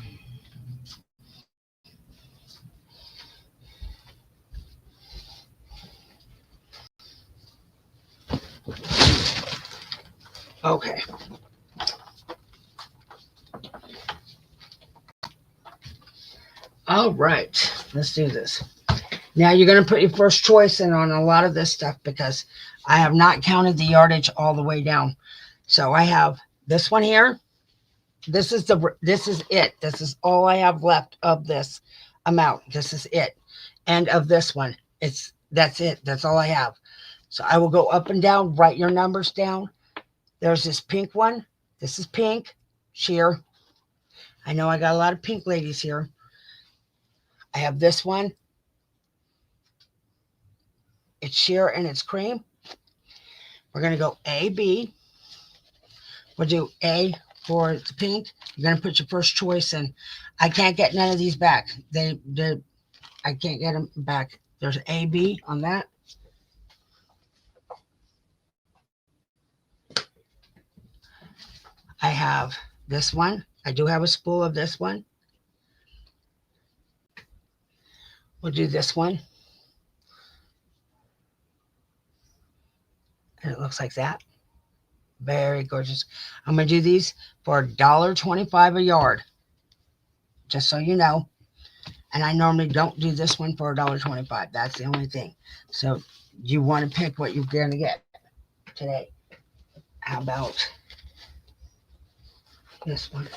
S1: Okay. All right. Let's do this. Now you're going to put your first choice in on a lot of this stuff because I have not counted the yardage all the way down. So I have this one here. This is it. This is all I have left of this amount. This is it. And of this one, that's it. That's all I have. So I will go up and down, write your numbers down. There's this pink one. This is pink sheer. I know I got a lot of pink ladies here. I have this one. It's sheer and it's cream. We're going to go A, B. We'll do A for the pink. You're going to put your first choice in. I can't get none of these back. I can't get them back. There's A, B on that. I have this one. I do have a spool of this one. We'll do this one. And it looks like that. Very gorgeous. I'm going to do these for $1.25 a yard. Just so you know. And I normally don't do this one for $1.25. That's the only thing. So you want to pick what you're going to get today. How about this one?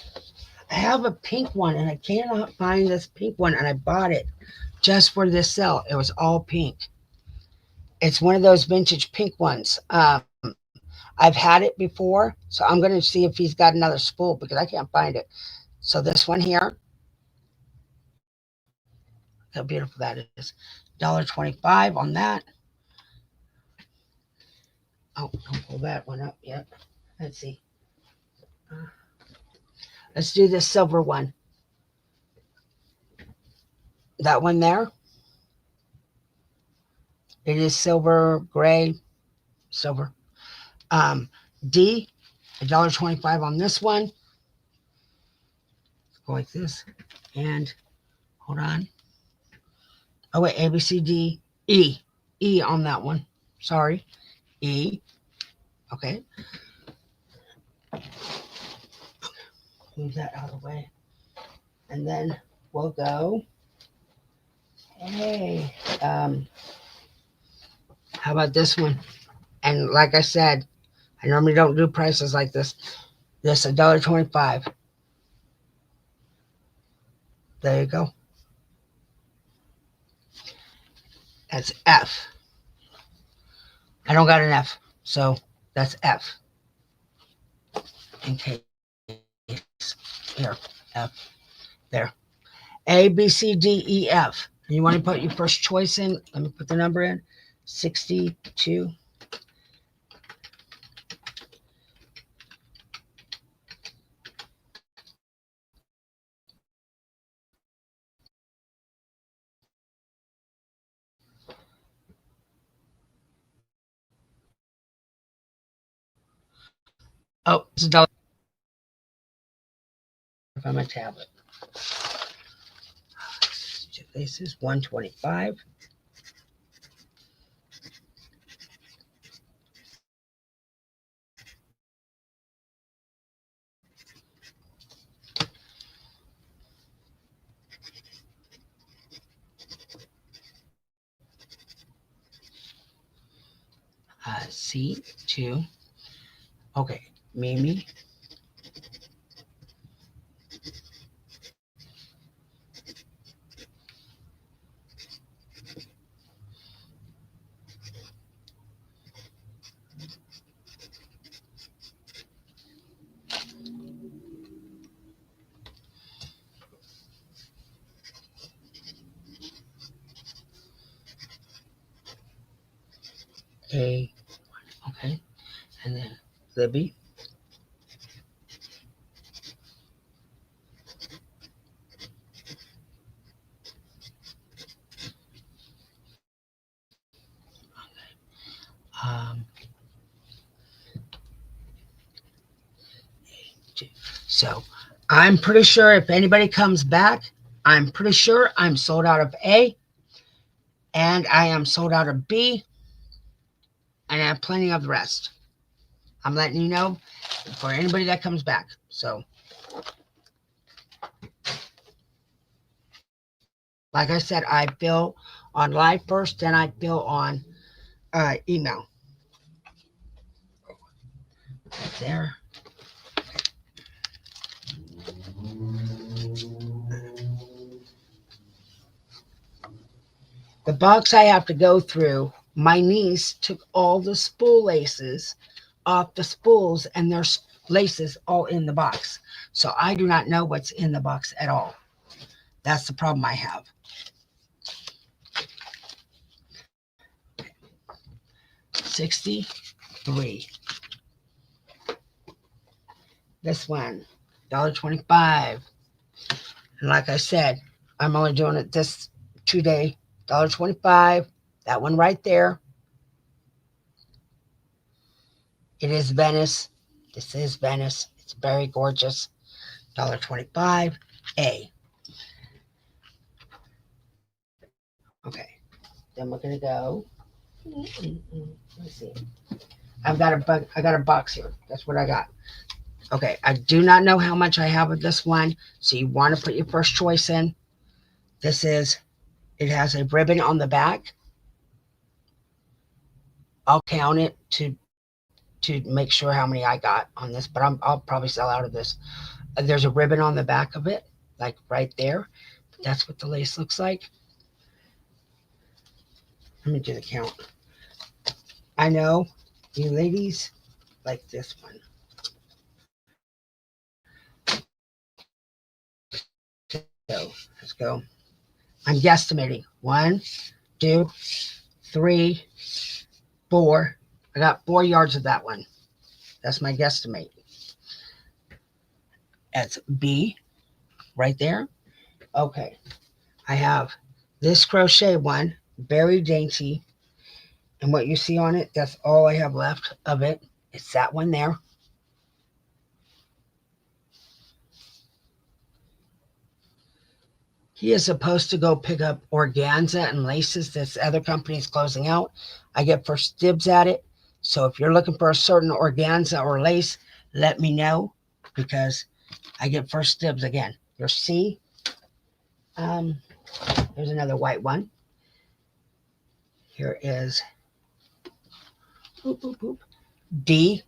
S1: I have a pink one and I cannot find this pink one and I bought it just for this sale. It was all pink. It's one of those vintage pink ones. I've had it before, so I'm going to see if he's got another spool because I can't find it. So this one here, how beautiful that is. $1.25 on that. Oh, don't pull that one up yet. Let's see. Let's do this silver one. That one there. It is silver, gray, silver. D, $1.25 on this one. Go like this. And hold on. Oh wait, A, B, C, D, E. E on that one. Sorry. E. Okay. Move that out of the way. And then we'll go. Hey. How about this one? And like I said, I normally don't do prices like this. This $1.25. There you go. That's F. I don't got an F, so that's F. In case. Here, F. There. A, B, C, D, E, F. And you want to put your first choice in. Let me put the number in. 62. Oh, it's $1 on my tablet. This is $1.25. C2. Okay, Mimi. A. Okay, and then Libby. Um, so I'm pretty sure if anybody comes back, I'm pretty sure I'm sold out of A, and I am sold out of B, and I have plenty of the rest. I'm letting you know for anybody that comes back. So, like I said, I bill on live first, then I bill on email. Right there. The box I have to go through, my niece took all the spool laces off the spools, and there's laces all in the box. So I do not know what's in the box at all. That's the problem I have. 63. This one, $1.25. And like I said, I'm only doing it this 2 day, $1.25. That one right there. It is Venice. This is Venice. It's very gorgeous. $1.25. A. Okay. Then we're gonna go. Let's see. I got a box here. That's what I got. Okay. I do not know how much I have of this one, so you want to put your first choice in. This is. It has a ribbon on the back. I'll count it to make sure how many I got on this, but I'll probably sell out of this. There's a ribbon on the back of it, like right there. That's what the lace looks like. Let me do the count. I know you ladies like this one. So let's go. I'm guesstimating 1, 2, 3, 4. I got 4 yards of that one. That's my guesstimate. That's B right there. Okay. I have this crochet one, very dainty. And what you see on it, that's all I have left of it. It's that one there. He is supposed to go pick up organza and laces. This other company is closing out. I get first dibs at it. So if you're looking for a certain organza or lace, let me know, because I get first dibs again. Your C. There's another white one. Here is boop, boop, boop. D.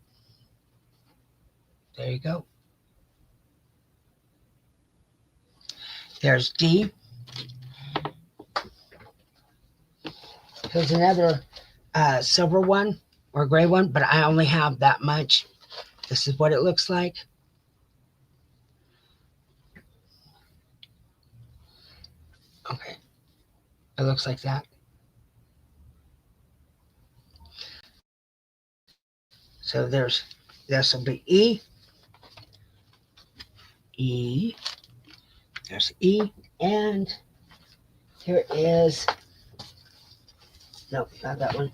S1: There you go. There's D. There's another silver one or gray one, but I only have that much. This is what it looks like. Okay. It looks like that. So this will be E. E. There's E. And here is, no, not that one.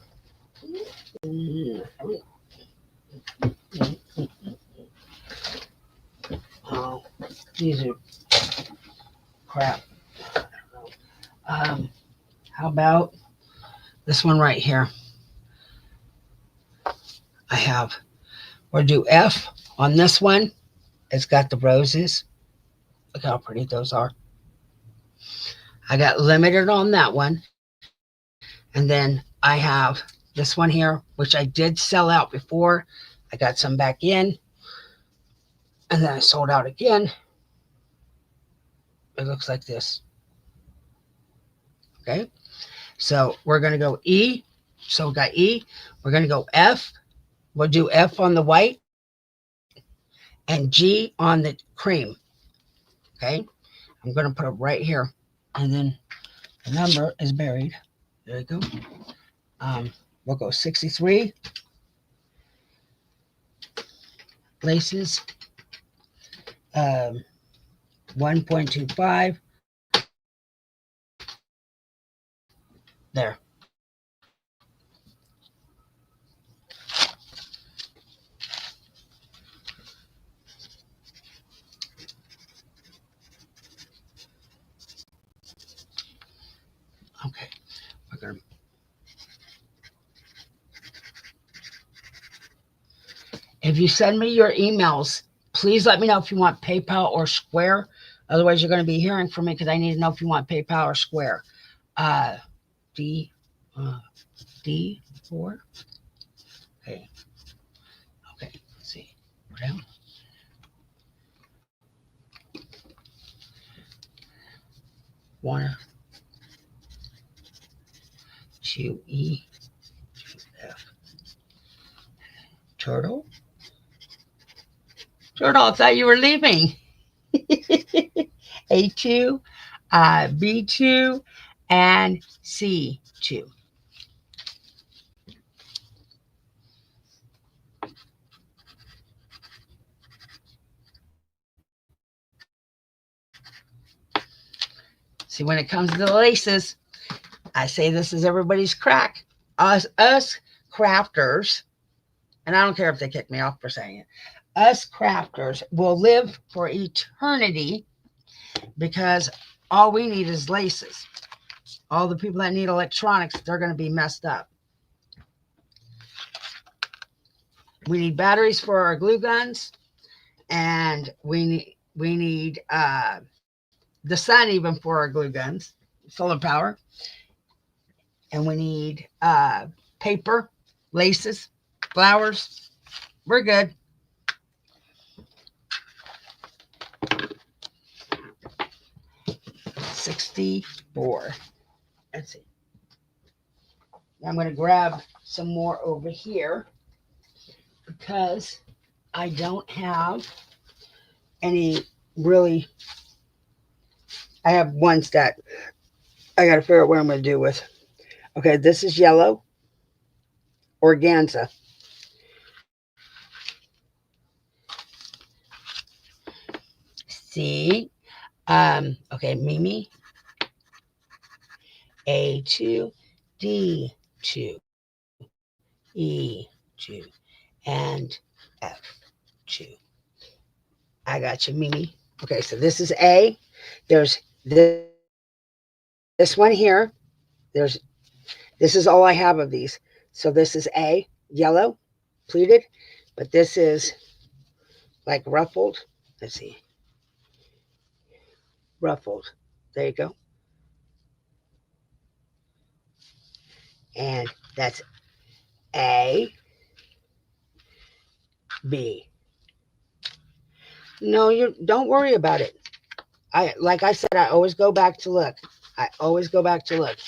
S1: Oh, these are crap. How about this one right here? I have, we'll do F on this one. It's got the roses. Look how pretty those are. I got limited on that one. And then I have this one here, which I did sell out before. I got some back in, and then I sold out again. It looks like this. Okay, so we're going to go E. So we got E. We're going to go F. We'll do F on the white and G on the cream. Okay, I'm going to put it right here, and then the number is buried. There you go. We'll go 63 laces, 1.25 there. Okay, we're gonna. If you send me your emails, please let me know if you want PayPal or Square. Otherwise, you're going to be hearing from me because I need to know if you want PayPal or Square. D4. Okay. Okay. Let's see. Go down. One, 2 E, 2 F. Turtle. Turtle, I thought you were leaving. A2, B2, and C2. See, when it comes to the laces, I say this is everybody's crack. Us crafters, and I don't care if they kick me off for saying it, us crafters will live for eternity because all we need is laces. All the people that need electronics, they're going to be messed up. We need batteries for our glue guns, and we need the sun even for our glue guns, solar power, and we need paper, laces, flowers. We're good. $64. Let's see. I'm going to grab some more over here because I don't have any really. I have ones that I got to figure out what I'm going to do with. Okay, this is yellow organza. See? Okay, Mimi. A2, D2, E2, and F2. I got you, Mimi. Okay, so this is A. There's this one here. This is all I have of these. So this is A, yellow, pleated, but this is like ruffled. Let's see. Ruffled. There you go. And that's A, B. No, you don't worry about it. Like I said, I always go back to look. I always go back to look.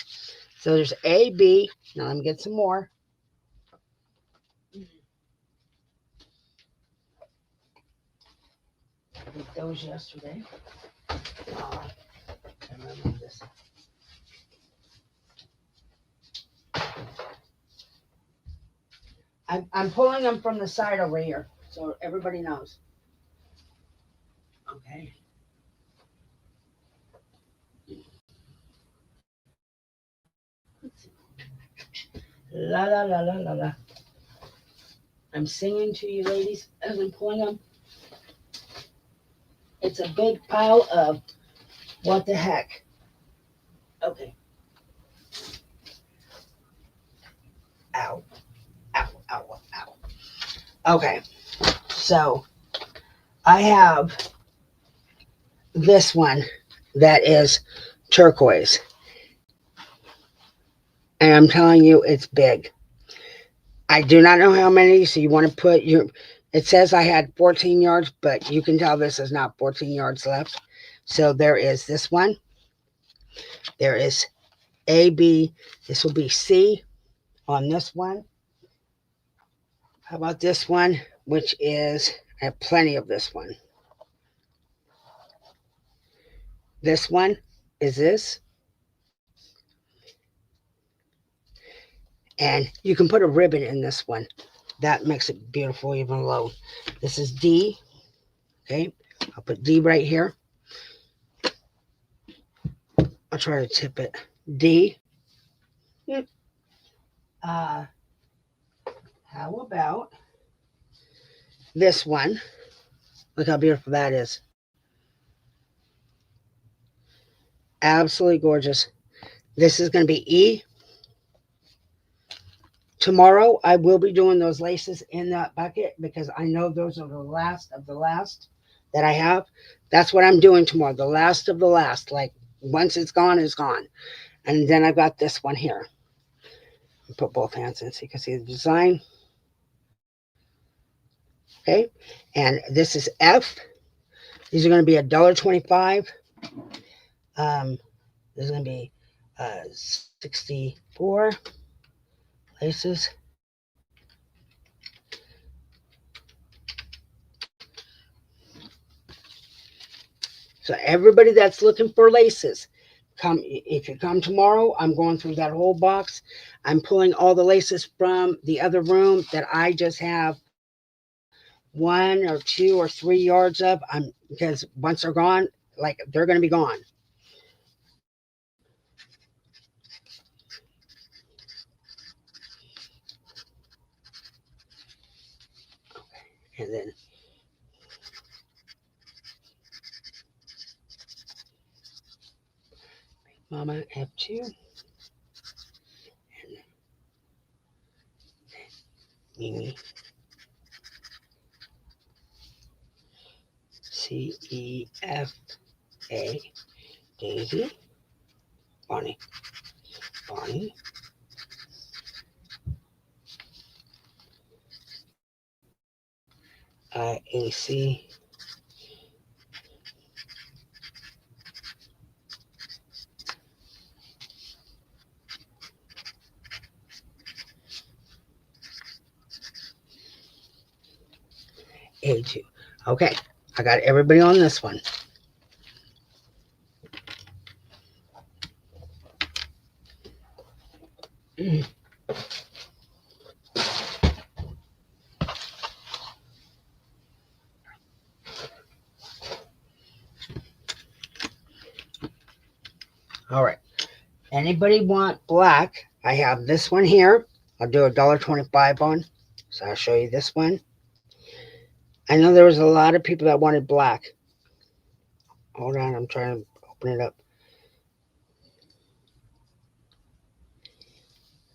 S1: So there's A, B. Now let me get some more. I did those yesterday. I remember this. I'm pulling them from the side over here, so everybody knows. Okay. La la la la la la. I'm singing to you ladies as I'm pulling them. It's a big pile of what the heck. Okay. Ow. Ow, ow, ow. Okay. So I have this one that is turquoise. And I'm telling you, it's big. I do not know how many, so you want to put your, it says I had 14 yards, but you can tell this is not 14 yards left. So there is this one. There is A, B. This will be C on this one. How about this one, which is, I have plenty of this one. This one is this. And you can put a ribbon in this one. That makes it beautiful, even low. This is D. Okay, I'll put D right here. I'll try to tip it. D. How about this one? Look how beautiful that is. Absolutely gorgeous. This is going to be E. Tomorrow, I will be doing those laces in that bucket because I know those are the last of the last that I have. That's what I'm doing tomorrow. The last of the last. Like, once it's gone, it's gone. And then I've got this one here. I'll put both hands in so you can see the design. Okay. And this is F. These are going to be $1.25. This is going to be 64 laces. So everybody that's looking for laces, come. If you come tomorrow, I'm going through that whole box. I'm pulling all the laces from the other room that I just have 1 or 2 or 3 yards of. Because once they're gone, like they're going to be gone. And then Mama F2 and Mimi CEFA Daisy Bonnie IAC A2. Okay, I got everybody on this one. All right. Anybody want black? I have this one here. I'll do $1.25 on. So I'll show you this one. I know there was a lot of people that wanted black. Hold on, I'm trying to open it up.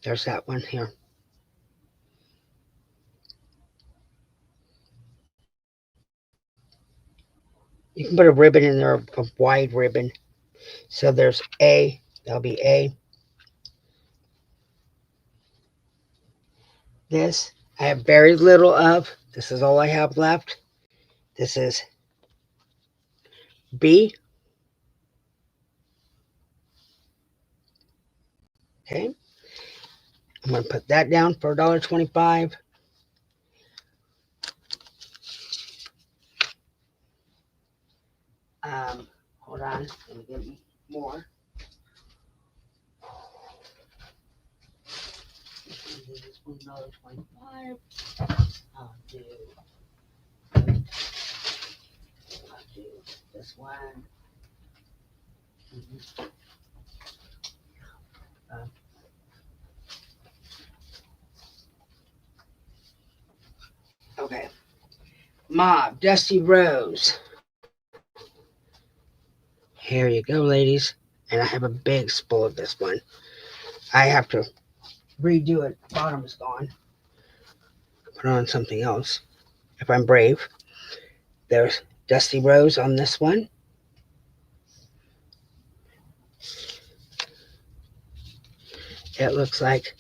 S1: There's that one here. You can put a ribbon in there, a wide ribbon. So there's A. That'll be A. This I have very little of. This is all I have left. This is B. Okay. I'm going to put that down for $1.25. Hold on. Let me get more. This is $1.25. I'll do this one. Okay. Mob, Dusty Rose. Here you go, ladies. And I have a big spool of this one. I have to redo it. The bottom is gone. Put on something else. If I'm brave. There's Dusty Rose on this one. It looks like,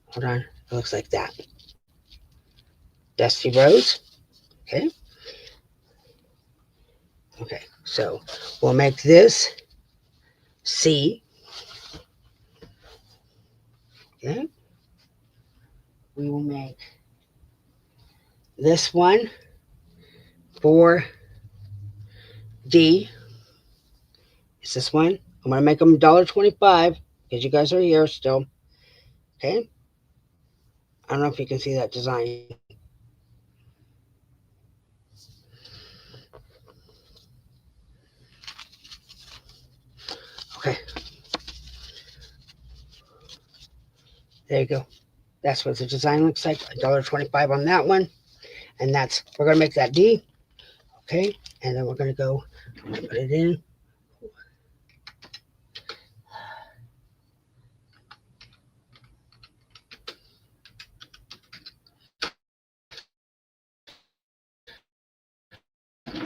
S1: hold on. It looks like that. Dusty Rose. Okay. Okay. So we'll make this C. Okay. We will make this one for D. It's this one. I'm going to make them $1.25 because you guys are here still. Okay. I don't know if you can see that design. Okay. There you go. That's what the design looks like. $1.25 on that one. And that's, we're going to make that D. Okay. And then we're going to go, I'm going to put it in.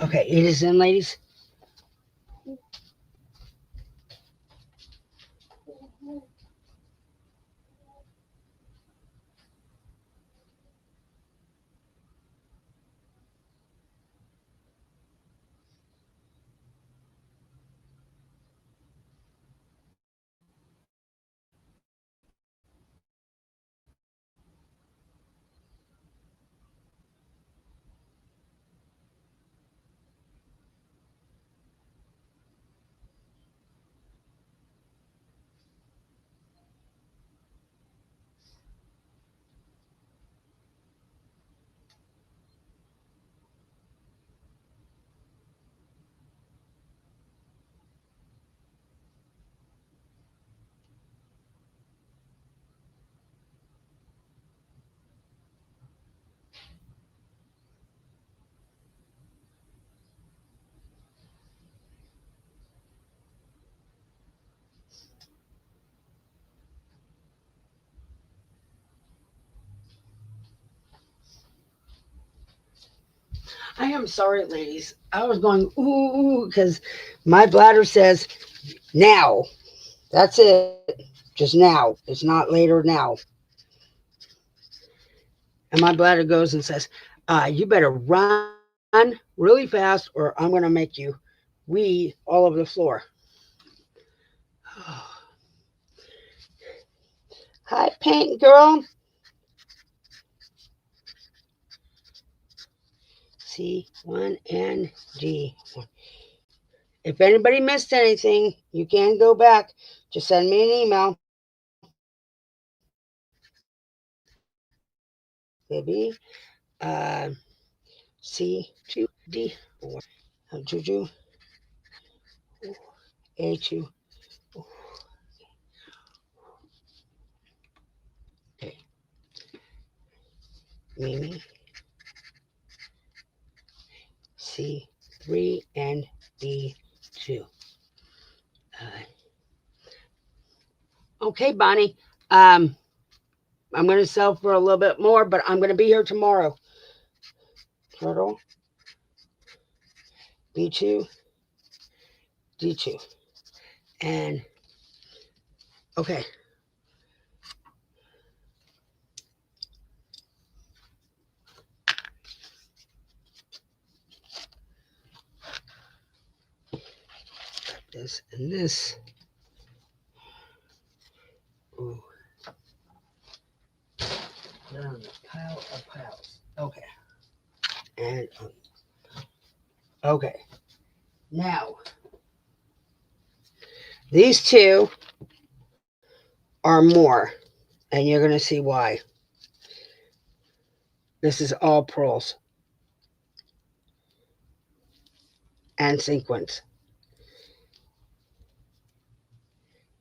S1: Okay. It is in, ladies. I am sorry, ladies. I was going, ooh, because my bladder says now. That's it. Just now. It's not later now. And my bladder goes and says, you better run really fast or I'm going to make you wee all over the floor. Hi, paint girl. C1 and D. If anybody missed anything, you can go back. Just send me an email. Baby. C2D4. Juju. A2. Okay. Mimi. C3 and D2. Okay, Bonnie. I'm going to sell for a little bit more, but I'm going to be here tomorrow. Turtle. B2. D2. And, okay. This and this. Ooh. They're on the pile of piles. Okay. And okay. Now, these two are more, and you're going to see why. This is all pearls and sequins.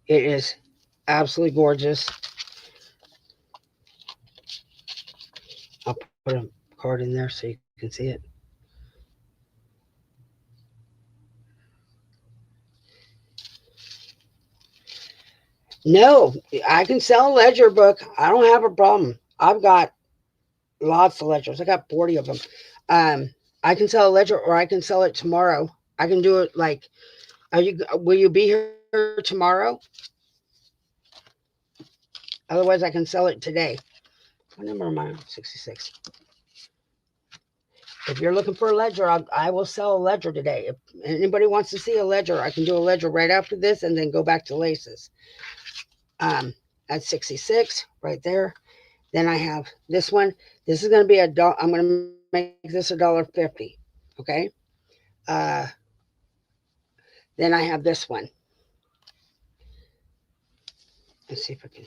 S1: It is absolutely gorgeous. I'll put a card in there so you can see it. No, I can sell a ledger book. I don't have a problem. I've got lots of ledgers. I got 40 of them. I can sell a ledger or I can sell it tomorrow. I can do it like, will you be here tomorrow? Otherwise, I can sell it today. What number am I on? 66. If you're looking for a ledger, I will sell a ledger today. If anybody wants to see a ledger, I can do a ledger right after this and then go back to laces. That's 66 right there. Then I have this one. This is going to be I'm going to make this $1.50. Okay. Uh, then I have this one. Let's see if I can.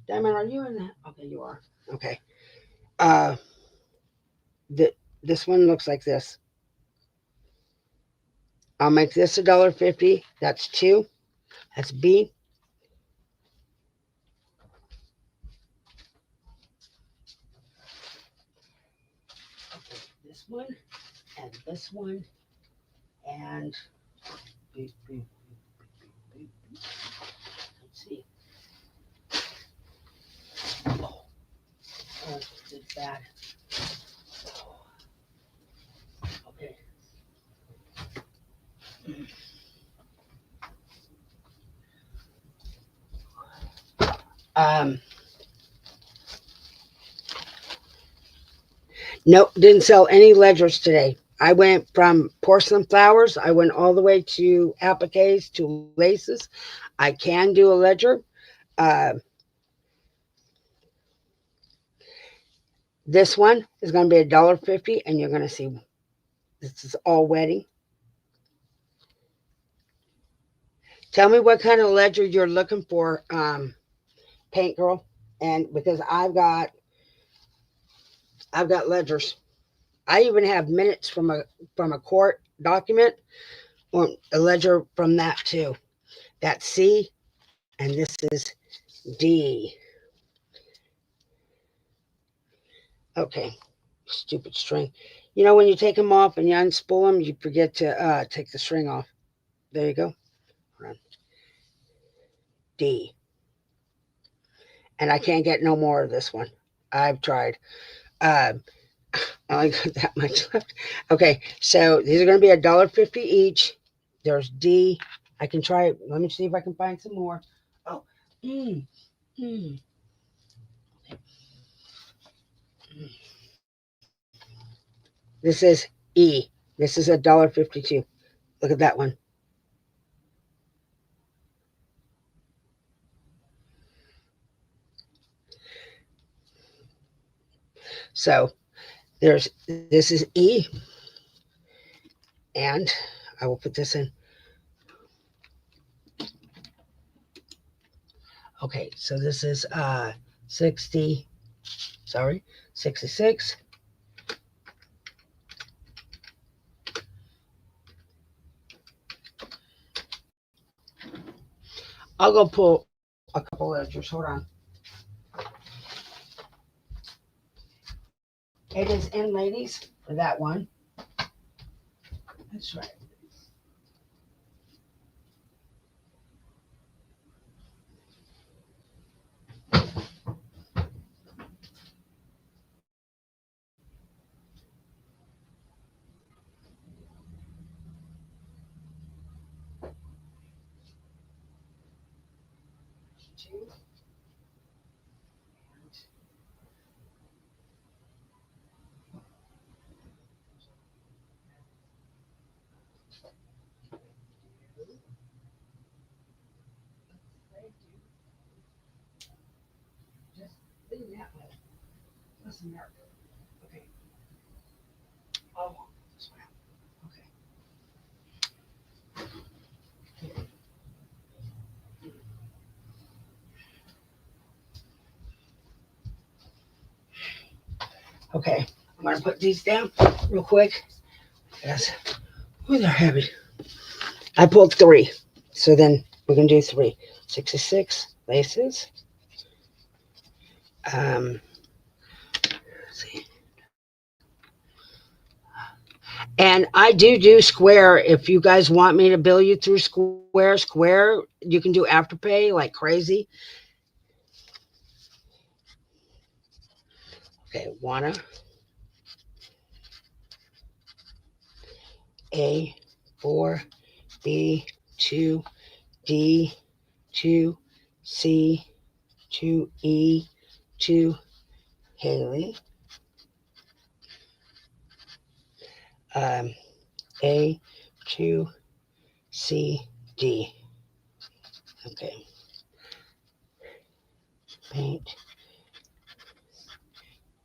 S1: Diamond, are you in that? Okay, you are. Okay. Uh, this one looks like this. I'll make this $1.50. That's 2. That's B. Okay, this one and this one and beep, beep, beep, beep. Let's see. Oh, it's bad. Okay. Um, nope, didn't sell any ledgers today. I went from porcelain flowers. I went all the way to appliques to laces. I can do a ledger. Uh, this one is going to be $1.50, and you're going to see this is all wedding. Tell me what kind of ledger you're looking for, Paint Girl, and because I've got ledgers. I even have minutes from a court document or a ledger from that too. That's C, and this is D. Okay, stupid string. You know when you take them off and you unspool them, you forget to take the string off. There you go. Run. D. And I can't get no more of this one. I've tried. I only got that much left. Okay, so these are going to be $1.50 each. There's D. I can try it. Let me see if I can find some more. Oh, mm, mm. This is E. This is $1.52. Look at that one. So this is E, and I will put this in. Okay, so this is 66. I'll go pull a couple ledgers. Hold on. It is in, ladies, for that one. That's right. Two. Just leave that way. Listen there. Okay. Oh, this one. Okay. Okay. I'm gonna put these down real quick. Yes. Oh, they're heavy. I pulled 3. So then we're gonna do 3. 66 laces. Let's see. And I do square. If you guys want me to bill you through square, you can do afterpay like crazy. Okay, wanna A 4, B 2, D 2, C to E to Haley. A to C D. Okay. Paint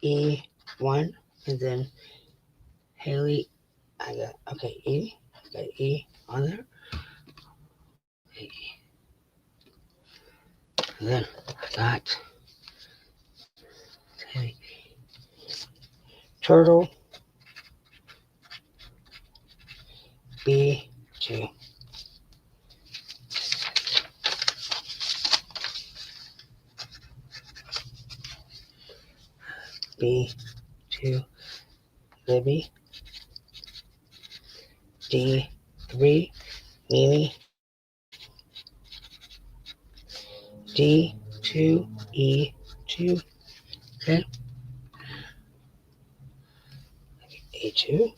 S1: E1 and then Haley. I got okay E. I got E on there. And then I got okay, Turtle B2. B2 Libby. D3 Mimi. D2 E2. Okay. A2.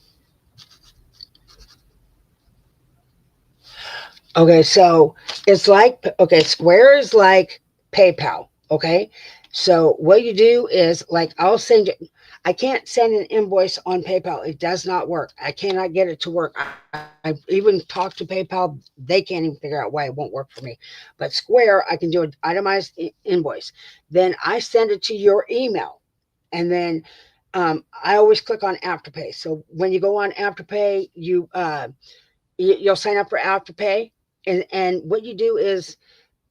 S1: Okay, so it's like, okay, Square is like PayPal. Okay. So what you do is like, I'll send you, I can't send an invoice on PayPal. It does not work. I cannot get it to work. I even talked to PayPal. They can't even figure out why it won't work for me. But Square, I can do an itemized invoice. Then I send it to your email. And then I always click on Afterpay. So when you go on Afterpay, you'll sign up for Afterpay, and what you do is,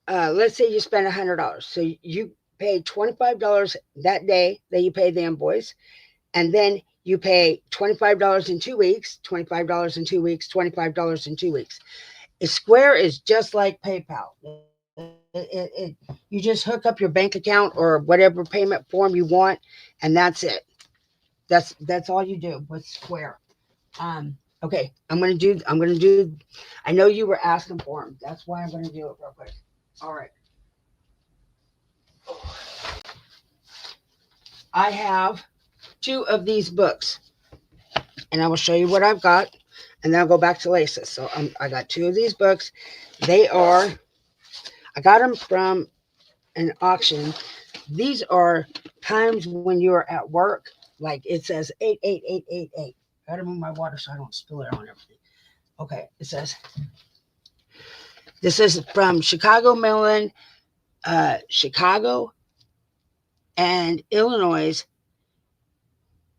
S1: let's say you spend $100, so you pay $25 that day that you pay the invoice, and then you pay $25 in 2 weeks, $25 in 2 weeks, $25 in 2 weeks. Square is just like PayPal. You just hook up your bank account or whatever payment form you want, and that's it. That's all you do with Square. Okay, I'm gonna do. I know you were asking for them. That's why I'm gonna do it real quick. All right. I have two of these books, and I will show you what I've got, and then I'll go back to laces. So I got two of these books. They are. I got them from an auction. These are times when you're at work. Like it says 88888. Gotta move my water so I don't spill it on everything. Okay, it says this is from Chicago, Maryland, Chicago, and Illinois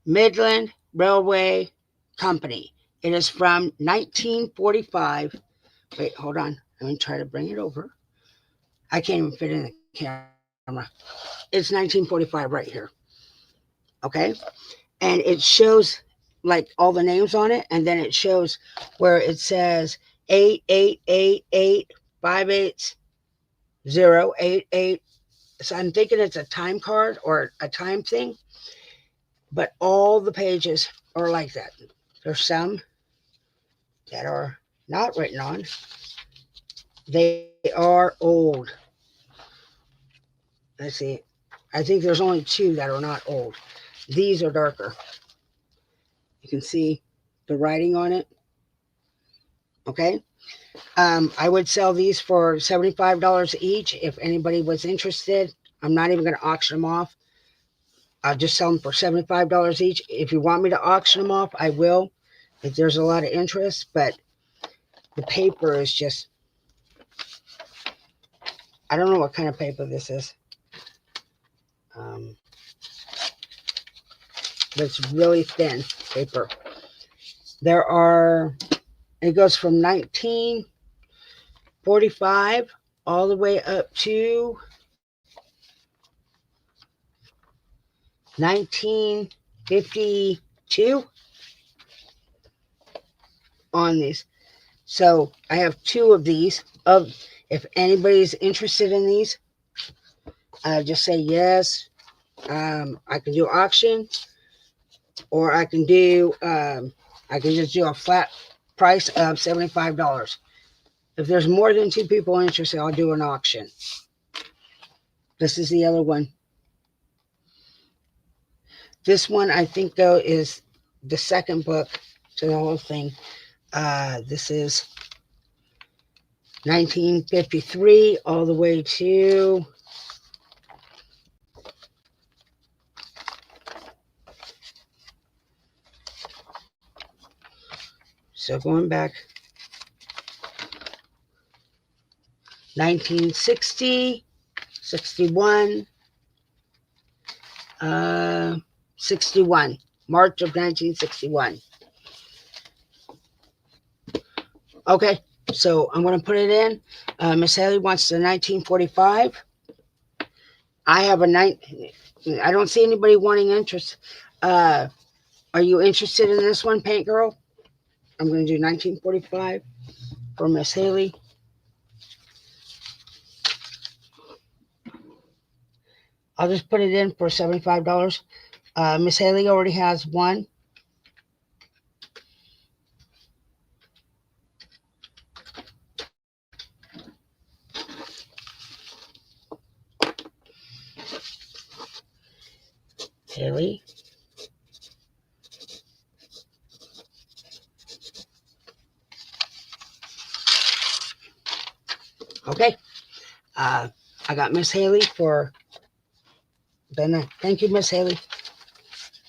S1: Midland Railway Company. It is from 1945. Wait, hold on. Let me try to bring it over. I can't even fit in the camera. It's 1945 right here. Okay. And it shows like all the names on it. And then it shows where it says 8888588088. So I'm thinking it's a time card or a time thing, but all the pages are like that. There's some that are not written on. They are old. Let's see. I think there's only two that are not old. These are darker. You can see the writing on it. Okay. I would sell these for $75 each if anybody was interested. I'm not even going to auction them off. I'll just sell them for $75 each. If you want me to auction them off, I will, if there's a lot of interest. But the paper is just, I don't know what kind of paper this is. But it's really thin paper. There are, it goes from 1945 all the way up to 1952 on these. So I have two of these. If anybody's interested in these, just say yes. I can do auction, or I can just do a flat price of $75. If there's more than two people interested, I'll do an auction. This is the other one. This one, I think, though, is the second book to the whole thing. This is 1953 all the way to So going back, 1960, 61, 61, March of 1961. Okay, so I'm going to put it in. Miss Haley wants the 1945. I have I don't see anybody wanting interest. Are you interested in this one, Paint Girl? I'm going to do 1945 for Miss Haley. I'll just put it in for $75. Miss Haley already has one. Haley. Okay. I got Miss Haley for then. Thank you, Miss Haley.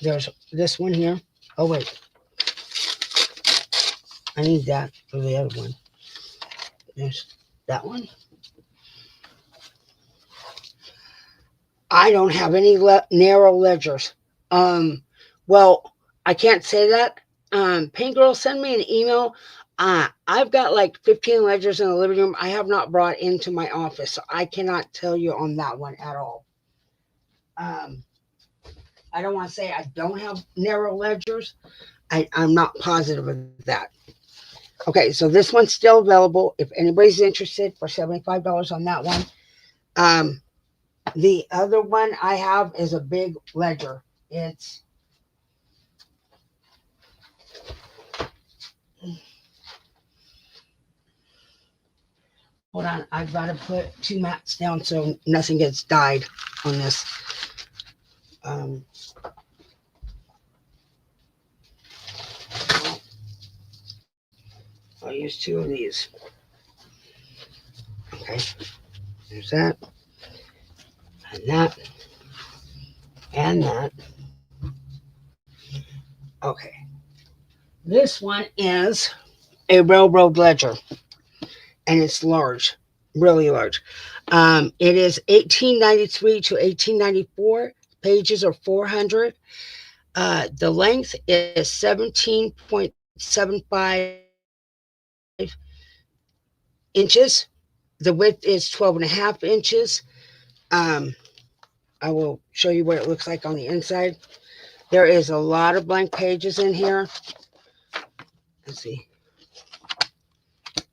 S1: There's this one here. Oh, wait. I need that for the other one. There's that one. I don't have any narrow ledgers. Well, I can't say that. Paint Girl, send me an email. I've got like 15 ledgers in the living room I have not brought into my office, so I cannot tell you on that one at all. I don't want to say I don't have narrow ledgers. I'm not positive of that. Okay, so this one's still available if anybody's interested for $75 on that one. The other one I have is a big ledger. It's hold on, I've got to put 2 mats down so nothing gets dyed on this. I'll use 2 of these. Okay, there's that, and that, and that. Okay, this one is a railroad ledger, and it's large, really large. It is 1893 to 1894. Pages are 400. The length is 17.75 inches. The width is 12.5 inches. I will show you what it looks like on the inside. There is a lot of blank pages in here. Let's see.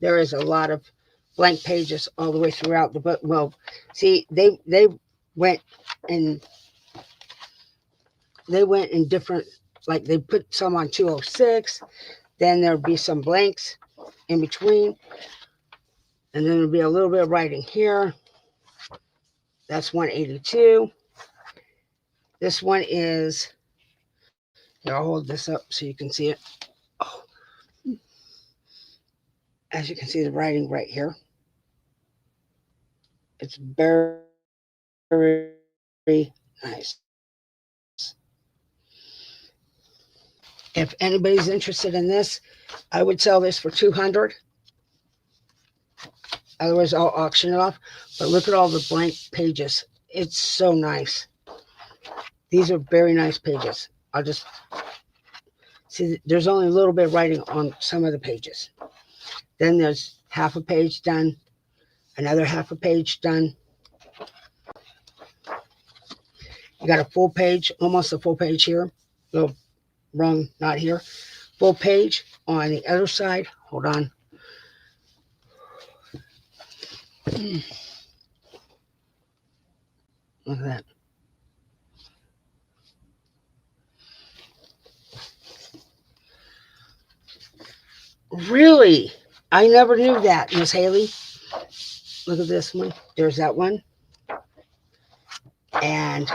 S1: There is a lot of blank pages all the way throughout the book. Well, see, they went in different, like they put some on 206, then there'll be some blanks in between, and then there'll be a little bit of writing here. That's 182. This one is, here, I'll hold this up so you can see it. Oh. As you can see, the writing right here. It's very, very nice. If anybody's interested in this, I would sell this for $200. Otherwise, I'll auction it off. But look at all the blank pages. It's so nice. These are very nice pages. I'll just see, there's only a little bit of writing on some of the pages. Then there's half a page done, another half a page done. You got a full page, almost a full page here. Little wrong, not here. Full page on the other side. Hold on. Look at that. Really? I never knew that, Miss Haley. Look at this one. There's that one. And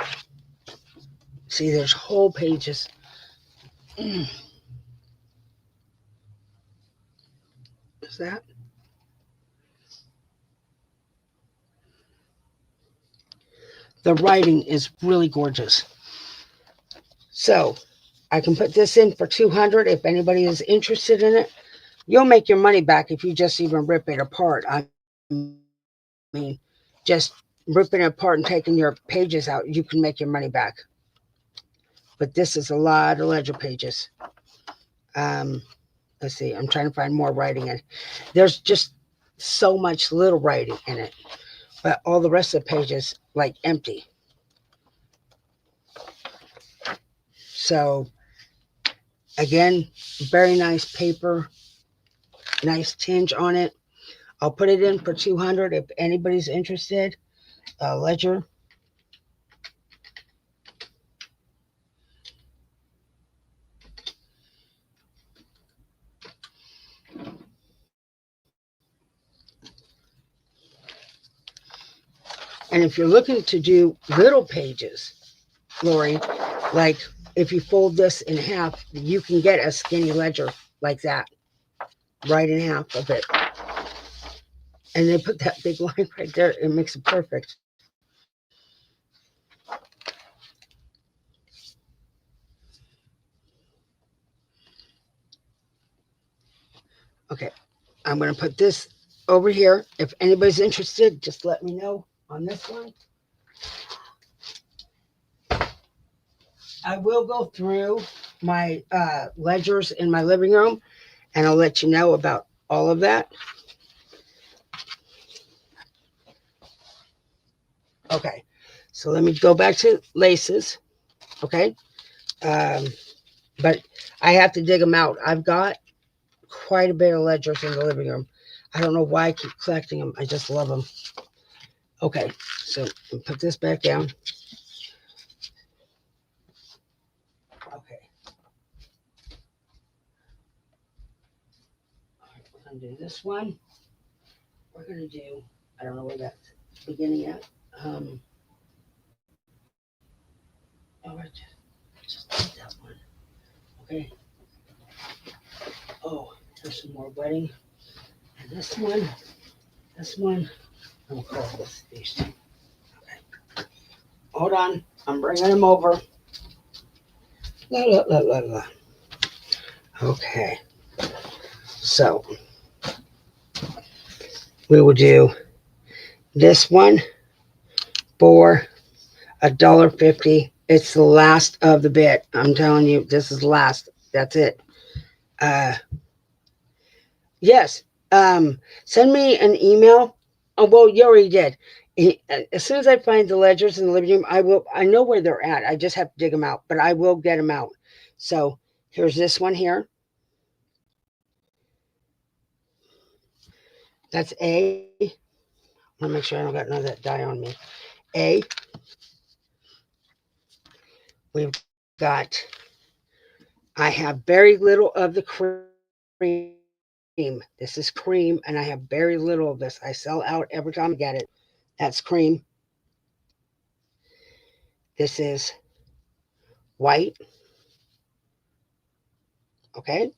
S1: see, there's whole pages. Is that? The writing is really gorgeous. So I can put this in for $200 if anybody is interested in it. You'll make your money back if you just even rip it apart. I mean, just ripping it apart and taking your pages out, you can make your money back. But this is a lot of ledger pages. Um, let's see, I'm trying to find more writing in. There's just so much little writing in it, but all the rest of the pages like empty. So again, very nice paper, nice tinge on it. I'll put it in for 200 if anybody's interested. Ledger. And if you're looking to do little pages, Lori, like if you fold this in half, you can get a skinny ledger like that, right in half of it. And they put that big line right there. It makes it perfect. Okay, I'm going to put this over here. If anybody's interested, just let me know on this one. I will go through my ledgers in my living room, and I'll let you know about all of that. Okay, so let me go back to laces. Okay, but I have to dig them out. I've got quite a bit of ledgers in the living room. I don't know why I keep collecting them. I just love them. Okay, so put this back down. Okay. All right, we're going to do this one. We're going to do, I don't know where that's beginning at. All right, just did that one. Okay. Oh, there's some more wedding. And this one, I'm going to call this these two. Okay. Hold on. I'm bringing them over. La, la, la, la, la. Okay. So we will do this one for $1.50. It's the last of the bit. I'm telling you, this is last. That's it. Uh, yes. Send me an email. Oh, well, you already did. As soon as I find the ledgers in the living room, I will. I know where they're at. I just have to dig them out, but I will get them out. So here's this one here. That's A. Let me make sure I don't got none of that dye on me. A. We've got. I have very little of the cream. This is cream, and I have very little of this. I sell out every time I get it. That's cream. This is white. Okay.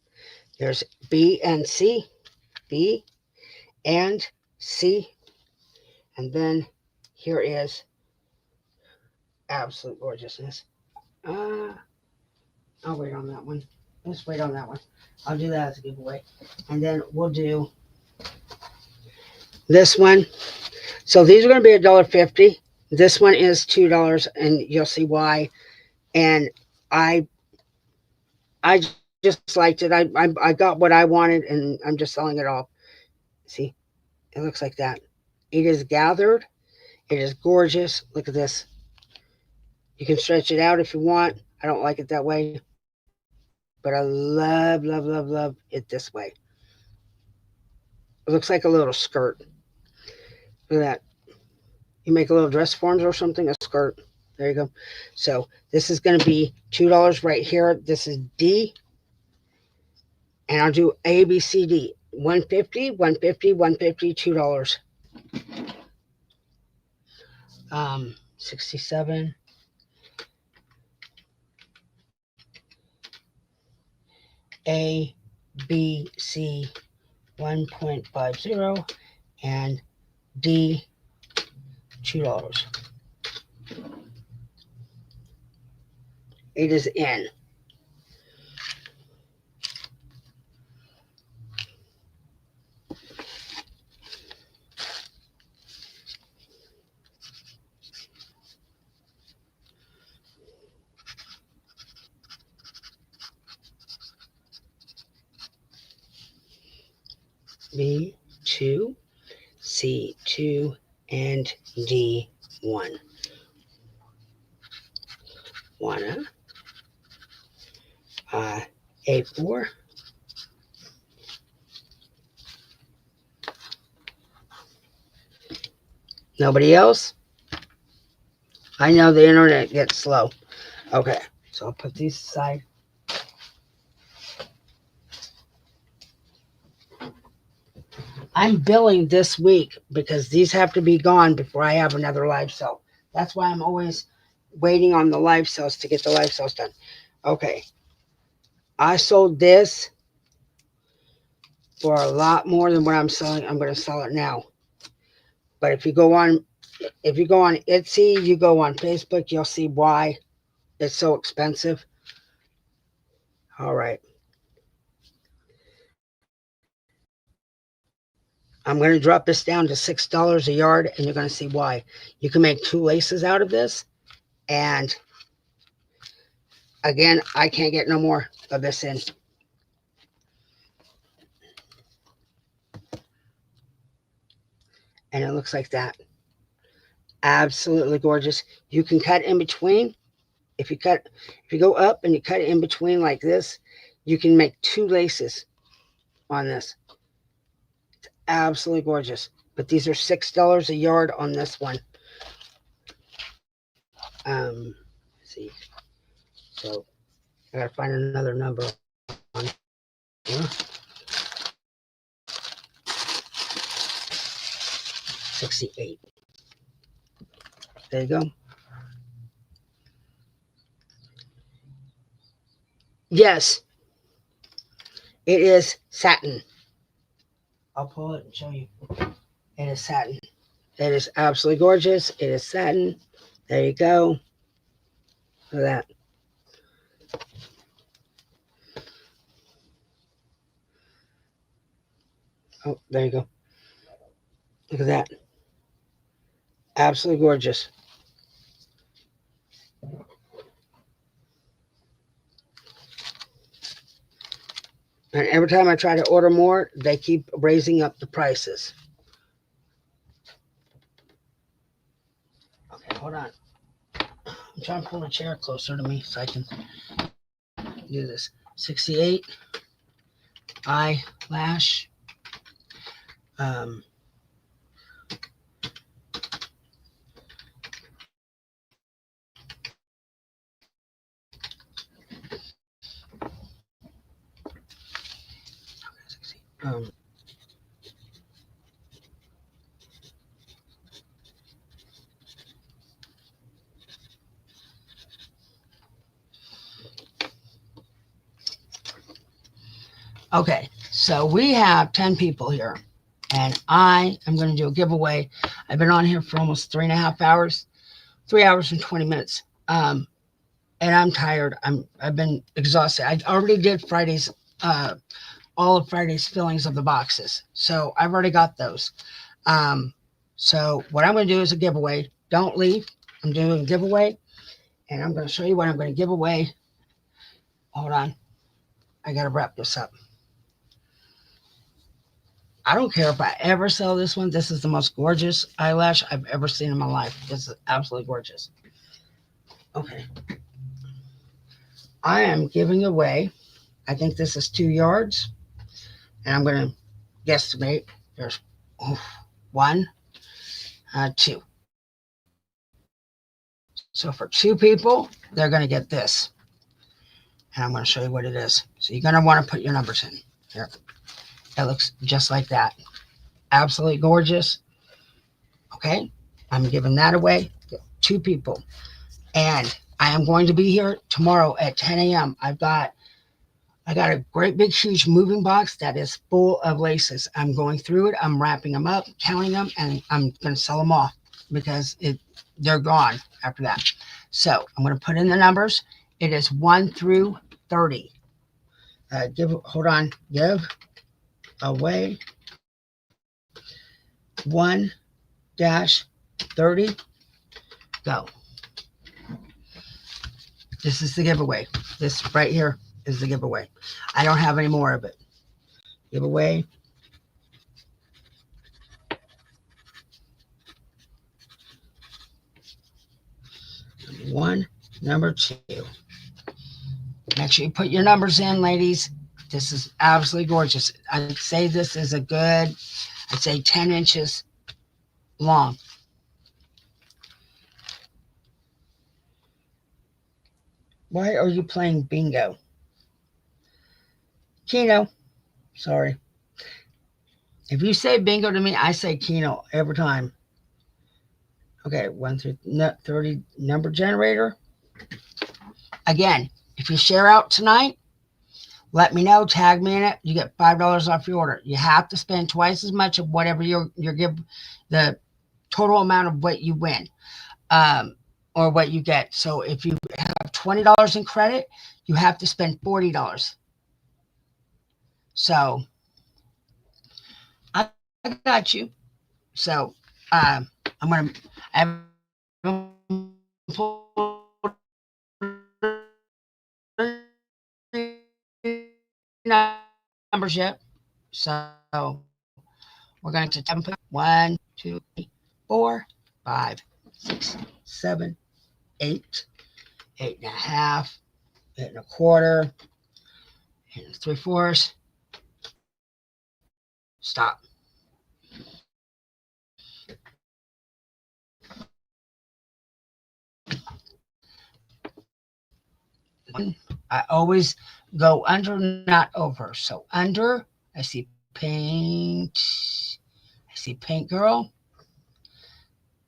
S1: There's B and C. B and C. And then here is absolute gorgeousness. Uh, I'll wait on that one. Let's wait on that one. I'll do that as a giveaway. And then we'll do this one. So these are going to be $1.50. This one is $2, and you'll see why. And I I just liked it. I got what I wanted, and I'm just selling it off. See, it looks like that. It is gathered. It is gorgeous. Look at this. You can stretch it out if you want. I don't like it that way, but I love, love, love, love it this way. It looks like a little skirt. Look at that. You make a little dress forms or something, a skirt. There you go. So this is going to be $2 right here. This is D, and I'll do A, B, C, D. 150, 150, 150, $2. 67. A, B, C, 1.50, and D, $2. It is in. B2, C2, and D1. Wanna, A4. Nobody else? I know the internet gets slow. Okay, so I'll put these aside. I'm billing this week because these have to be gone before I have another live sale. That's why I'm always waiting on the live sales to get the live sales done. Okay, I sold this for a lot more than what I'm selling. I'm going to sell it now. But if you go on Etsy, you go on Facebook, you'll see why it's so expensive. All right. I'm going to drop this down to $6 a yard, and you're going to see why. You can make 2 laces out of this. And again, I can't get no more of this in. And it looks like that. Absolutely gorgeous. You can cut in between. If you go up and you cut it in between like this, you can make 2 laces on this. It's absolutely gorgeous. But these are $6 a yard on this one. Let's see. So I gotta find another number on here. 68. There you go. Yes, it is satin. I'll pull it and show you. It is satin. It is absolutely gorgeous. It is satin. There you go. Look at that. Oh, there you go. Look at that. Absolutely gorgeous. And every time I try to order more, they keep raising up the prices. Okay, hold on. I'm trying to pull the chair closer to me so I can do this. 68 eyelash. Um, okay, so we have 10 people here, and I am going to do a giveaway. I've been on here for almost 3.5 hours, 3 hours and 20 minutes. And I'm tired. I've been exhausted. I already did Friday's, all of Friday's fillings of the boxes, so I've already got those. So what I'm going to do is a giveaway. Don't leave. I'm doing a giveaway, and I'm going to show you what I'm going to give away. Hold on. I got to wrap this up. I don't care if I ever sell this one. This is the most gorgeous eyelash I've ever seen in my life. This is absolutely gorgeous. Okay. I am giving away, I think this is 2 yards, and I'm going to guesstimate. There's 1, 2. So for 2 people, they're going to get this. And I'm going to show you what it is. So you're going to want to put your numbers in here. It looks just like that. Absolutely gorgeous. Okay. I'm giving that away to 2 people. And I am going to be here tomorrow at 10 a.m. I got a great big huge moving box that is full of laces. I'm going through it. I'm wrapping them up, counting them, and I'm going to sell them off because they're gone after that. So I'm going to put in the numbers. It is 1 through 30. Give away 1-30. Go. This is the giveaway. This right here is the giveaway. I don't have any more of it. Giveaway. one, number two. Make sure you put your numbers in, ladies. This is absolutely gorgeous. I'd say this is a good, I'd say 10 inches long. Why are you playing bingo? Keno. Sorry. If you say bingo to me, I say Keno every time. Okay, 1 through 30 number generator. Again, if you share out tonight, let me know, tag me in it. You get $5 off your order. You have to spend twice as much of whatever you're give the total amount of what you win, or what you get. So if you have $20 in credit, you have to spend $40. So I got you. So I'm gonna. I haven't pulled numbers yet. So we're going to 1, 2, 3, 4, 5, 6, 7, 8, 8.5, 8.25, 8 3/4. Stop. I always go under, not over. So under, I see paint. I see paint girl.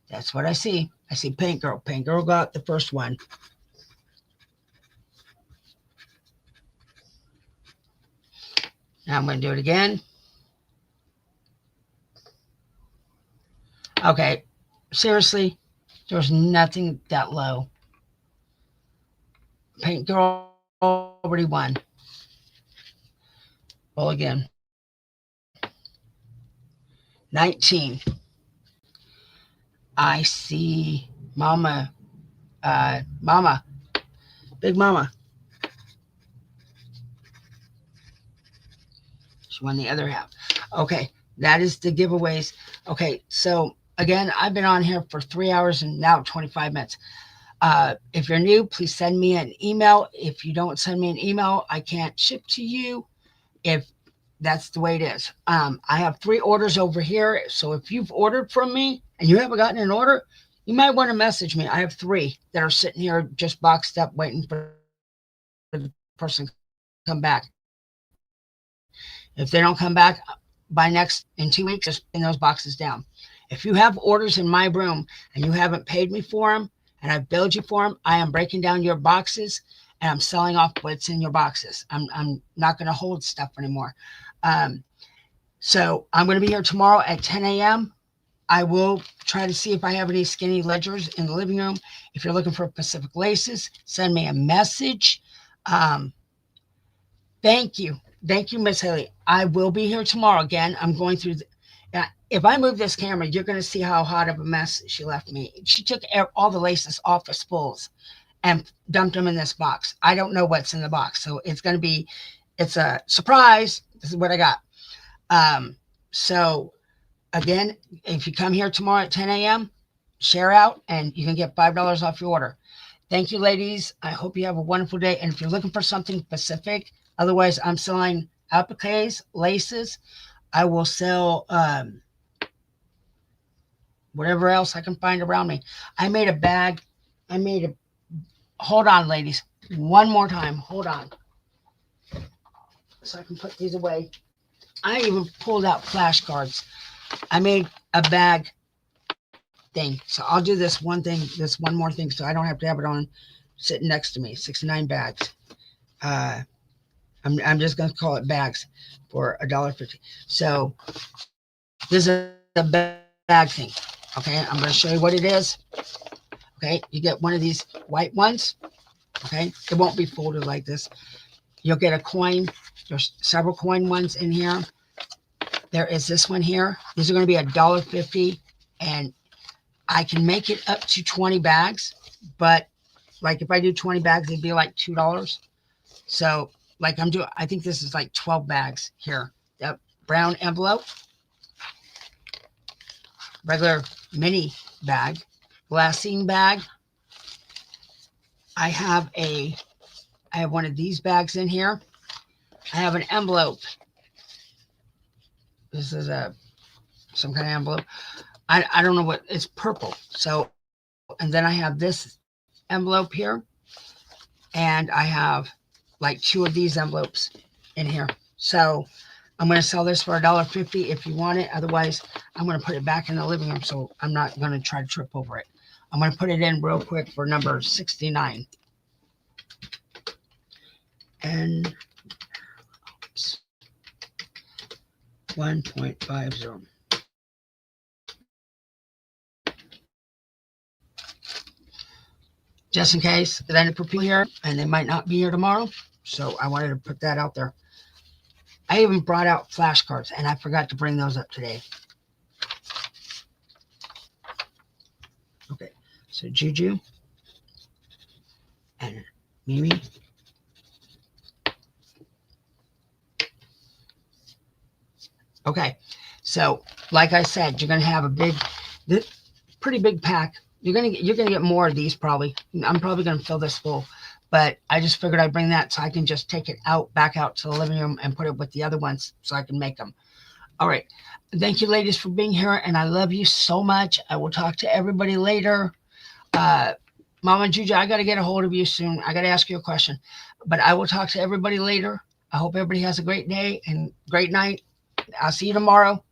S1: That's what I see. I see paint girl. Paint girl got the first one. Now I'm going to do it again. Okay. Seriously, there's nothing that low. Paint girl already won. Roll again. 19. I see mama. Mama. Big mama. She won the other half. Okay. That is the giveaways. Okay. So again, I've been on here for 3 hours and now 25 minutes. If you're new, please send me an email. If you don't send me an email, I can't ship to you. If that's the way it is. I have 3 orders over here. So if you've ordered from me and you haven't gotten an order, you might want to message me. I have 3 that are sitting here just boxed up waiting for the person to come back. If they don't come back in 2 weeks, just pin those boxes down. If you have orders in my room and you haven't paid me for them and I've billed you for them, I am breaking down your boxes and I'm selling off what's in your boxes. I'm not going to hold stuff anymore. So I'm going to be here tomorrow at 10 a.m. I will try to see if I have any skinny ledgers in the living room. If you're looking for Pacific laces, send me a message. Thank you. Thank you, Miss Haley. I will be here tomorrow again. I'm going through. If I move this camera, you're going to see how hot of a mess she left me. She took all the laces off the spools and dumped them in this box. I don't know what's in the box. So it's a surprise. This is what I got. So again, if you come here tomorrow at 10 a.m., share out and you can get $5 off your order. Thank you, ladies. I hope you have a wonderful day. And if you're looking for something specific, otherwise I'm selling appliques, laces. I will sell whatever else I can find around me. I made a bag. Hold on, ladies. One more time. Hold on. So I can put these away. I even pulled out flashcards. I made a bag thing. So I'll do this one more thing so I don't have to have it on sitting next to me. 69 bags. I'm just going to call it bags for $1.50. So this is a bag thing. Okay, I'm going to show you what it is. Okay, you get one of these white ones. Okay, it won't be folded like this. You'll get a coin. There's several coin ones in here. There is this one here. These are going to be $1.50, and I can make it up to 20 bags. But like if I do 20 bags, it'd be like $2. So like I think this is like 12 bags here. That brown envelope, regular mini bag, glassine bag, I have one of these bags in here. I have an envelope. This is some kind of envelope. I don't know what, it's purple. So, and then I have this envelope here, and I have like 2 of these envelopes in here. So I'm going to sell this for $1.50 if you want it. Otherwise, I'm going to put it back in the living room, so I'm not going to try to trip over it. I'm going to put it in real quick for number 69. And 1.50. Just in case that any people here and they might not be here tomorrow. So I wanted to put that out there. I even brought out flashcards and I forgot to bring those up today. Okay, so Juju and Mimi. Okay, so like I said, you're gonna have pretty big pack. You're gonna get more of these probably. I'm probably gonna fill this full, but I just figured I'd bring that so I can just take it back out to the living room and put it with the other ones so I can make them. All right. Thank you, ladies, for being here, and I love you so much. I will talk to everybody later. Mama Juju, I got to get a hold of you soon. I got to ask you a question, but I will talk to everybody later. I hope everybody has a great day and great night. I'll see you tomorrow.